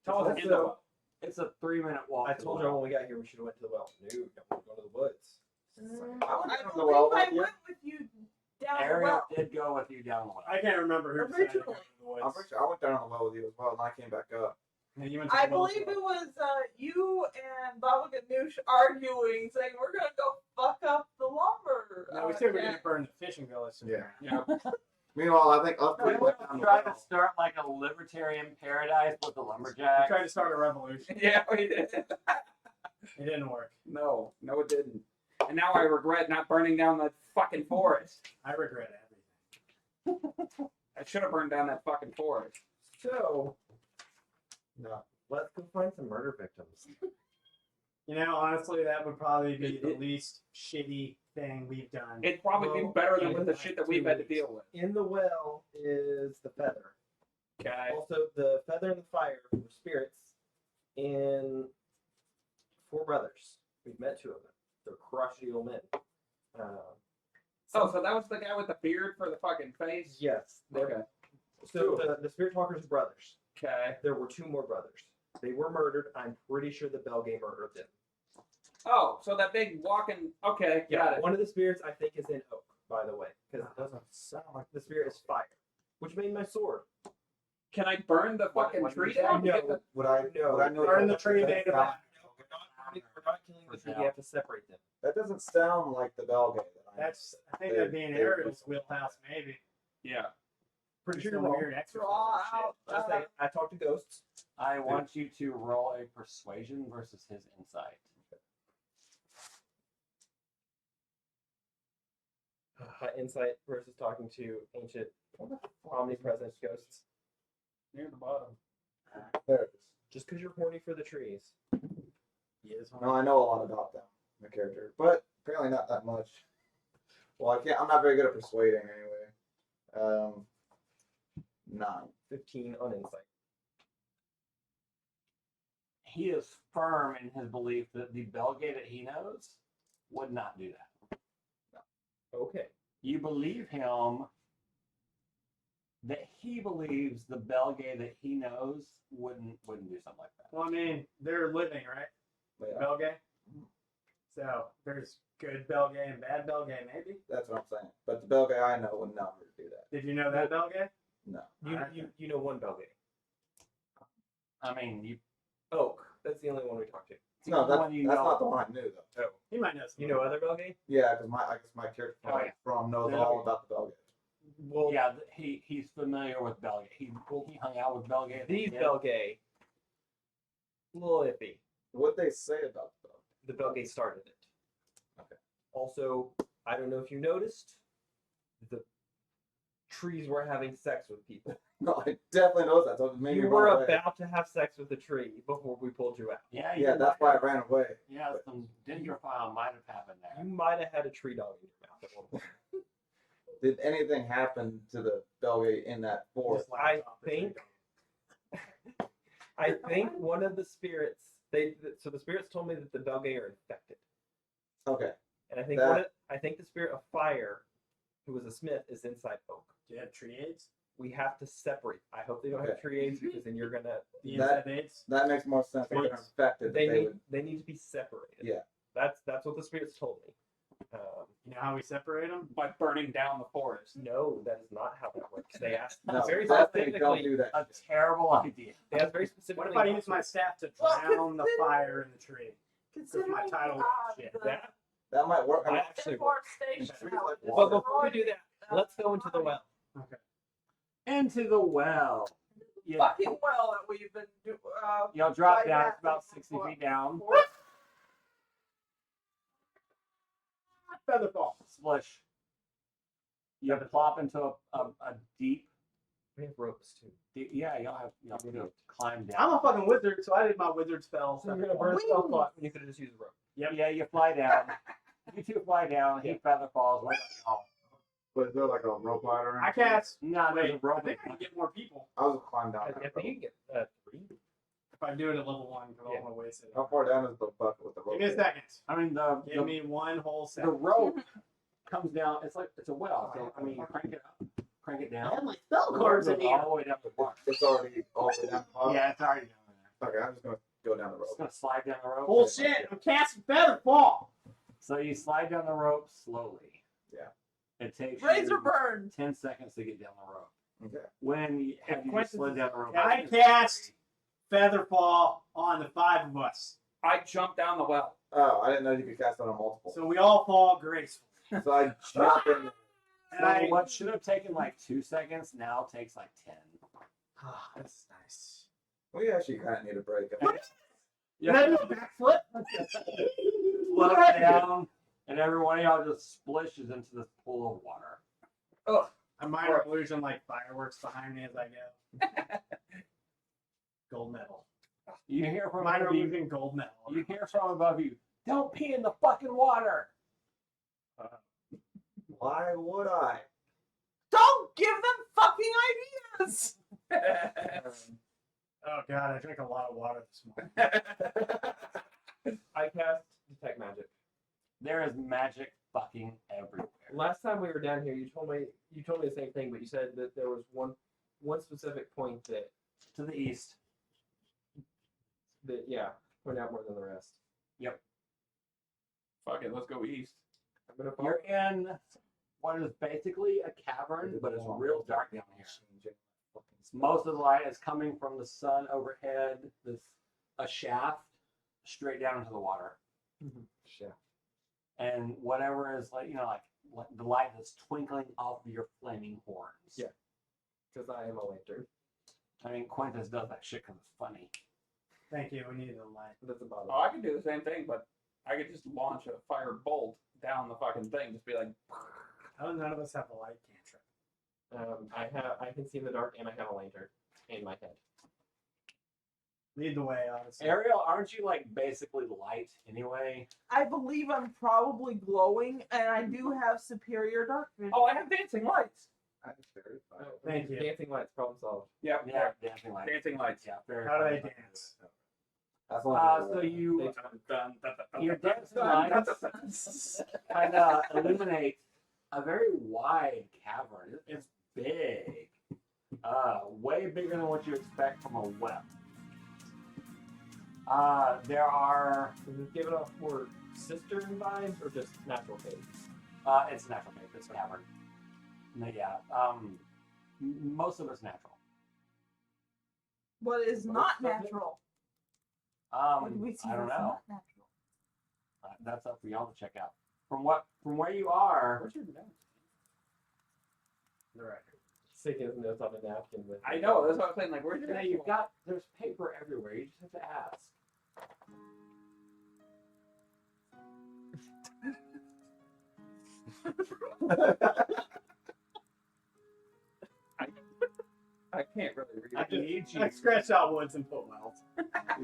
Tell us also, in the well. It's a 3-minute walk. I to the told well. you when we got here we should have went to the well. No, don't want to go to the woods. I the well believe I with you. went with you down the Ariel well. did go with you down the well. I can't remember who decided to go Originally. to the woods. I'm pretty sure I went down on the well with you as well, and I came back up. Yeah, you went to I the well as believe well. it was you and Baba Ganoush arguing, saying we're gonna go fuck up the lumber. No, we said we were camp." gonna burn the fishing village. Yeah. Yeah. Meanwhile, I think us We three were went down the trying to well. start like a libertarian paradise with the We lumberjacks. tried to start a revolution. Yeah, we did. It didn't work. No, it didn't. And now I regret not burning down that fucking forest. I regret everything. I should have burned down that fucking forest. So No. let's go find some murder victims. You know, honestly, that would probably be the It- least shitty thing we've done. It'd probably be Well, better than in with the like shit that 2 we've had to weeks. deal with. In the well is the feather. Okay. Also, the feather and the fire were spirits in 4 brothers. We've met 2 of them. They're crotchety old men. Oh, so that was the guy with the beard for the fucking face? Yes. They're, Okay. So the spirit talkers are brothers. Okay. There were 2 more brothers. They were murdered. I'm pretty sure the Belgay murdered them. Oh, so that big walking. Okay, got it. One of the spirits I think is in oak, by the way, because That doesn't sound like the spirit is fire, which made my sword. Can I burn the fucking What tree you down? to say? get the- Would I know? Burn the tree made of that. We're not killing the tree. We have to separate them. That doesn't sound like the Belgay. That I think that'd be in Ariel's wheelhouse, maybe. Yeah. Pretty sure Some you're wrong. weird exorcism Draw shit. out. Just saying, I talked to ghosts. I want you to roll a persuasion versus his insight. Insight versus talking to ancient, omnipresent ghosts. Near the bottom. There it is. Just because you're horny for the trees. He is No, I know a lot about them, the character, but apparently not that much. Well, I can't. I'm not very good at persuading anyway. 9. 15 on insight. He is firm in his belief that the Belgay that he knows would not do that. Okay. You believe him that he believes the Belgay that he knows wouldn't do something like that. Well, I mean, they're living, right? Yeah, Belgay. So there's good Belgay and bad Belgay, maybe. that's what I'm saying. But the Belgay I know would never do that. Did you know that Belgay? No. You know one Belgay. I mean, you. Oak. That's the only one we talked to. it's the No, only that's, one you that's know. not the one I knew though. Oh. He might know some. You know other Belgay? Yeah, because I guess my character Oh, yeah. from knows Yeah. all about the Belgay. Well, Yeah, he's familiar with Belgay. He hung out with Belgay. as a these kid. Belgay, a little iffy. What they say about the Belgay? The Belgay started it. Okay. Also, I don't know if you noticed, the trees were having sex with people. No, I definitely know that. So it made me You were run away. about to have sex with the tree before we pulled you out. Yeah, Yeah, that's why I ran away. Yeah, some dendrophile might have happened there. You might have had a tree dog in your mouth at one point. Did anything happen to the Belgay in that forest? Just laptops or think- something. I think one of the spirits, so the spirits told me that the Belgay are infected. Okay. And I think I think the spirit of fire, who was a smith, is inside Oak. Do you have tree aids? We have to separate. I hope they don't have Okay. tree aids because then you're gonna. The That- inside aids? That makes more sense. If they're Yes. infected, They they need would. they need to be separated. Yeah. That's what the spirits told me. You know how we separate them? By burning down the forest. No, that is not how that works. They asked No, very definitely don't specifically. do that. A terrible idea. They asked very What specifically. if I use my staff to Well, drown the fire in the tree? Considering my title we have shit. the that? That might work. I mean, Actually, deforestation Trees out like there. water. But before we do that, let's go into the well. Okay. Into the well. fucking well that we've been you'll drop Like down. that. It's about 60 feet down. Featherfall. Splish. You plop into a deep. We have ropes too. Yeah, you'll have to climb down. I'm a fucking wizard, so I did my wizard spell. So you're gonna burn a spell slot when you could have just used a rope. Yep. Yeah, you fly down. You two fly down. He feather falls. What about y'all? But is there like a rope ladder? I cast. No, there's a Wait, rope. I think I can get more people I was climb down. I that think rope. you can get 3. if I do it at level 1 because I don't want to waste it. How far down is the bucket with the rope? Give me a second. I mean, Give me one whole the second. rope comes down. It's like it's a well. So I mean, you crank it up, crank it I have down. my spell It cards in goes here. all the way down the water. It's already all the way down. Yeah, it's already down there. Okay, I'm just gonna go down the It's rope. gonna slide down the rope. Bullshit! I'm casting Featherfall. So you slide down the rope slowly. Yeah. It takes razor you burn. 10 seconds to get down the rope. Okay. When you have you just slid down the rope. I cast Featherfall on the 5 of us, I jumped down the well. Oh, I didn't know you could cast that on multiple. so we all fall gracefully. So I jump in. And So I. what should have taken like 2 seconds now takes like 10. Ah, that's nice. We actually kind of need a break. Did I do a backflip? Float down, and every one of y'all just splishes into this pool of water. A minor illusion like fireworks behind me as I go. Gold medal. You hear from Minor above you, illusion gold medal. you hear from above you, don't pee in the fucking water. Why would I? Don't give them fucking ideas. Oh god, I drank a lot of water this morning. I cast detect magic. There is magic fucking everywhere. Last time we were down here, you told me the same thing, but you said that there was one specific point that To the east. went out more than the rest. Fuck it, let's go east. I'm gonna follow. You're in what is basically a cavern, but it's real dark down here. Most of the light is coming from the sun overhead. There's a shaft straight down into the water. Yeah. And whatever is like the light that's twinkling off of your flaming horns. Yeah. Because I am a lantern. I mean, Quintus does that shit because it's funny. Thank you, we needed a light. That's about it. Oh, I could do the same thing, but I could just launch a fire bolt down the fucking thing. Just be like, How do none of us have a light cantrip? I can see in the dark, and I have a lantern in my head. Lead the way, honestly. Ariel, aren't you like basically light anyway? I believe I'm probably glowing, and I do have superior dark vision. oh, I have dancing lights. Thank you. Dancing lights, problem solved. Yep. Yeah, dancing lights. Dancing lights. Yeah, very How do funny. they dance? That's So you your dancing lights kind of illuminate a very wide cavern. It's big, way bigger than what you expect from a well. There are. Does it give it off more cistern vibes or just natural cave? It's natural cave. It's a cavern. No, yeah. Most of it's natural. What is not natural? What do we see I don't that's know. not natural? That's up for y'all to check out. From where you are. Where's your notes? They're right Sticking his notes on a napkin with. I know. That's what I'm saying. Like, where's your Yeah, notes? you've got. There's paper everywhere. You just have to ask. I can't really read. I need you. I scratched out woods and put welds.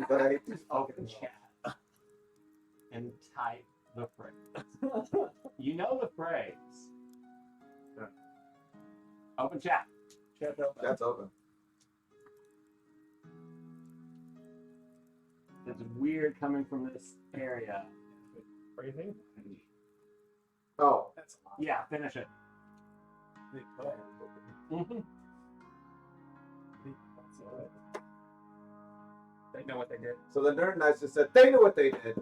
But I hate Just open chat and type the phrase. You know the phrase. Yeah. Open chat. Chat's open. That's open. It's weird coming from this area. Phrasing? Oh, That's a lot. Yeah, finish it. Mhm. They know what they did. so the nerd knights just said they knew what they did.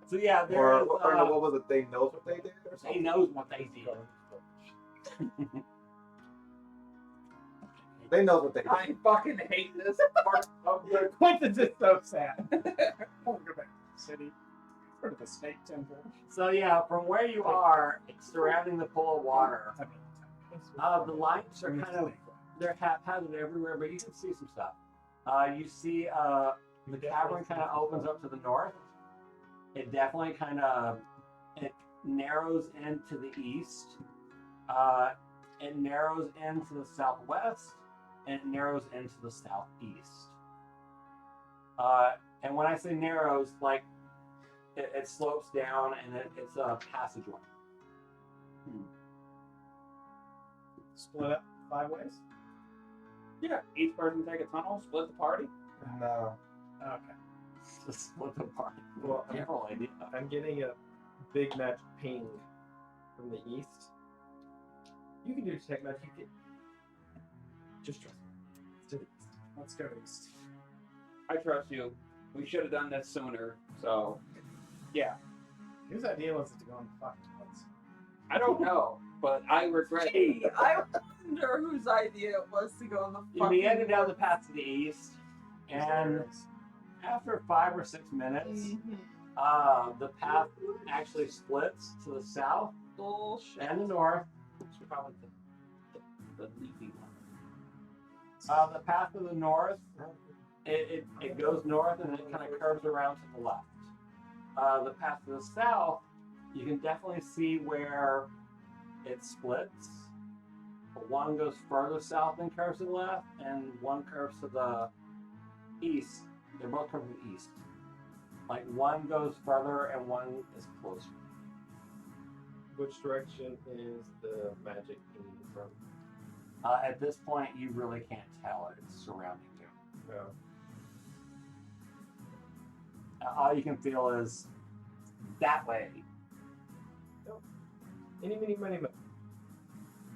So yeah, there Or, is, or what was it? They knows what they did or he something? knows what they did. They knows what they did. I fucking hate this part of the. Quintus is so sad. I want to go back to the city. Go to the snake temple. So yeah, from where you are, surrounding the pool of water, The lights are kind of they're haphazard everywhere, but you can see some stuff. You see the cavern kind of opens up to the north. It definitely kind of it narrows into the east. It narrows into the southwest, and it narrows into the southeast. And when I say narrows, like it slopes down and it's a passageway. Split up 5 ways. Yeah, each person take a tunnel, split the party. No. Okay. Just split the party. Well, Careful idea. I'm getting a big magic ping from the east. You can do detect magic. You can... Just trust me. Let's do it. Let's go east. I trust you. We should have done this sooner. So, yeah. Whose idea was it to go in the fucking woods? I don't know, but I regret. Gee, I wonder whose idea it was to go in the You fucking meander down the path to the east, and after 5 or 6 minutes, the path actually splits to the south bullshit. and the north. Which is probably the leafy one. The path to the north, it goes north and it kind of curves around to the left. The path to the south, you can definitely see where it splits. One goes further south and curves to the left, and one curves to the east. They're both curving to the east. Like one goes further and one is closer. Which direction is the magic coming from? At this point, you really can't tell. It's surrounding you. No. All you can feel is that way. Any, mini, money, mo.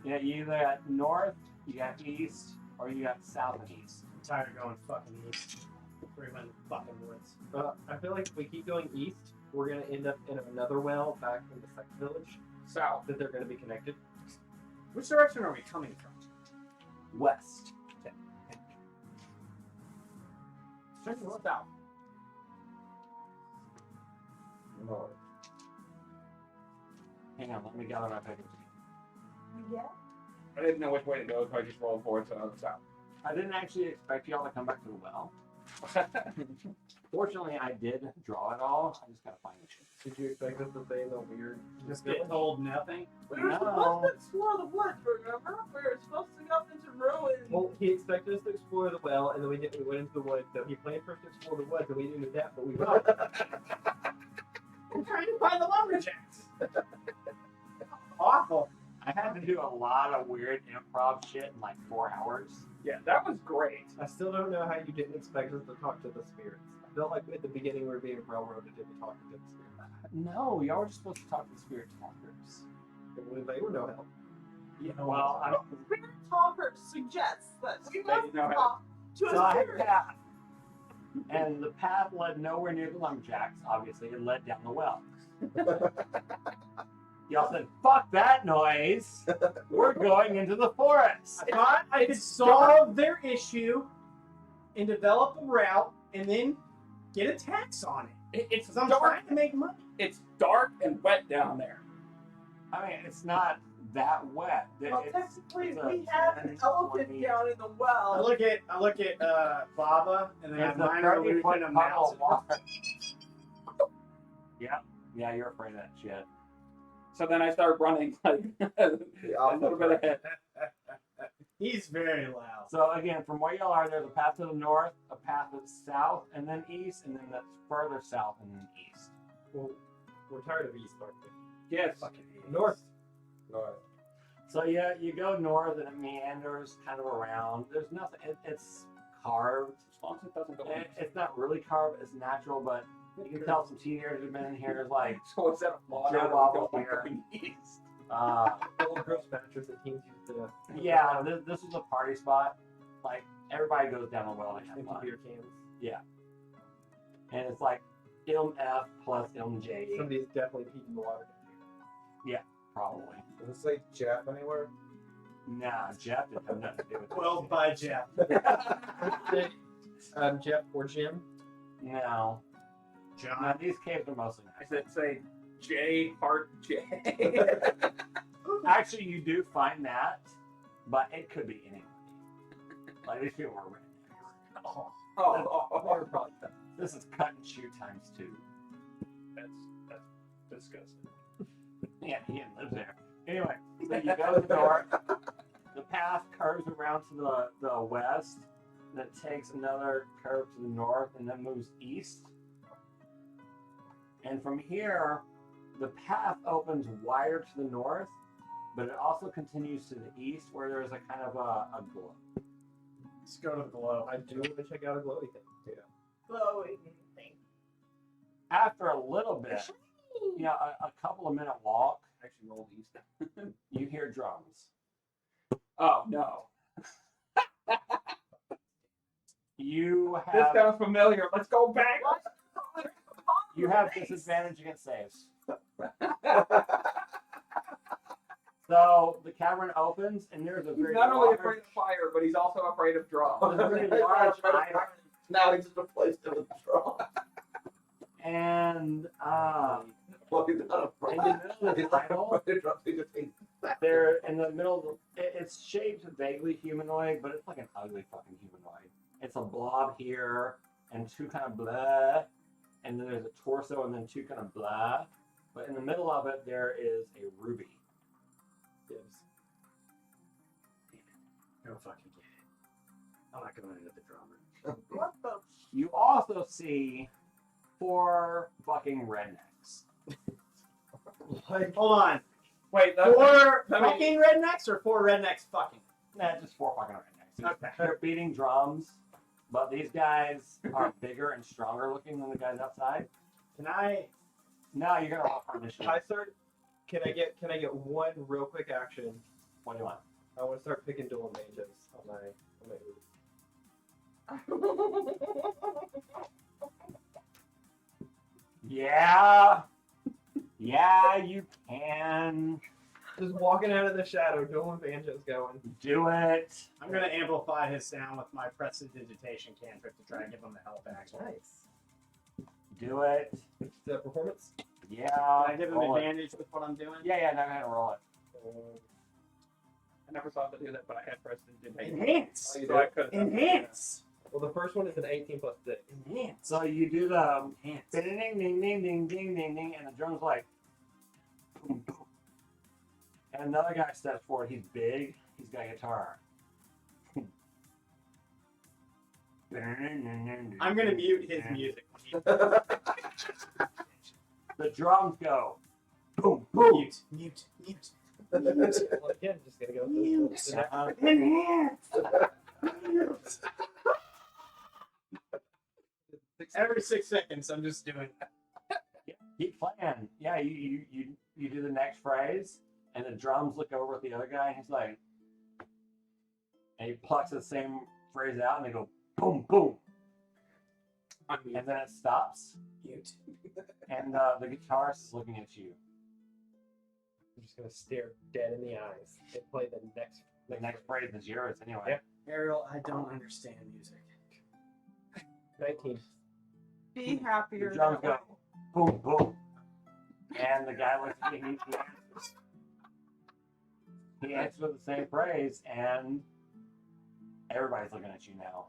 Yeah, you either got north, you got east, or you got south and east. I'm tired of going fucking east. We're in the fucking woods. I feel like if we keep going east, we're gonna end up in another well back in the second village. South. That they're gonna be connected. Which direction are we coming from? West. South. No. Hang on, let me gather my papers. Yeah. I didn't know which way to go, so I just rolled forward to the south. I didn't actually expect y'all to come back to the well. Fortunately, I did draw it all. I just gotta find the shit. Did you expect us to stay in the weird? Just get told nothing. We were supposed to explore the woods, remember? We were supposed to go into ruins. Well, he expected us to explore the well, and then we didn't. We went into the woods. So he planned for us to explore the woods, and we didn't do that. But we went. I'm trying to find the lumberjacks. Awful. I had to do a lot of weird improv shit in like 4 hours. Yeah, that was great. I still don't know how you didn't expect us to talk to the spirits. I felt like at the beginning we were being railroaded into talking to the spirits. No, y'all were just supposed to talk to the spirit talkers. They were no help. Yeah, well, I The spirit talker suggests that we must know how to- talk to so I a had a spirit. path, and the path led nowhere near the lumberjacks. Obviously, it led down the well. Y'all said, "Fuck that noise! We're going into the forest." I thought I could solve their issue and develop a route and then get a tax on it. It's Because I'm dark. trying to make money. It's dark and wet down there. I mean, it's not that wet. Well, It's- technically, it's a we have an 10, elephant 20 down in the I well. look at Baba and then I It's a minor 30-foot illusion of puddle mouse. of water. Yeah, you're afraid of that shit. So then I start running like a little bit ahead. He's very loud. So again, from where y'all are, there's a path to the north, a path that's south, and then east, and then that's further south and then east. Well, we're tired of east, aren't we? Yes. Fucking North. No. So yeah, you go north and it meanders kind of around. There's nothing. It's carved. As long as it doesn't go It's not really carved. It's natural, but you can tell some teenagers have been in here. There's like So is that a flaw? Joe Now that Wobble we don't here. going east? Old gross mattress that teens used to. Yeah, this is a party spot. Like everybody goes down the well to have Empty fun, beer cans. and it's like Ilm F plus Ilm J, Somebody's definitely peeing the water. probably. Does it say Jeff anywhere? Nah, Jeff didn't have nothing to do with this. 12 by Jeff. Jeff or Jim. No, John. these caves are mostly I nice. said say J Heart J. Actually, you do find that, but it could be anybody. Like these people were rednecks. Oh. This is cut and shoot times 2. That's disgusting. Yeah, he lives there. Anyway, so you go to the north. The path curves around to the west, then takes another curve to the north, and then moves east. And from here, the path opens wider to the north, but it also continues to the east, where there's a kind of a glow. Let's go to the glow. I do want to check out a glowy thing. Yeah. Glowing thing. After a little bit, a couple of minute walk, Actually, roll east. you hear drums. Oh no. You This have sounds familiar. Let's go back. you have disadvantage against saves. So the cavern opens, and there's a He's very not only large, afraid of fire, but he's also afraid of drums. there's a very large item, Now he's just replaced it with a straw. and Well, he's not in afraid. the middle of He's this not idol, afraid of drums. He just hates they're in the middle of it's shaped vaguely humanoid, but it's like an ugly fucking humanoid. It's a blob here, and 2 kind of blah, and then there's a torso, and then 2 kind of blah. But in the middle of it, there is a ruby. Gibbs. Go fucking get it. I'm not going into the drummer. What the? You also see 4 fucking rednecks. Like, Hold on. Wait, 4 that means- fucking rednecks or 4 rednecks fucking? Nah, just 4 fucking rednecks. Okay. They're beating drums, but these guys are bigger and stronger looking than the guys outside. Can I? No, you're gonna roll for initiative. I start. Can I get one real quick action? What do you want? I want to start picking dual banjos on my Yeah. Yeah, you can Just walking out of the shadow, dual banjos going. do it. I'm gonna amplify his sound with my prestidigitation cantrip to try and give him the help action. Nice. Do it. The performance. Yeah. Can I give him roll it. advantage with what I'm doing? Yeah, no, go ahead and roll it. I never thought to do that, but I had prestidigitation. Enhance. Oh, you So do? I could. Enhance. Well, the first one is an 18 plus 6. Enhance. So you do the Enhance. ding ding ding ding ding ding ding ding, and the drum's like boom, boom. And another guy steps forward. He's big. He's got a guitar. I'm gonna mute his music. The drums go boom boom. Mute. Mute. Mute. Well, again, just gonna go with Mute. the next. Enhance. Mute. Every 6 seconds, I'm just doing that. Keep playing. Yeah, you do the next phrase, and the drums look over at the other guy, and he's like, and he plucks the same phrase out, and they go boom boom, and then it stops, Mute. and the guitarist is looking at you. I'm just gonna stare dead in the eyes and play the next. The next phrase is yours anyway. Yeah. Ariel, I don't understand music. 19. Be happier. The drums go boom boom, and the guy looks at you. He answers. He answers with the same phrase, and everybody's looking at you now.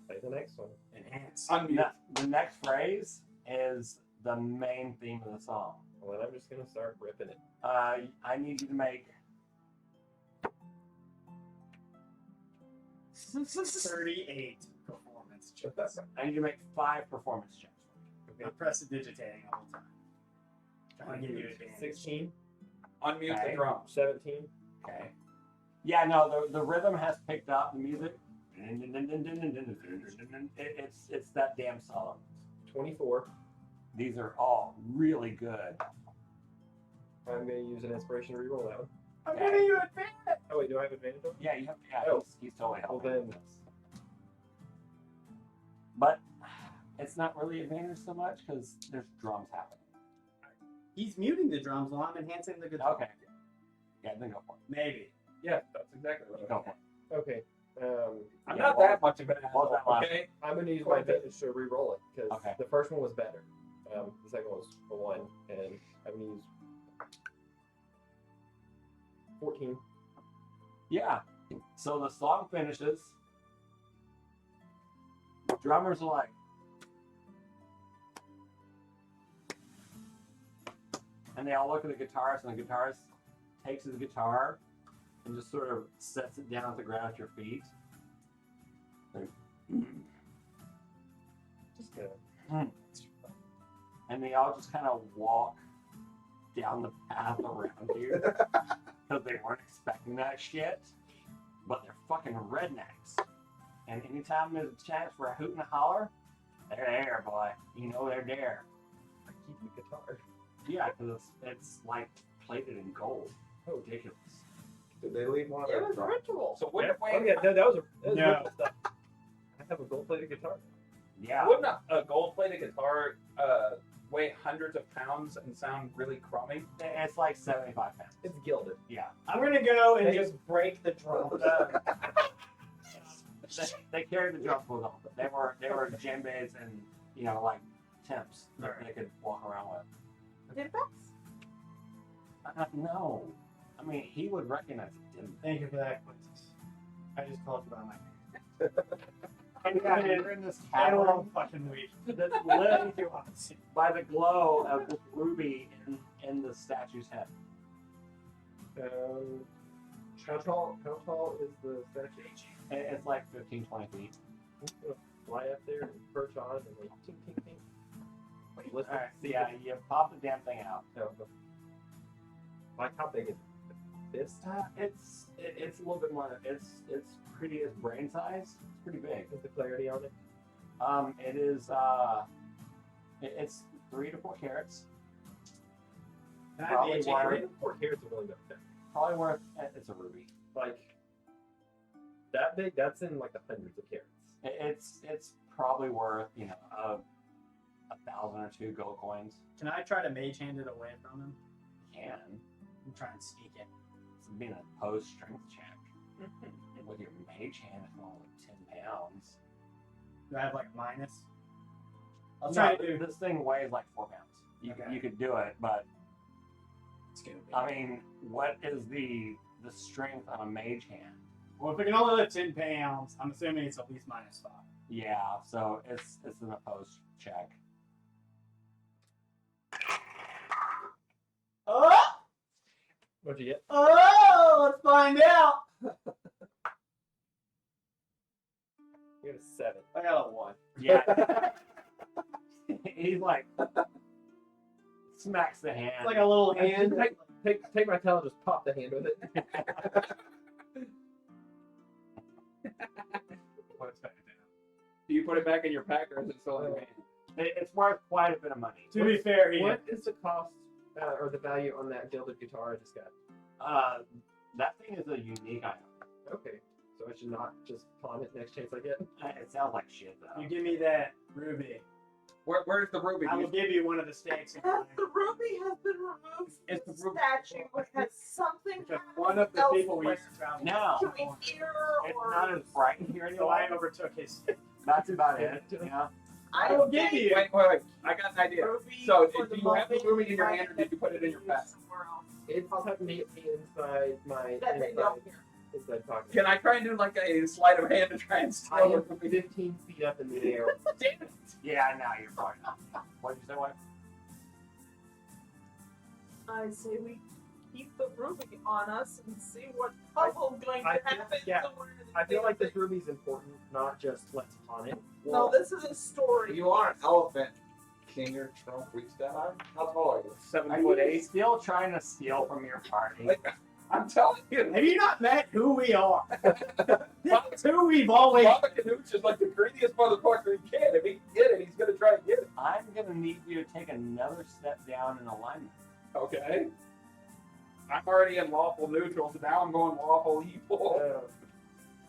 Play the next one. Enhance. The next phrase is the main theme of the song. Well, then I'm just gonna start ripping it. I need you to make 38 performance checks. I need you to make 5 performance checks. I'm prestidigitating all the time. Trying to give you advantage. 16, Unmute Okay. the drums. 17, Okay. Yeah, no, the rhythm has picked up the music. It's that damn song. 24. These are all really good. I'm gonna use an inspiration to reroll that one. I'm giving you advantage. Oh wait, do I have advantage on? Yeah, you have. Yeah, Oh. he's totally helping. Well, then- with this. But it's not really advantage so much because there's drums happening. He's muting the drums while I'm enhancing the guitar. Okay. Yeah, then go for it. Maybe. Yeah, that's exactly what I Go was. for it. Okay. I'm Yeah, not what that much of an what was asshole, that last okay? I'm gonna use my Quite a bit. advantage to re-roll it because Okay. the first one was better. The second one was a 1, and I'm gonna use 14. Yeah. So the song finishes. Drummers are like, and they all look at the guitarist, and the guitarist takes his guitar and just sort of sets it down at the ground at your feet. Just go. And they all just kind of walk down the path around you because they weren't expecting that shit. But they're fucking rednecks. And anytime there's a chance for a hoot and a holler, they're there, boy. You know they're there. I keep the guitar. Yeah, because it's like plated in gold. Oh, ridiculous. Did they leave one of It their was drums? ritual. So wouldn't Oh yeah, that was No. ritual stuff. I have a gold-plated guitar. Yeah. wouldn't a gold-plated guitar weigh hundreds of pounds and sound really crummy? It's like 75 pounds. It's gilded. Yeah. I'm gonna go and Hey. just break the drum. They carried the drums with them. They were djembes and, you know, like temps that they could walk around with. Dimples? No. I mean, he would recognize it, didn't Thank you for that, Quintus. I just told you about my he? And you're in this I don't cavern know fucking week. that's lit by the glow of the ruby in the statue's head. How tall is the statue? It's like 15, 20 feet. I'm just gonna fly up there and perch on and like tink tink tink. Wait, listen. Alright, so yeah, you pop the damn thing out. No, no. Like how big is it? This? It's a little bit more. It's pretty. It's brain size. It's pretty big. Is the clarity on it? It is. It's 3 to 4 carats. Can I Probably be wire. 3 to 4 carats are really good. Probably worth. It's a ruby. Like that big? That's in like the hundreds of carats. It's probably worth, you know, 1,000 or 2 gold coins. Can I try to mage hand it away from him? Can I'm trying to sneak it. it's being a opposed strength check with your mage hand at only 10 pounds. Do I have like a minus? I'll No, try to do. this thing weighs like 4 pounds. Okay. You could do it, but It's gonna be. I mean, what is the strength on a mage hand? Well, if it can only lift 10 pounds, I'm assuming it's at least -5. Yeah, so it's an opposed check. Oh! What'd you get? Oh! Let's find out. You got a 7. I got a 1. Yeah. He's like smacks the hand. It's like a little hand. Take my tail and just pop the hand with it. Do you put it back in your pack or is it still in your hand? It's worth quite a bit of money. To be fair, he What is the cost or the value on that gilded guitar I just got? That thing is a unique item. Okay, so I should not just pawn it next chance I get. It sounds like shit though. you give me that ruby, Where's the ruby? I will give you one of the stakes. Has the ruby has been removed from It's the the ruby. statue? Has something Because happened one of the people we elsewhere? used to travel No, Can we hear it's or not as bright in here so I anymore. overtook his. That's about it. Yeah. I will give you. Wait. I got an idea. ruby So, for do the you have the moment ruby in your might hand or did you put it in your be pack? somewhere else. It's tucked me inside my That they don't hear. inside pocket. Can I try and do like a sleight of hand to try and I steal am the ruby? 15 feet up in the air. Damn it. Yeah, now you're fine. What did you say, wife? I say we keep the ruby on us and see what puzzle's going to I feel- happen. yeah, somewhere in the I feel like this future. ruby's important, not just let's pawn it. No, this is a story. You are an elephant. Can your trunk reach that high? How tall are you? 7'8". Still trying to steal from your party? I'm telling you, Have you not met who we are? That's who we've always. Baba Canooch is like the greediest motherfucker he can. If he can get it, he's gonna try and get it. I'm gonna need you to take another step down in alignment. Okay. I'm already in lawful neutral, so now I'm going lawful evil.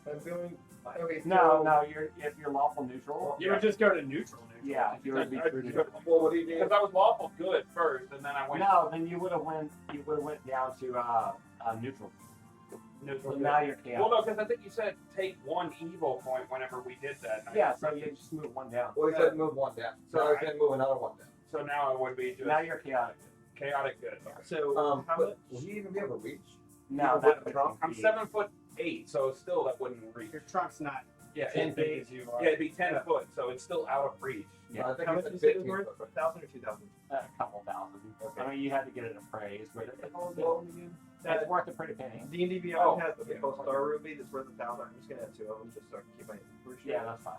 I'm going. Okay, so No, if you're lawful neutral, You would just go to neutral. yeah, you would be true neutral. Well, what do you mean? Because I was lawful good first, and then I went. No, then you would have went down to neutral. So now you're Well, chaotic. no, because I think you said take 1 evil point whenever we did that. and I- Yeah, so you just move 1 down. Well, he said move 1 down. So I was going to move another 1 down. So now it would be just Now you're chaotic. chaotic good. So how But much? will he even be able to reach? No, With that the trunk. I'm 7'8", so still that wouldn't reach. Your trunk's not. Yeah, 10 it'd feet. be, yeah, it'd be 10 foot, so it's still out of reach. Yeah. I think How it's much at you said it was 15 worth? foot. 1,000 or 2,000? A couple thousand. Okay. I mean, you had to get it appraised, but Well, it's worth a pretty penny. D&D Beyond Oh, has what we yeah. call Star Ruby that's worth 1,000. I'm just gonna have 2 of them just so I can keep my inventory. Yeah, that's fine.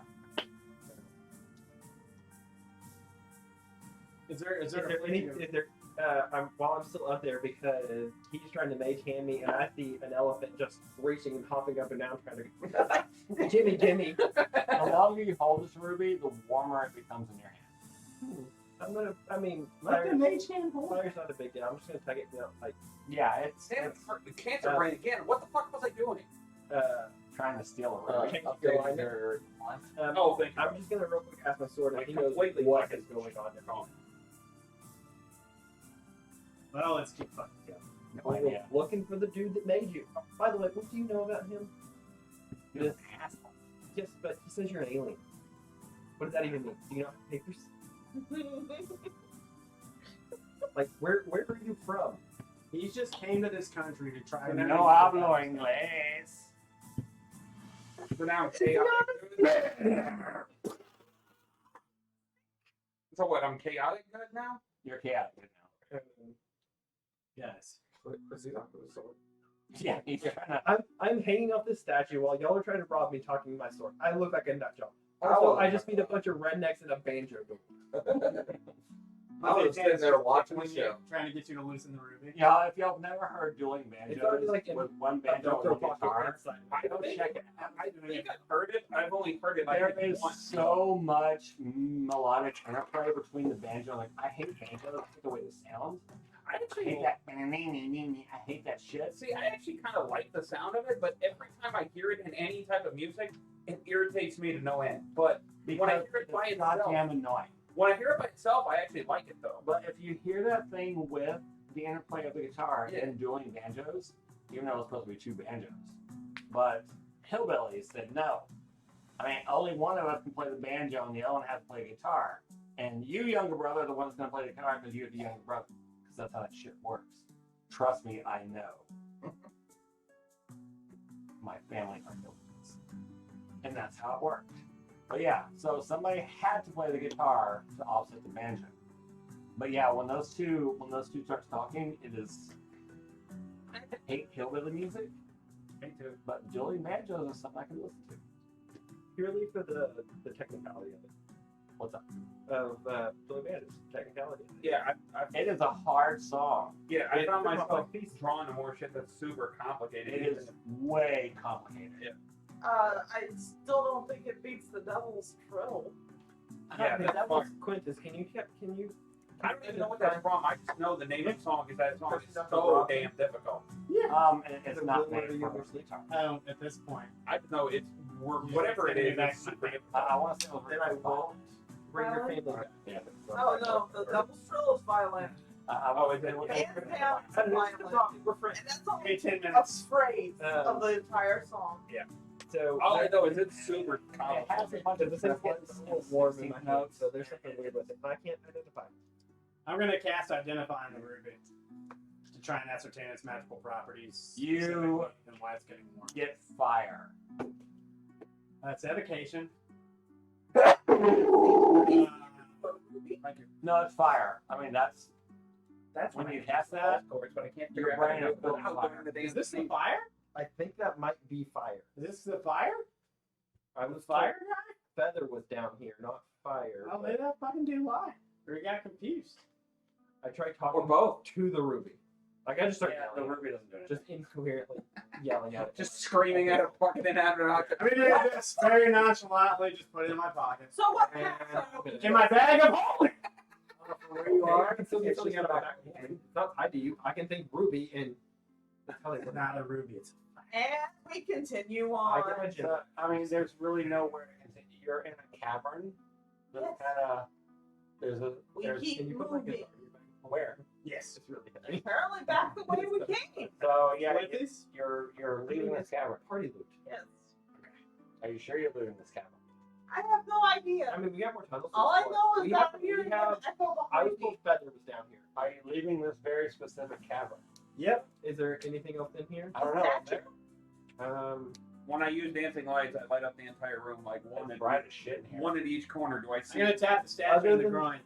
Is there Is there any? Is there? While I'm still up there because he's trying to mage hand me, and I see an elephant just reaching and hopping up and down, trying to Jimmy. The longer you hold this ruby, the warmer it becomes in your hand. I'm gonna. I mean, Let the fire, mage hand hold. fire's not a big deal. I'm just gonna tug it down, like Yeah, it's Damn, the cancer brain again. What the fuck was I doing? trying to steal a ruby. Updating your Oh, thank you. I'm just gonna real quick ask my sword if Like, he knows completely what fucking is going on there. Well, let's keep fucking going. No We were idea. looking for the dude that made you. By the way, what do you know about him? You're an asshole. Yes, but he says you're an alien. What does that even mean? Do you know papers? Like, where are you from? He just came to this country to try. to No hablo inglés. So now I'm chaotic. So what? I'm chaotic good now? You're chaotic now. Yes. Yeah, he's trying to. I'm hanging off this statue while y'all are trying to rob me talking my sword. I look like a nut job. I Also, was- I just meet a bunch of rednecks in a banjo. I was sitting there watching the show. Trying to get you to loosen the ruby. Yeah, if y'all have never heard dueling It's banjos already like in with one banjo and one guitar, go check it out. I think I've heard it. I've only heard it like There is once. so much melodic interplay between the banjo. Like, I hate banjo. Take away the sound. I I actually hate that. I hate that shit. See, I actually kind of like the sound of it, but every time I hear it in any type of music, it irritates me to no end. But when I Because hear it by it's itself, goddamn annoying. when I hear it by itself, I actually like it though. But if you hear that thing with the interplay of the guitar Yeah. and dueling banjos, even though it's supposed to be 2 banjos, but hillbillies said no. I mean, only one of us can play the banjo and the other one has to play the guitar. And you, younger brother, are the one that's going to play the guitar because you're the younger brother. Because that's how that shit works. Trust me, I know. My family are hillbillies. And that's how it worked. But yeah, so somebody had to play the guitar to offset the banjo. But yeah, when those two start talking, it is. I hate hillbilly music. Me too. But dueling banjos is something I can listen to. Purely for the technicality of it. What's up? Of Billy Bandit's technicality. of it. Yeah, It is a hard song. I It's found not myself like these. drawn to more shit that's super complicated. It is way complicated. I still don't think it beats the Devil's Trill. Yeah, the that's Devil's fine. Quintus. Can you? I don't even know what that's from. I just know the name of the song because that song is That's so rock. damn difficult. It's not made for your electric guitar. I don't at this point. I just know it's whatever it is. It's super I want to say it was Then I written won't bring your family back. Yeah. Oh no, the Devil's Trill is violent. Oh, is it? Hands down, it's violent. We're friends. And that's only Give me 10 a minutes. phrase of the entire song. So All I know is it's super It has complicated. a bunch the of thing triplets gets and warm in my 16 notes, notes. so there's something weird with it. I can't identify. I'm gonna cast Identify on the ruby to try and ascertain its magical properties. You- specifically and why it's getting warm. Get fire. That's evocation. Thank you. No, it's fire. I mean, that's when I you can cast do that, of course, but I can't your figure out how to brain do is it built without fire. doing the damn Is this the thing. fire? I think that might be fire. Is this the fire? I The was fire told guy? Feather was down here, not fire. Oh, but maybe that fucking dude lied. Or he got confused. I tried talking Or both. to the ruby. Like I just started yeah, the yelling, ruby doesn't do it. just incoherently yelling at it. Just screaming at it, fucking it out of I mean, I just very nonchalantly just put it in my pocket. So what paths are In my bag of holding! where you are, I can still get something out of my back. It's not tied to you. I can think ruby and tell you It's not a ruby, it's a fire. And we continue I on. get my gem. So, I mean, there's really nowhere to continue. You're in a cavern. That's Yes. kind of. We There's keep Can you put my moving. guitar in your bag? where? Yes. It's really heavy. Apparently back the way we came. So yeah, With this? you're leaving this cavern. Party loot. Yes. Are you sure you're leaving this cavern? I have no idea. I mean, we got more tunnels. to All I explore. know is We down have- here we and have- there's an echo I behind was me. told Feather was down here. Are you leaving this very specific cavern? Yep. Is there anything else in here? I don't know. When I use dancing lights, I light up the entire room, like one It's at bright as shit in here. one at each corner. Do I I'm see? gonna tap the statue Other in the than- groin.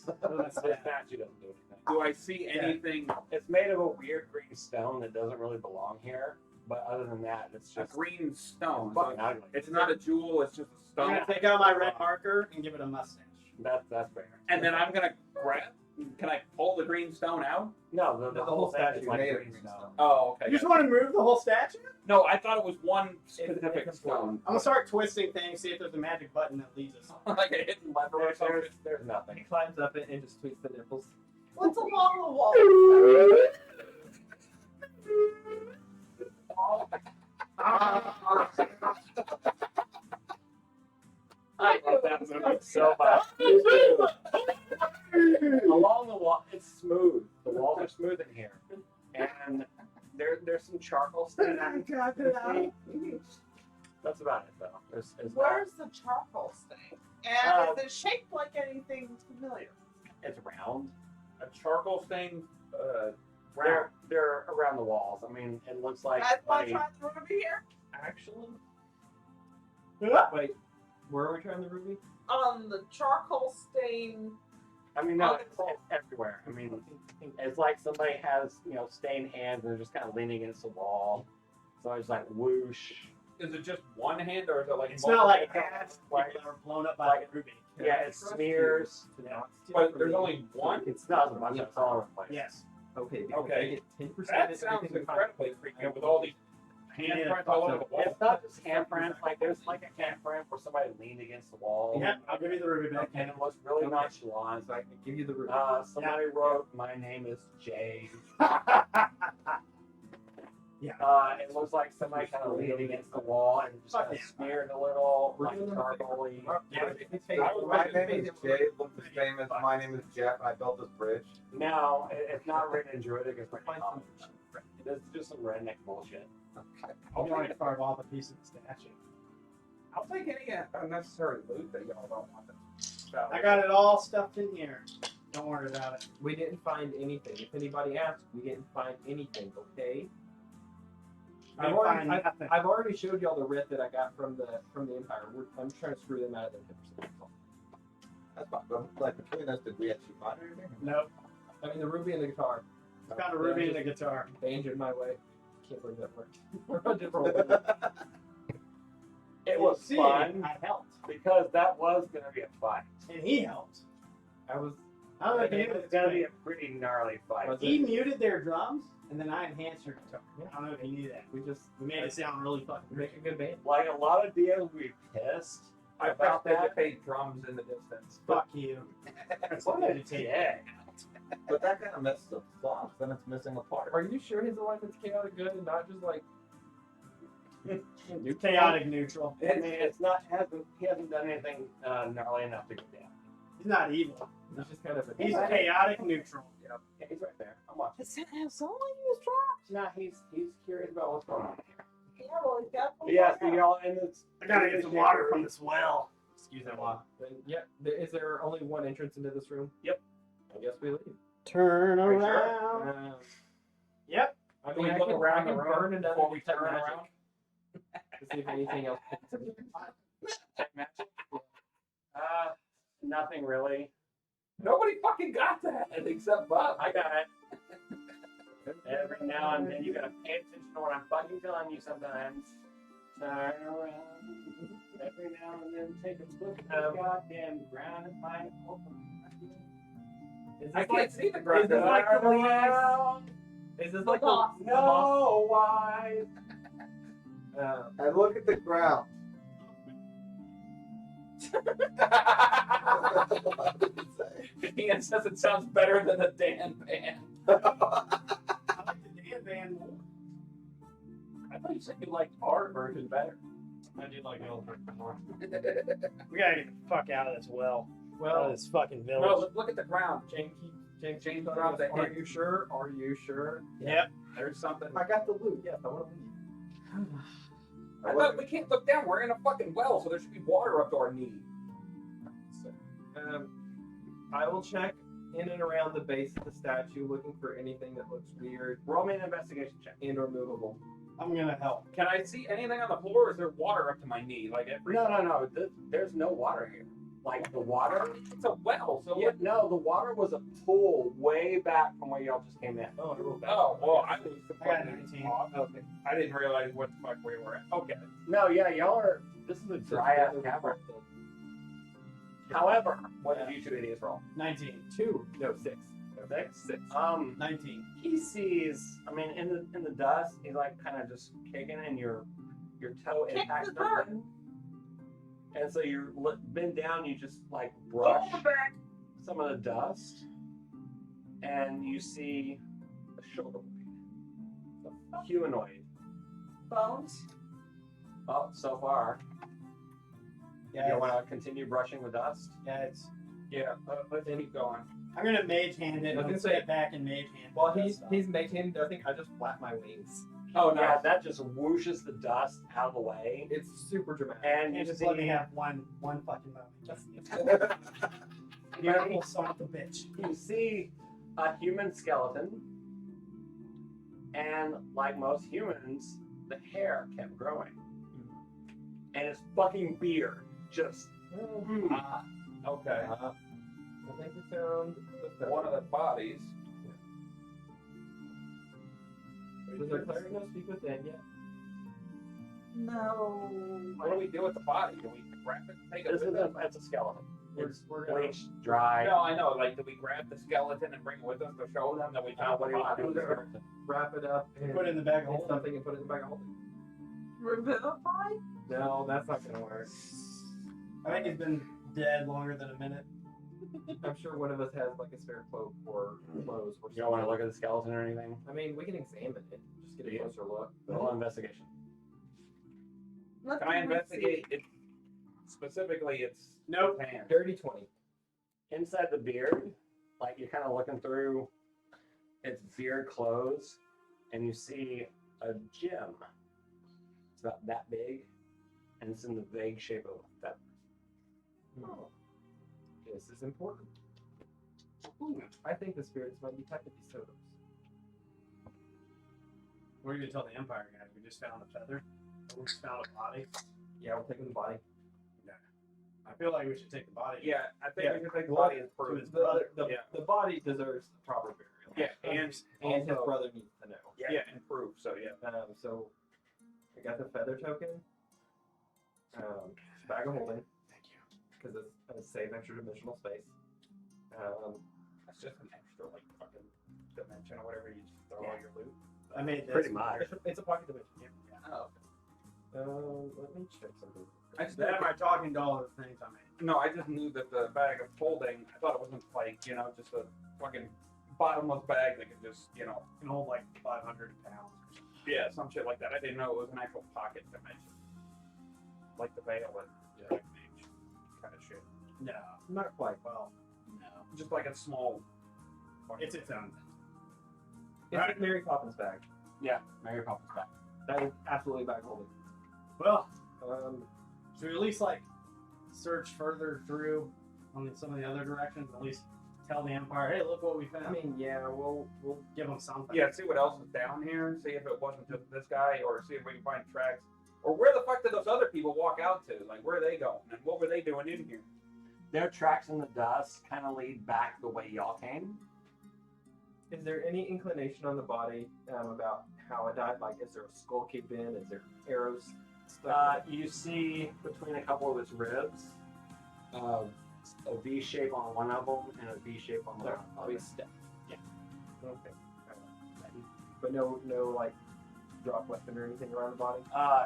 The statue doesn't do anything. Do I see anything? It's made of a weird green stone that doesn't really belong here. But other than that, it's A just green stone. fucking So ugly. it's not a jewel. It's just a I'm stone. gonna take out my red marker and give it a mustache. That's fair. And then I'm gonna grab. Can I pull the green stone out? No, the whole thing statue is like made of green green stone. stone. Oh, You okay. just want to move the whole statue? No, I thought it was one specific it's stone, I'm gonna start twisting things, see if there's a magic button that leads us. like a hidden lever or something. There's He nothing. climbs up it and just tweaks the nipples. What's along the wall? I love that movie so much. Along the wall, it's smooth. The walls are smooth in here, and there's some charcoal stains. That's about it, though. It's not. Where's the charcoal stain? And is it shaped like anything familiar? It's round. A charcoal stain. They're around the walls. I mean, it looks like. That's why I money. tried the ruby here. Actually, wait, where are we trying the ruby? On the charcoal stain. I mean, no, it's everywhere. I mean, it's like somebody has stained hands and they're just kind of leaning against the wall. So it's like whoosh. Is it just one hand, or is it like? It's not like multiple half Like- people that were blown up by like- the ruby. Yeah, it smears. But there's only one. It's not a bunch of all over the place. Yes. Okay, because Okay. I get 10% That of sounds everything we incredibly find. creepy with all these handprints all over the wall. It's not just handprints. Like there's like a handprint where somebody leaned against the wall. Yep, I'll give you the ruby back. And it looks really Okay. nonchalant. So I can give you the ruby. Somebody wrote, "My name is Jay." Yeah. It looks like somebody kind of leaned against the wall and just kind of smeared a little, like charcoal-y. Yeah. My name is Jay. Look as famous. My name is Jeff. I built this bridge. No, it's not written in Druidic. It's written in Common. It's just some redneck bullshit. I'll try to carve off a piece of the statue. I'll take any unnecessary loot that y'all don't want. So, I got it all stuffed in here. Don't worry about it. We didn't find anything. If anybody asks, we didn't find anything, okay? I've I've already showed y'all the writ that I got from the Empire. I'm trying to screw them out of their 10%. That's fine. But like between us, did we actually find anything? Nope. I mean, the ruby and the guitar. Found a ruby and a guitar. They injured my way. Can't believe that worked. We're on different levels. It was See, fun I helped. because that was going to be a fight. And he helped. I was. I don't know if you It knew was this, going to but be a pretty gnarly fight. Was he muted their drums, and then I enhanced your guitar. Yeah. I don't know if you knew that. We made it sound really fucking we great. make a good band. Like a lot of DMs would be pissed I about that. participate drums in the distance. Fuck you. That's What what a you take. dick. But that kind of messes up the songs. Then it's missing a part. Are you sure his alignment's chaotic good and not just like You're chaotic neutral. I mean, it's not. He hasn't done anything gnarly enough to go down. He's not evil. he's just kind of a He's chaotic neutral. Yeah, he's right there. I'm watching. Does it have someone use drops? No, he's curious about what's going on here. Yeah, well, he's got But yeah, so y'all in this. I gotta get some water from this well. Excuse that water. Then, yeah. Is there only one entrance into this room? Yep. I guess we leave. Turn Are you sure? around. Yep. I Can mean, we I look can, around I can the room burn another before we detect turn magic around? to see if anything else. Detect magic? Nothing really. Nobody fucking got that except Bob. I got it. Every now and then you gotta pay attention to what I'm fucking telling you sometimes. Turn around. Every now and then take a look at the goddamn ground and find open. Is I this can't like, see the is ground. this like the Turn leaves? around. Is this like boss. the boss? No, why? And look at the ground. Ian says it sounds better than the Dan band. I like the Dan band more. I thought you said you liked our version better. I do like the old version more. We gotta get the fuck out of this well. Out Well, of this fucking No, village. look at the ground. James James telling dropped us, a Are hint. you sure? Are you sure? Yep. There's something. I got the loot. Yes, I want to leave. I thought we can't look down. We're in a fucking well, so there should be water up to our knee. I will check in and around the base of the statue, looking for anything that looks weird Roll me an investigation check. and or movable. I'm gonna help. Can I see anything on the floor, or is there water up to my knee? Like every. No. There's no water here. Like the water. It's a well, so. Yeah, no, the water was a pool way back from where y'all just came in. Oh, I rolled bad. Oh, well, I was the I got fucking 19. off. Okay. I didn't realize what the fuck we were at. Okay. No, yeah, y'all are. This is a dry ass cavern. However, what did you two idiots roll? 19. 2. No, 6. 6. 19. He sees. I mean, in the dust, he's like kind of just kicking, and your toe Kick impacts the dirt. something. And so you bend down, you just like brush back. some of the dust, and you see a shoulder blade, a humanoid. Bones. Oh, so far. Yeah, You want to continue brushing the dust? yeah, it's. Yeah, let's keep going. I'm gonna mage hand it. I was I'm gonna gonna say- step back and mage hand. Well, that he's stuff. making. I think I just flap my wings. Oh, Yeah, no. that just whooshes the dust out of the way, It's super dramatic. and You you just see let me have one fucking moment. Beautiful son of a bitch. you see a human skeleton, and like most humans, the hair kept growing, and his fucking beard just. Ah, okay. I think we found the One of the bodies. Does our cleric know speak with dead yet? No. What do we do with the body? Do we grab it and take it This with is us? it's a skeleton. It's We're gonna. bleached, dry. No, I know. Like, do we grab the skeleton and bring it with us to show them that we found What the do you want to do body? with the skeleton? Wrap it up and Put it in the bag of hold holding. something and put it in the bag of holding. Revivify? No, that's not gonna work. I think he's been dead longer than a minute. I'm sure one of us has like a spare cloak or clothes or You don't want to something. look at the skeleton or anything? I mean, we can examine it. Just get a Yeah. closer look. Roll an investigation. Let Can I me investigate it? Specifically, it's Nope. hands. Dirty 20. Inside the beard, like you're kind of looking through its beard clothes, and you see a gem. It's about that big, and it's in the vague shape of a feather. Oh. This is important. Ooh, I think the spirits might be typing these totems. What are you gonna tell the Empire guys? We just found a feather. We just found a body. Yeah, we're taking the body. I feel like we should take the body. Yeah, I think Yeah. we should take the Well, body as to proof. his brother. Yeah. The body deserves the proper burial. Yeah, and And his also- brother needs to know. Yeah, and proof. So yeah. So I got the feather token. Bag of holding Thank you. because it's gonna save extra dimensional space. That's just an extra like fucking dimension or whatever you just throw all your loot. I made this. Pretty much. It's a pocket dimension. Yeah. Oh. Let me check something. I just That my talking to all the things I made. No, I just knew that the bag of holding. I thought it wasn't like just a fucking bottomless bag that could just It can hold like 500 pounds or something. yeah some shit like that. I didn't know it was an actual pocket dimension, like the veil and Dragon Age kind of shit. No, Not quite. well, no. Just like a small. It's its own. It's Alright. Mary Poppins bag. Yeah, Mary Poppins back. That is absolutely bag holding. Well, Um, should we at least like search further through on some of the other directions? At least tell the Empire, hey, look what we found. I mean, yeah, we'll give them something. Yeah, see what else is down here. See if it wasn't just this guy, or see if we can find tracks. Or where the fuck did those other people walk out to? Like, where are they going? And what were they doing in here? Their tracks in the dust kind of lead back the way y'all came. Is there any inclination on the body about how it died? Like, is there a skull caved in? Is there arrows stuck in it? You see between a couple of its ribs, a V shape on one of them and a V shape on the So, other. always step. Yeah. Okay. But no, like, drop weapon or anything around the body?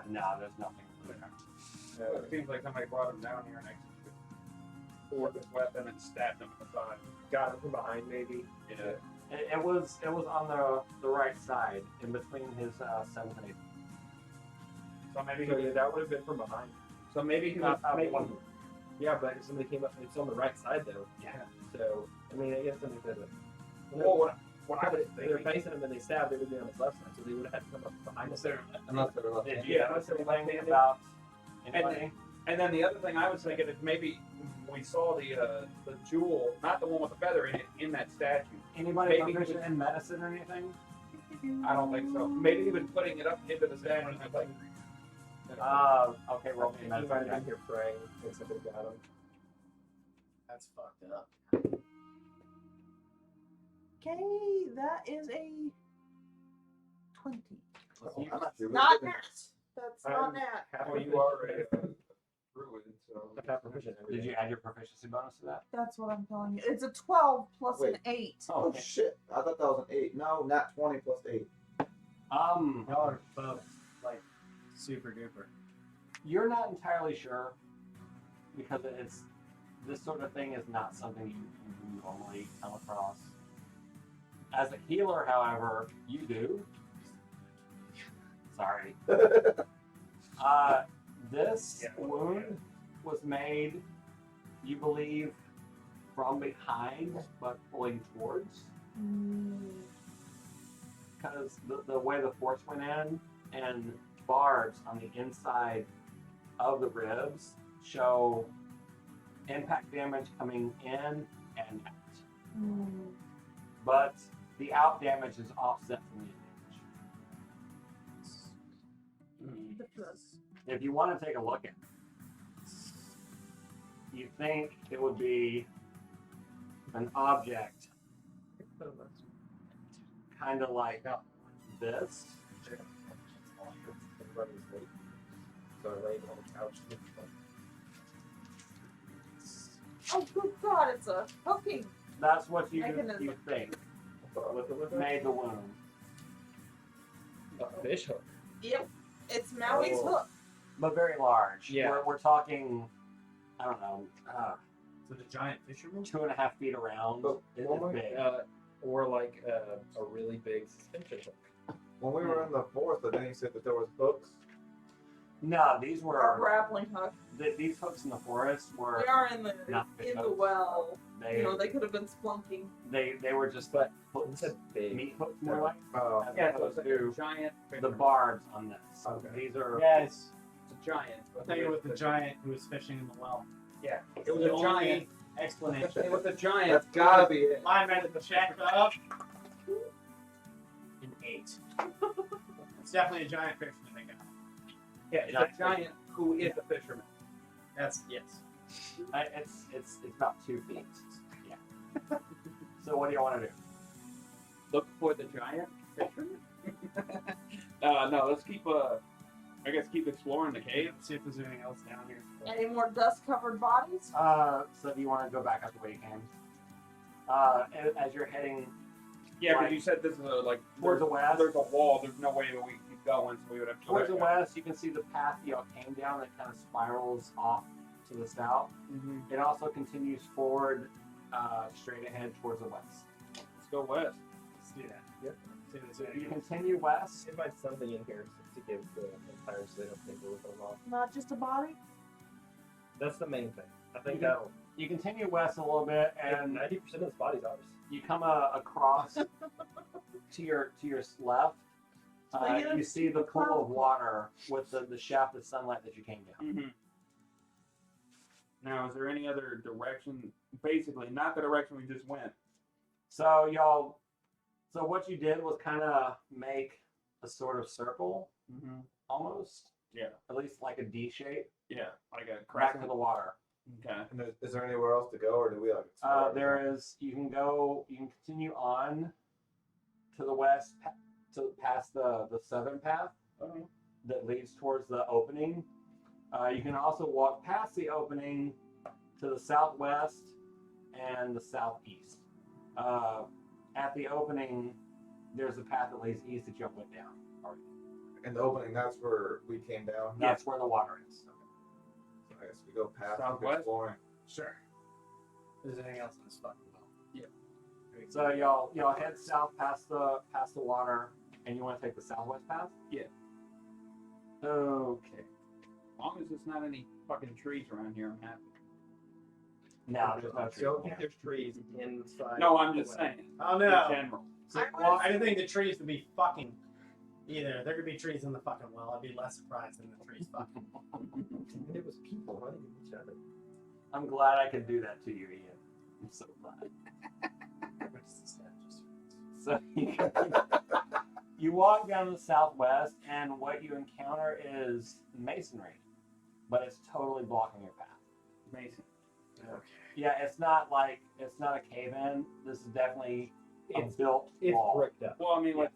No, there's nothing there. It seems like somebody brought him down here and executed with this weapon and stabbed him in the side. Got it from behind, maybe? Yeah. It was on the right side, in between his 7th and 8th. So maybe So, he yeah, was, that would have been from behind. so maybe he was Not making. one. Yeah, but if somebody came up, it's on the right side, though. Yeah. So, I mean, I guess somebody could have. Well, what I was They're thinking. facing him and they stabbed, they would be on his left side, so they would have had to come up behind us. Unless they're left. Did you Yeah, notice that's anything left-handed. about And anybody? And then the other thing I was thinking is maybe we saw the jewel, not the one with the feather in it, in that statue. Anybody Maybe proficient in medicine or anything? I don't think so. Maybe even putting it up into the statue. and like, Okay, roll me a He medicine might have check. been here praying when somebody got him. That's fucked up. Okay, that is a 20. Oh, I'm actually really Not good in- that. That's not I'm that. half well, you proficient. are a druid, so. I'm half proficient. in Did you everything. add your proficiency bonus to that? That's what I'm telling you. It's a 12 plus an Wait. 8. Oh Okay. shit! I thought that was an 8. No, not 20 plus 8. Y'all are both like super duper. You're not entirely sure because it's this sort of thing is not something you normally come across. As a healer, however, you do. Sorry. This wound was made, you believe, from behind, but pulling towards. Because the way the force went in, and barbs on the inside of the ribs show impact damage coming in and out. But the out damage is offset from the damage. The plus. If you want to take a look at it, you think it would be an object kind of like this. Everybody's late. So I laid on the couch. Oh, good God, it's a hooking. That's what you Mechanism. think With it? made the wound. A fish hook. Yep. It's Maui's Oh. hook. But very large. Yeah. We're talking, I don't know, So the giant fisherman? 2.5 feet around. But It's when we- big. Or like a really big suspension hook. When we were in the forest, then you said that there was hooks. No, these Or were grappling hook. these hooks in the forest were They are in the not fish in the hooks. well. They You know, they could have been splunking. they were just But hooks, it's a big. meat hooks more like. Oh, As Yeah, so opposed it's like a to giant the fisherman. barbs on this. Okay. These are Yes. It's a giant. I thought you were with the giant who was fishing in the well. Yeah. It The was a only giant. explanation. It was a giant. that's gotta be it. Mine read the check up. An 8. It's definitely a giant fisherman they got. Yeah, it's a giant who is a fisherman. That's yes. it's about 2 feet. Yeah. So what do you want to do? Look for the giant fisherman. No, let's keep I guess keep exploring the cave. See if there's anything else down here. Any more dust-covered bodies? So do you want to go back up the way you came? As you're heading Yeah, because Right. you said this is like towards the west, there's a wall. There's no way that we can keep going, so we would have to go towards the back. west, you can see the path y'all came down that kind of spirals off to the south. Mm-hmm. It also continues forward, straight ahead towards the west. Let's go west. Let's do that. Yep. See if there's So if you anything else. continue west, It might something in here to give the empire so they don't think we're ripping them off. Not just a body? That's the main thing. I think Yeah. that'll. you continue west a little bit, And and 90% of this body's ours. you come across to your left. I get a You see the pool of water with the shaft of sunlight that you came down. Mm-hmm. Now, is there any other direction? Basically, not the direction we just went. So y'all, so what you did was kind of make a sort of circle, Mm-hmm. almost, Yeah. at least like a D shape, Yeah, like a back crescent. to the water. Okay. And is there anywhere else to go, or do we like? explore There is. You can go. You can continue on to the west, to past the southern path that leads towards the opening. You can also walk past the opening to the southwest and the southeast. At the opening, there's a path that leads east that you went down. In the opening, that's where we came down. That's where the water is. So I guess we go past Southwest? exploring. Sure. If there's anything else in this fucking well. So y'all head south past the water, and you want to take the southwest path. Yeah. Okay. As long as there's not any fucking trees around here, I'm happy. No, there's no So I tree. don't think there's trees inside. No, I'm the just well. saying. Oh In no. general. Well, I didn't think the trees would be fucking either. There could be trees in the fucking well. I'd be less surprised than the trees fucking. And it was people hunting each other. I'm glad I could do that to you, Ian. I'm so glad. So you walk down the southwest, and what you encounter is masonry, but it's totally blocking your path. Mason. Okay. Yeah, it's not a cave-in. This is definitely a built It's wall. bricked up. Well, I mean, like,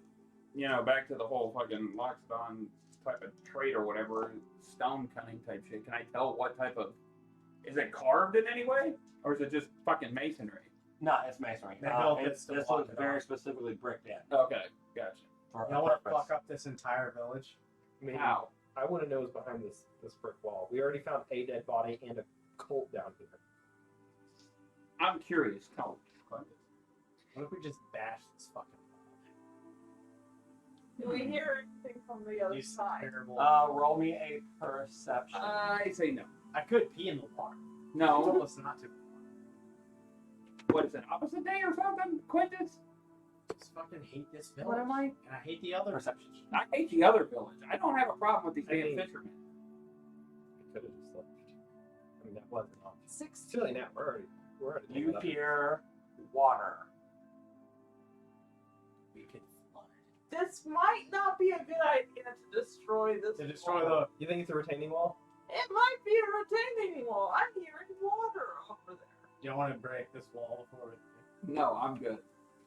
you know, back to the whole fucking lockstone type of trade or whatever, stone cutting type shit. Can I tell what type of? Is it carved in any way, or is it just fucking masonry? No, it's masonry. They built this to this block was it very off. specifically bricked in Okay, gotcha. for Y'all a want to purpose. fuck up this entire village? Maybe. How? I want to know what's behind this brick wall. We already found a dead body and a cult down here. I'm curious. Tell me. What if we just bash this fucking Do we hear anything from the wall? other Do some side? terrible. Roll me a perception. I say no. I could pee in the water. You No. told us not to. What is it? Opposite day or something? Quintus? Just fucking hate this village. What am I? And I hate the other Perception. I hate the other village. I don't have a problem with these I damn mean- fishermen. We could have just left. I mean, that wasn't option. 6. It's really not. We're already. You hear water. We could flood. This might not be a good idea to destroy this. To destroy wall. the. You think it's a retaining wall? It might be a retaining wall. I'm hearing water over there. You don't want to break this wall before we. No, I'm good.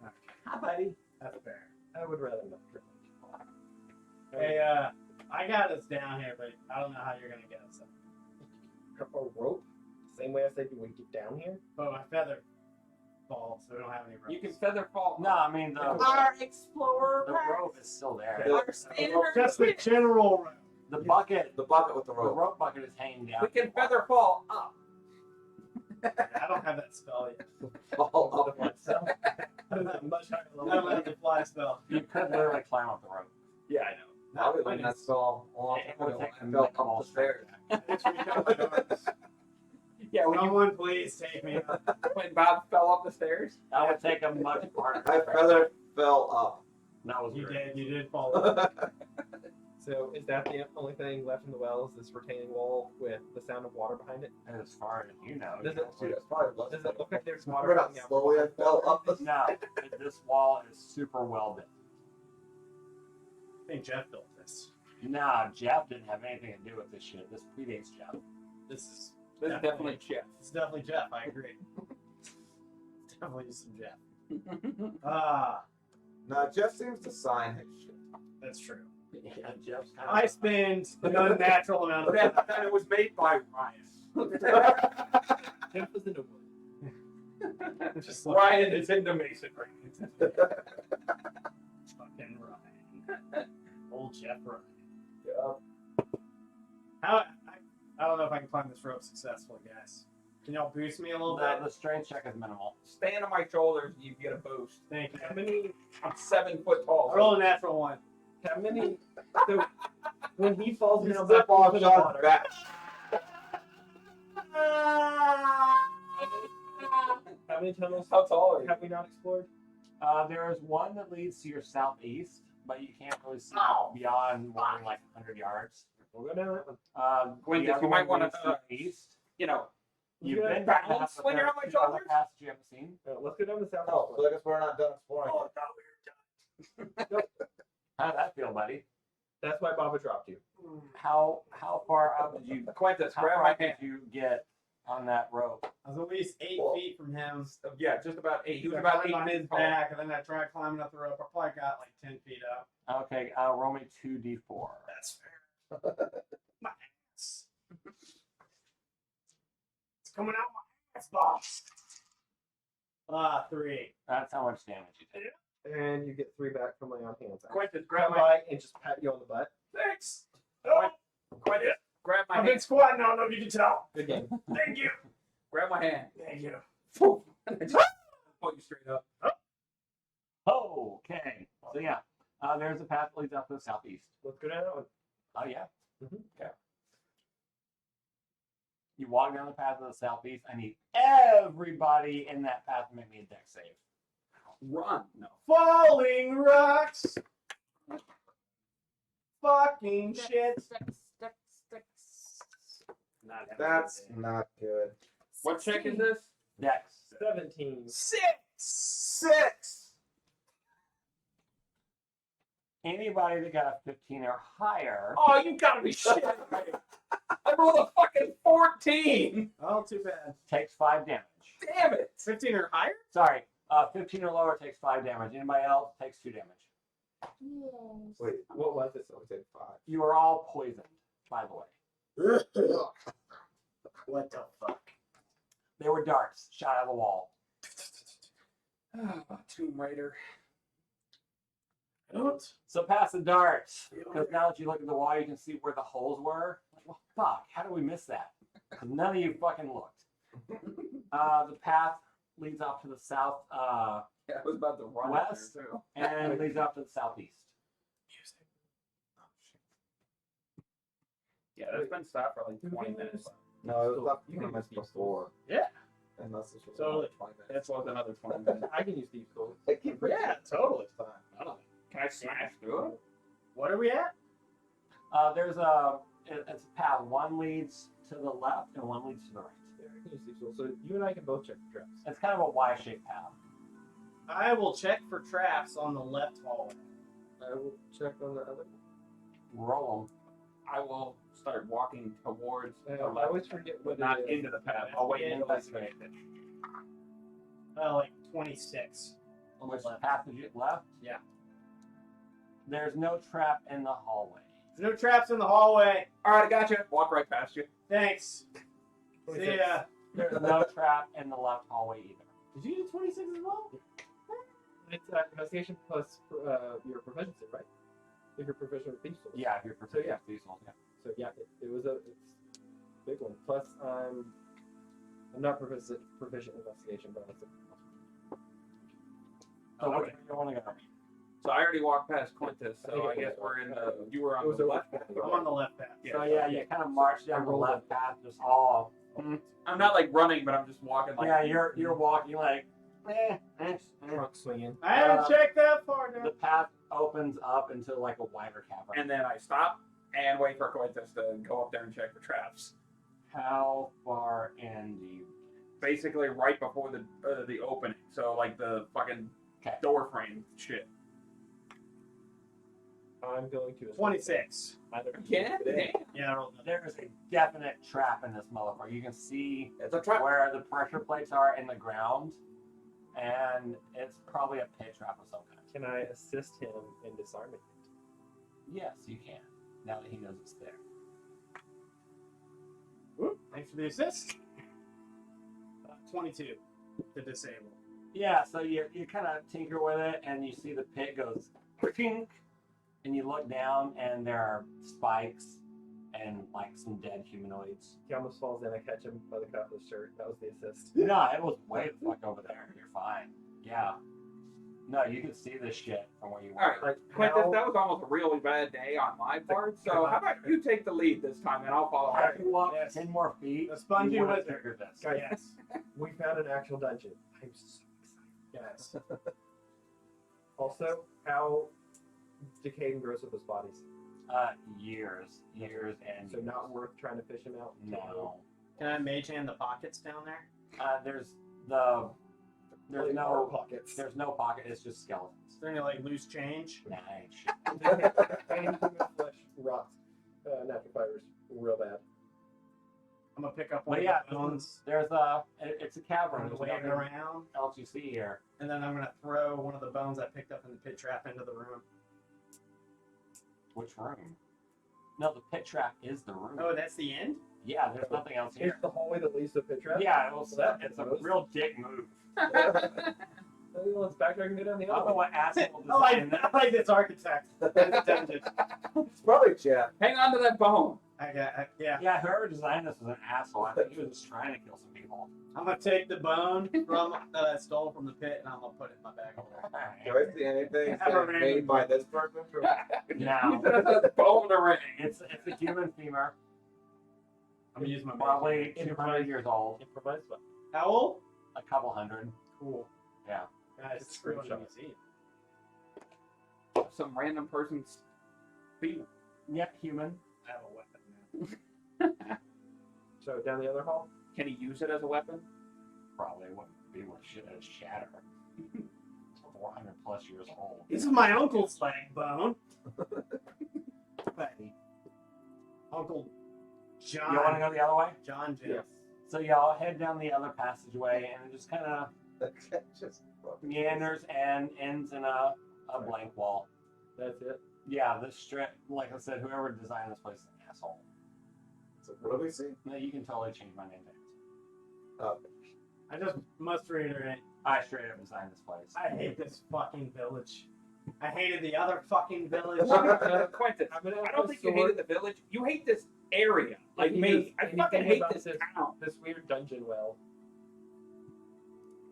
Okay, Hi, buddy. that's fair. I would rather not. Hey, I got us down here, but I don't know how you're gonna get us up. A rope? Same way I said you would get down here? But my feather falls, so we don't have any ropes. You can feather fall. No, I mean the Our explorer the pack. rope is still there. Yeah. Our standard Just the kit. general rope. The bucket, The bucket with the the rope. rope bucket is hanging down. We can feather fall up. I don't have that spell yet. Fall up. Much higher I don't have the fly spell. You could literally climb up the rope. Yeah, I know. I'll be learning that spell a long It time would ago. take I a fell minimal up the stairs. Let's reach out my arms. Yeah, when Someone please take me up. when Bob fell up the stairs. That would take a much harder. My feather fell up. That was You great. did fall up. So is that the only thing left in the well? Is this retaining wall with the sound of water behind it? As far as you know. Does you it- know, Dude, that's probably less Does than it look like there's water Remember coming how out? slowly I fell up the No, this wall is super well built. I think Jeff built this. Nah, Jeff didn't have anything to do with this shit. This predates Jeff. This is This is definitely Jeff. It's definitely Jeff. I agree. It's definitely some Jeff. Ah, No, Jeff seems to sign his shit. that's true. Yeah, Jeff's kind I spend an unnatural amount of That, time. that it was made by Ryan. Jeff was in the wood. Just like Ryan is into masonry. fucking Ryan. Old Jeff Ryan. Yeah. How I don't know if I can climb this rope successfully, guys. Can y'all boost me a little bit? The strength check is minimal. Stand on my shoulders, you get a boost. Thank you. How many? I'm 7 foot tall. I rolled a natural one. How many? So when he falls You down slip back off into the Sean's water, back. how many tunnels How tall are you? have we not explored? There is one that leads to your southeast, but you can't really see Ow. beyond more than like 100 yards. We'll go down that one. Quintus, the other you might one wanna, leads to the east. You know, You've Yeah, been balance past, but when you're there on my are two other shoulders? paths you haven't seen. Let's go down the south. Oh, so I guess we're not done exploring. oh, yet. no, How did that feel, buddy? That's why Baba dropped you. How far up did you? Quintus, How grab far my up did hand. you get on that rope? I was at least 8 Whoa. feet from him. Yeah, just about 8. He was I about climbed 8 on his feet tall. back, and then I tried climbing up the rope. I probably got like 10 feet up. Okay, roll me 2d4. That's fair. My ass. It's coming out my ass, boss. 3. That's how much damage you take. And you get 3 back from my own hands. Quintus, Grab grab my by and just pat you on the butt. Thanks. Quintus, grab my I've been hand. squatting. I don't know if you can tell. Good game. Thank you. Grab my hand. Thank you. And I just point you straight up. Okay, so yeah, there's a path that leads up to the southeast. Let's go down that one. Oh yeah. Mhm. Okay. You walk down the path to the southeast. I need everybody in that path to make me a deck save. Run. No. Falling rocks. Fucking shit. Sticks. Not That's not good. What check is this? Dex. 17. 6. Anybody that got a 15 or higher Oh, you gotta be shitting me. I rolled a fucking 14. Oh, too bad. takes 5 damage. Damn it. 15 or higher? Sorry, 15 or lower takes 5 damage. Anybody else takes 2 damage. Yes. Wait, What was it? so we take 5. You are all poisoned, by the way. What the fuck? They were darts shot out of the wall. Tomb Raider. I don't. So pass the darts, because now that you look at the wall, you can see where the holes were. Like, well, fuck, how did we miss that? 'Cause none of you fucking looked. The path leads off to the south Yeah, I was about to run West? there too. and leads off to the southeast. Music. Oh, shit. Yeah, that's been stopped for like 20 minutes. No, it was about You 20 can minutes use these before. Yeah. Unless this was Totally. about 20 minutes. That's was another 20 minutes. I can use these tools. Yeah, totally. Fine. Can I smash through it? What are we at? It's a path. One leads to the left and one leads to the right. Yeah, I can use these tools. So you and I can both check for traps. It's kind of a Y-shaped path. I will check for traps on the left hallway. I will check on the other. Roll I will start walking towards the I left, always forget but what not it is. into the path. I'll wait Yeah. and investigate it. Like 26 on them. Which the left. path did you left? Yeah. There's no trap in the hallway. There's no traps in the hallway. All right, I got you. Walk right past you. Thanks. 26. See ya. There's no trap in the left hallway either. Did you do 26 as well? It's investigation plus your proficiency, right? If you're proficient with these tools. Yeah, if you're proficient yeah. with these ones, yeah. So yeah, it's a big one. Plus I'm not proficient in investigation, but it's So where okay. do you want to go? So I already walked past Quintus, I so think I it guess was- we're in the. You were it on was the over- left. I'm on the left path. Yeah. So yeah, you kind of march down the left path, just all. I'm not like running, but I'm just walking like. Yeah, you're walking like. trunk swinging. I haven't checked that far now. The path opens up into like a wider cavern. And then I stop and wait for Quintus to go up there and check for traps. How far in do you? Basically, right before the opening. So like the fucking Okay. door frame shit. I'm going to 26. Yeah. Yeah, I rolled that. There is a definite trap in this motherfucker. You can see It's a trap. where the pressure plates are in the ground, and it's probably a pit trap of some kind. Can I assist him in disarming it? Yes, you can. Now that he knows it's there. Whoop, thanks for the assist. 22 to disable. Yeah, so you kind of tinker with it, and you see the pit goes clink, and you look down, and there are spikes and like some dead humanoids. He almost falls in. I catch him by the cuff of his shirt. That was the assist. No, it was way the fuck over there. You're fine. Yeah. No, you can see this shit from where you were. All right, Like Quintus, how- that was almost a really bad day on my part. So how about you take the lead this time, and I'll follow. If you walk Yes. 10 more feet, The spongy you wanna wizard. trigger this. Guys, Yes. we found an actual dungeon. I'm so Yes. excited. Also, how decayed and gross are those bodies? Years and So not worth trying to fish him out. no. Can I mage hand the pockets down there? There's Like no our pockets. there's no pocket. It's just skeletons. Is there any like loose change? Nah, ain't shit. And human flesh rots natural fibers real bad. I'm gonna pick up one But yeah, of the bones there's it's a cavern. and There's wave it nothing around, else you see here. and then I'm gonna throw one of the bones I picked up in the pit trap into the room. Which room? No, the pit trap is the room. Oh, that's the end? Yeah, there's nothing else It's here. the hallway that leads to the pit trap. Yeah, it was, That it's a was- real dick move. Let's backtrack and go down the I don't know other way. what asshole I like, designed that. I like this architect. This dungeon. It's probably Jeff. Hang on to that bone. Yeah. Yeah, whoever designed this was an asshole. I think he was just trying to kill some people. I'm gonna take the bone from that I stole from the pit, and I'm gonna put it in my bag. Do I see anything Have a saying random made by this person? No, That's a bone ring. it's a human femur, I'm gonna use my probably mage. 200 years old, Improvise weapon. How old? a couple hundred. Cool. Yeah. Guys, It's a screw screenshot. museum. Some random person's feet. Yep, human. I have a weapon now. So down the other hall. Can he use it as a weapon? Probably wouldn't be able to shatter. 400 plus years old. This is my uncle's leg bone. Uncle John. You want to go the other way? John Jim. Yes. So y'all head down the other passageway, and it just kind of Just meanders and ends in a blank wall. That's it. Yeah, this strip, like I said, whoever designed this place is an asshole. So what do we see? No, you can totally change my name to Oh, I just must reiterate, I straight up designed this place. I hate this fucking village. I hated the other fucking village. Quentin, I'm gonna I have don't a think you sword. hated the village. You hate this area, like He me. I does fucking anything hate about this this- town. This weird dungeon well.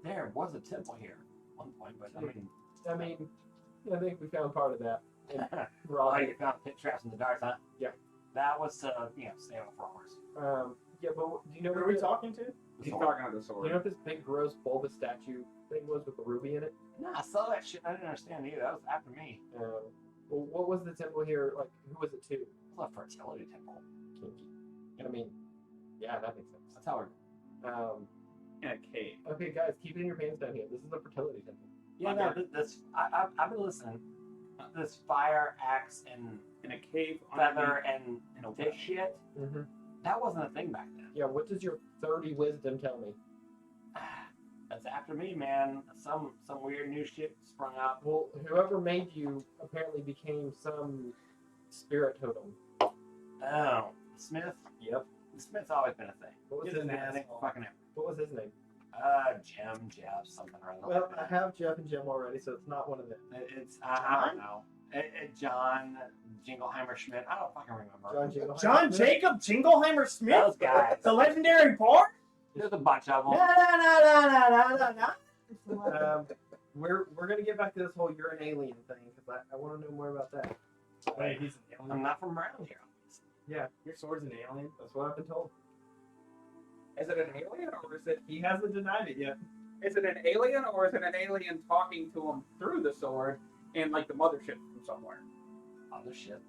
There was a temple here at one point, but I mean, I mean, I think we found part of that. oh, Right. you found pit traps in the dark, huh? Yeah. That was to, stay on for hours. Yeah, but do you know Who what are we the- talking to? He's talking to the Do sword. you know what this big gross bulbous statue thing was with the ruby in it? No, I saw that shit. I didn't understand either. That was after me. Well, what was the temple here? Like, who was it to? It was a fertility temple. Kinky. I mean, yeah, that makes sense. That's how we're. In a cave. Okay, guys, keep it in your pants down here. This is the fertility temple. Yeah, no, this I've been listening. This fire, axe, and In a cave. feather, and this shit. Mm-hmm. That wasn't a thing back then. Yeah, what does your 30 wisdom tell me? That's after me, man. Some weird new shit sprung up. Well, whoever made you apparently became some spirit totem. Oh, the Smith. Yep. The Smith's always been a thing. What was He's his an name? I think asshole. fucking ever. What was his name? Jim, Jeff, something or other. Well, like I that. have Jeff and Jim already, so it's not one of them. It's I don't know. John Jingleheimer Schmidt. I don't fucking remember. John Jingleheimer John Smith? Jacob Jingleheimer Smith? Those guys. The legendary bard? There's a bunch of them. We're gonna get back to this whole you're an alien thing because I want to know more about that. Wait, he's an I'm alien. not from around here. Your sword's an alien? That's what I've been told. Is it an alien or is it? He hasn't denied it yet. Is it an alien or is it an alien talking to him through the sword in like the mothership from somewhere? Other shit.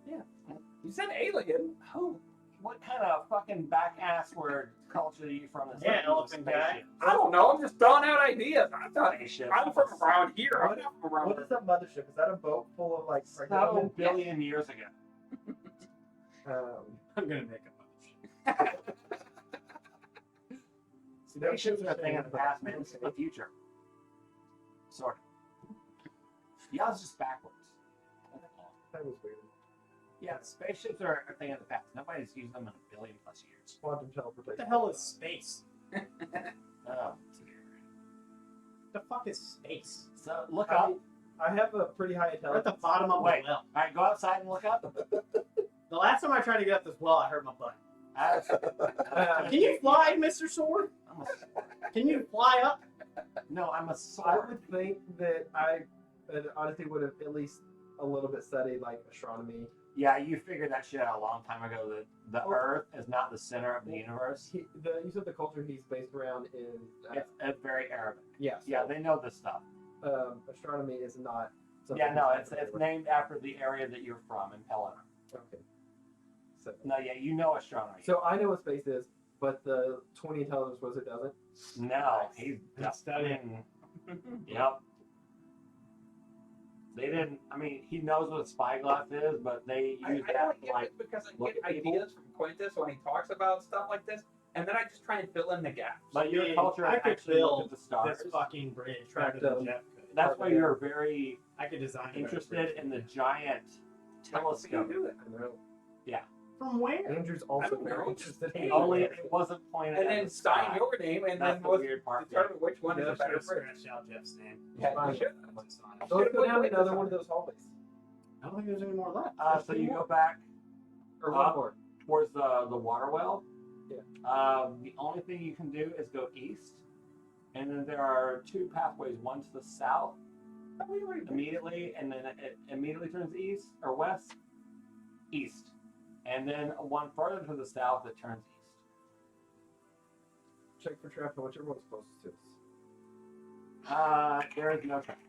You said alien. Who? What kind of fucking back ass word culture are you from? That's Yeah, like elephant guy. spaceship? I don't know. I'm just throwing out ideas. Spaceship. I'm from around here. I'm not from around. What is that mothership? Is that a boat full of like So billion years ago. I'm gonna make a motion. Spaceships are a thing of the past, man. It's the future. Sort of. Y'all's just backwards. That was weird. Yeah, spaceships are a thing of the past. Nobody's used them in a billion plus years. Quantum teleportation. What the hell is space? Oh. The fuck is space? So look up. I have a pretty high We're at the intelligence. bottom of the Wait. well. All right, go outside and look up. The last time I tried to get up this well, I hurt my butt. Can you I'm fly, Mr. Sword? Can you fly up? No, I'm a I sword. would think that I honestly would have at least a little bit studied like astronomy. Yeah, you figured that shit out a long time ago. That the Oh. Earth is not the center of the universe. You said the culture he's based around is It's very Arabic. yeah. So, Yeah, they know this stuff. astronomy is not. Something Yeah, no, he's it's familiar named after the area that you're from in Pelennor. with. Okay. So, No, yeah, you know astronomy. so I know what space is, but the 20 intelligence was it doesn't. No, he's He's studying. Yep. They didn't. I mean, he knows what a spyglass is, but they I use don't that to get like. it because I look get at people. ideas from Quintus when he talks about stuff like this, and then I just try and fill in the gaps. But your mean, culture I could actually look build at the stars. This fucking bridge Track rather than them. Jeff could. That's why you're very I could design a better interested bridge. in the giant telescope. You do that. I know. From where? Andrew's also don't very know. interested in Hey, Only it wasn't pointed And at then the sign sky. your name, and That's then the we'll weird part. determine which one Yeah, is a better should have bridge. scratched out Jeff's name. Yeah, Fine. you should. So let's go down Wait, another wait, one of those hallways. I don't think there's any more left. So you go back Or one Up. more. towards the water well. Yeah. The only thing you can do is go east, and then there are two pathways. One to the south immediately, and then it immediately turns east or west, east, and then one further to the south that turns east. Check for traffic, whichever one's closest to us. There is no traffic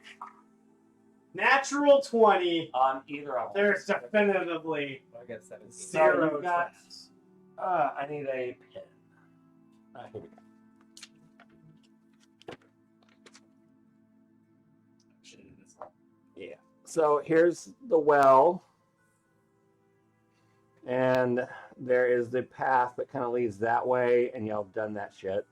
Natural 20. on either of them. There's definitively I got 17. So zero you've got- traps. I need a pen. Here we go. Yeah. So here's the well. And there is the path that kind of leads that way, and y'all have done that shit.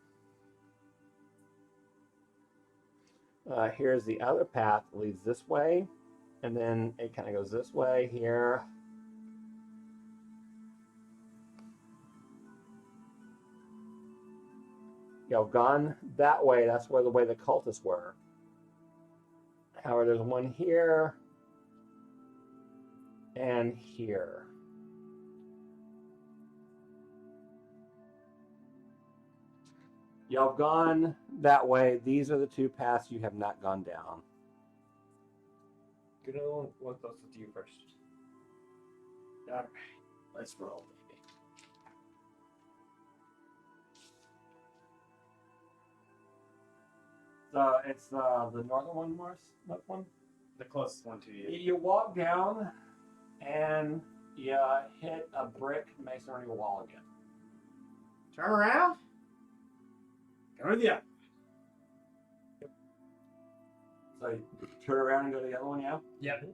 Here's the other path that leads this way, and then it kind of goes this way here. Y'all have gone that way. That's where the way the cultists were. However, there's one here and here. Y'all have gone that way. These are the two paths you have not gone down. Good one. What's closest to you first? All right, let's roll, baby. So it's the northern one, Morris? That one? The closest one to you. You walk down and you hit a brick masonry wall again. Turn around. Go to the other. So you turn around and go to the other one, yeah? Yep.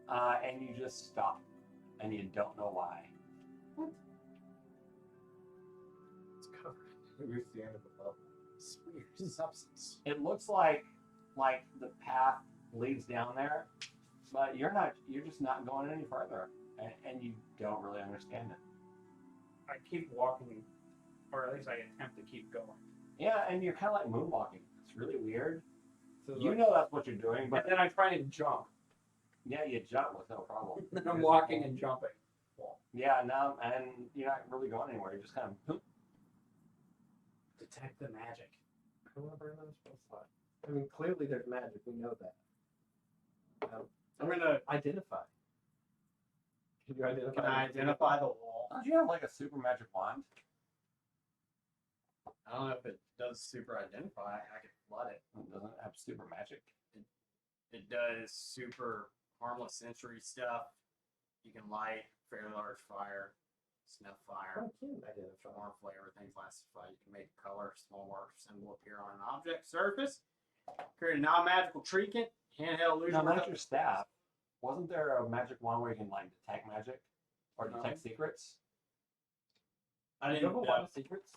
And you just stop. And you don't know why. It's covered. Maybe it's the end of the level. It's weird substance. It looks like the path leads down there, but you're just not going any further. And you don't really understand it. I keep walking, or at least I attempt to keep going. Yeah, and you're kind of like moonwalking. It's really weird. So You know that's what you're doing, But but then I try and jump. yeah, you jump with no problem. Then I'm walking and jumping. Yeah, no, and you're not really going anywhere. You're just kind of. Detect the magic. I want to burn those spell slot. I mean, clearly there's magic. We know that. I'm gonna. Identify. Can you identify? Can I identify the wall? Don't you have like a super magic wand? I don't know if it does super identify. I could flood it. It doesn't have super magic. It does super harmless sensory stuff. You can light fairly large fire, snuff fire, I can identify. warm flavor, things classified. You can make color, small mark, symbol appear on an object surface. Create a non-magical trinket, handheld illusion. No, not your staff. Wasn't there a magic wand where you can like detect magic or detect secrets? I You didn't. have a lot of secrets.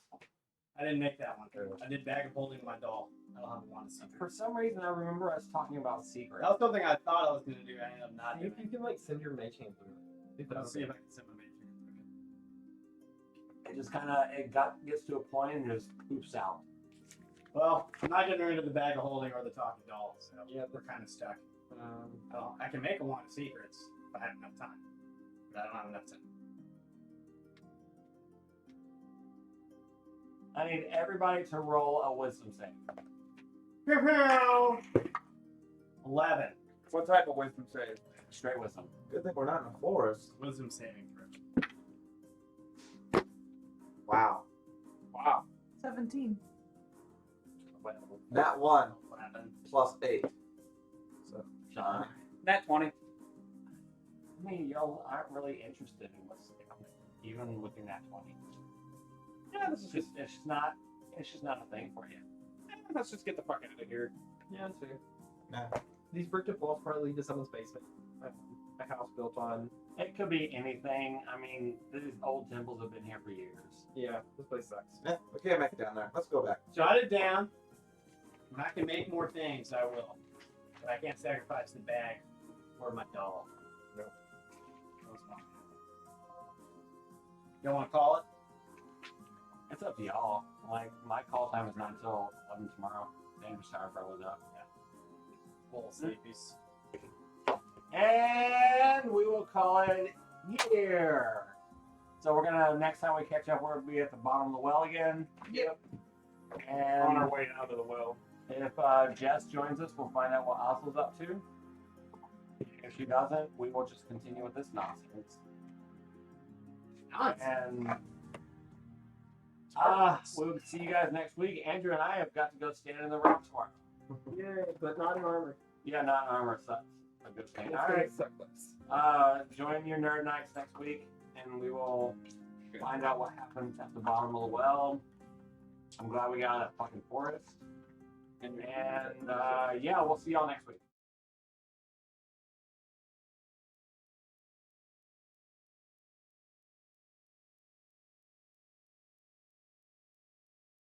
I didn't make that one. I did bag of holding my doll. I don't have a wand of secrets. For some reason, I remember us talking about secrets. That was something I thought I was gonna do. I ended up not See doing. if you can like send your mage hand through. Let's see if I can send my mage. It just kind of gets to a point and just poops out. Well, I'm not getting rid of the bag of holding or the talking doll, so Yeah, we're kind of stuck. Um, I can make a wand of secrets if I have enough time, but I don't have enough time. I need everybody to roll a wisdom save. 11. What type of wisdom save? Straight wisdom. Good thing we're not in a forest. Wisdom saving throw. Wow. Wow. 17. That one 11. plus 8. So, Nat 20. I mean, y'all aren't really interested in what's even with your nat 20. Yeah, it's just not a thing for you. Let's just get the fuck out of here. yeah, that's fair. nah. These bricked up walls probably lead to someone's basement. A house built on. It could be anything. I mean, these old temples have been here for years. Yeah, this place sucks. Yeah, we can't make it down there. Let's go back. Jot it down. When I can make more things, I will. But I can't sacrifice the bag or my doll. No. Those won't. You want to call it? It's up to y'all. Like, my call time is not until 11 tomorrow. Dangerous hour probably up. Full sleepies. And we will call it here. So we're gonna, next time we catch up, we'll be at the bottom of the well again. Yep. And On our way down to the well. if Jess joins us, we'll find out what Oslo's up to. If she doesn't, we will just continue with this nonsense. Nice. And we'll see you guys next week. Andrew and I have got to go stand in the rock tomorrow. Yay, but not in armor. Yeah, not in armor. So a good thing. It's All gonna right. suck less. Join your nerd nights next week, and we will find out what happens at the bottom of the well. I'm glad we got out of that fucking forest. And yeah, we'll see y'all next week.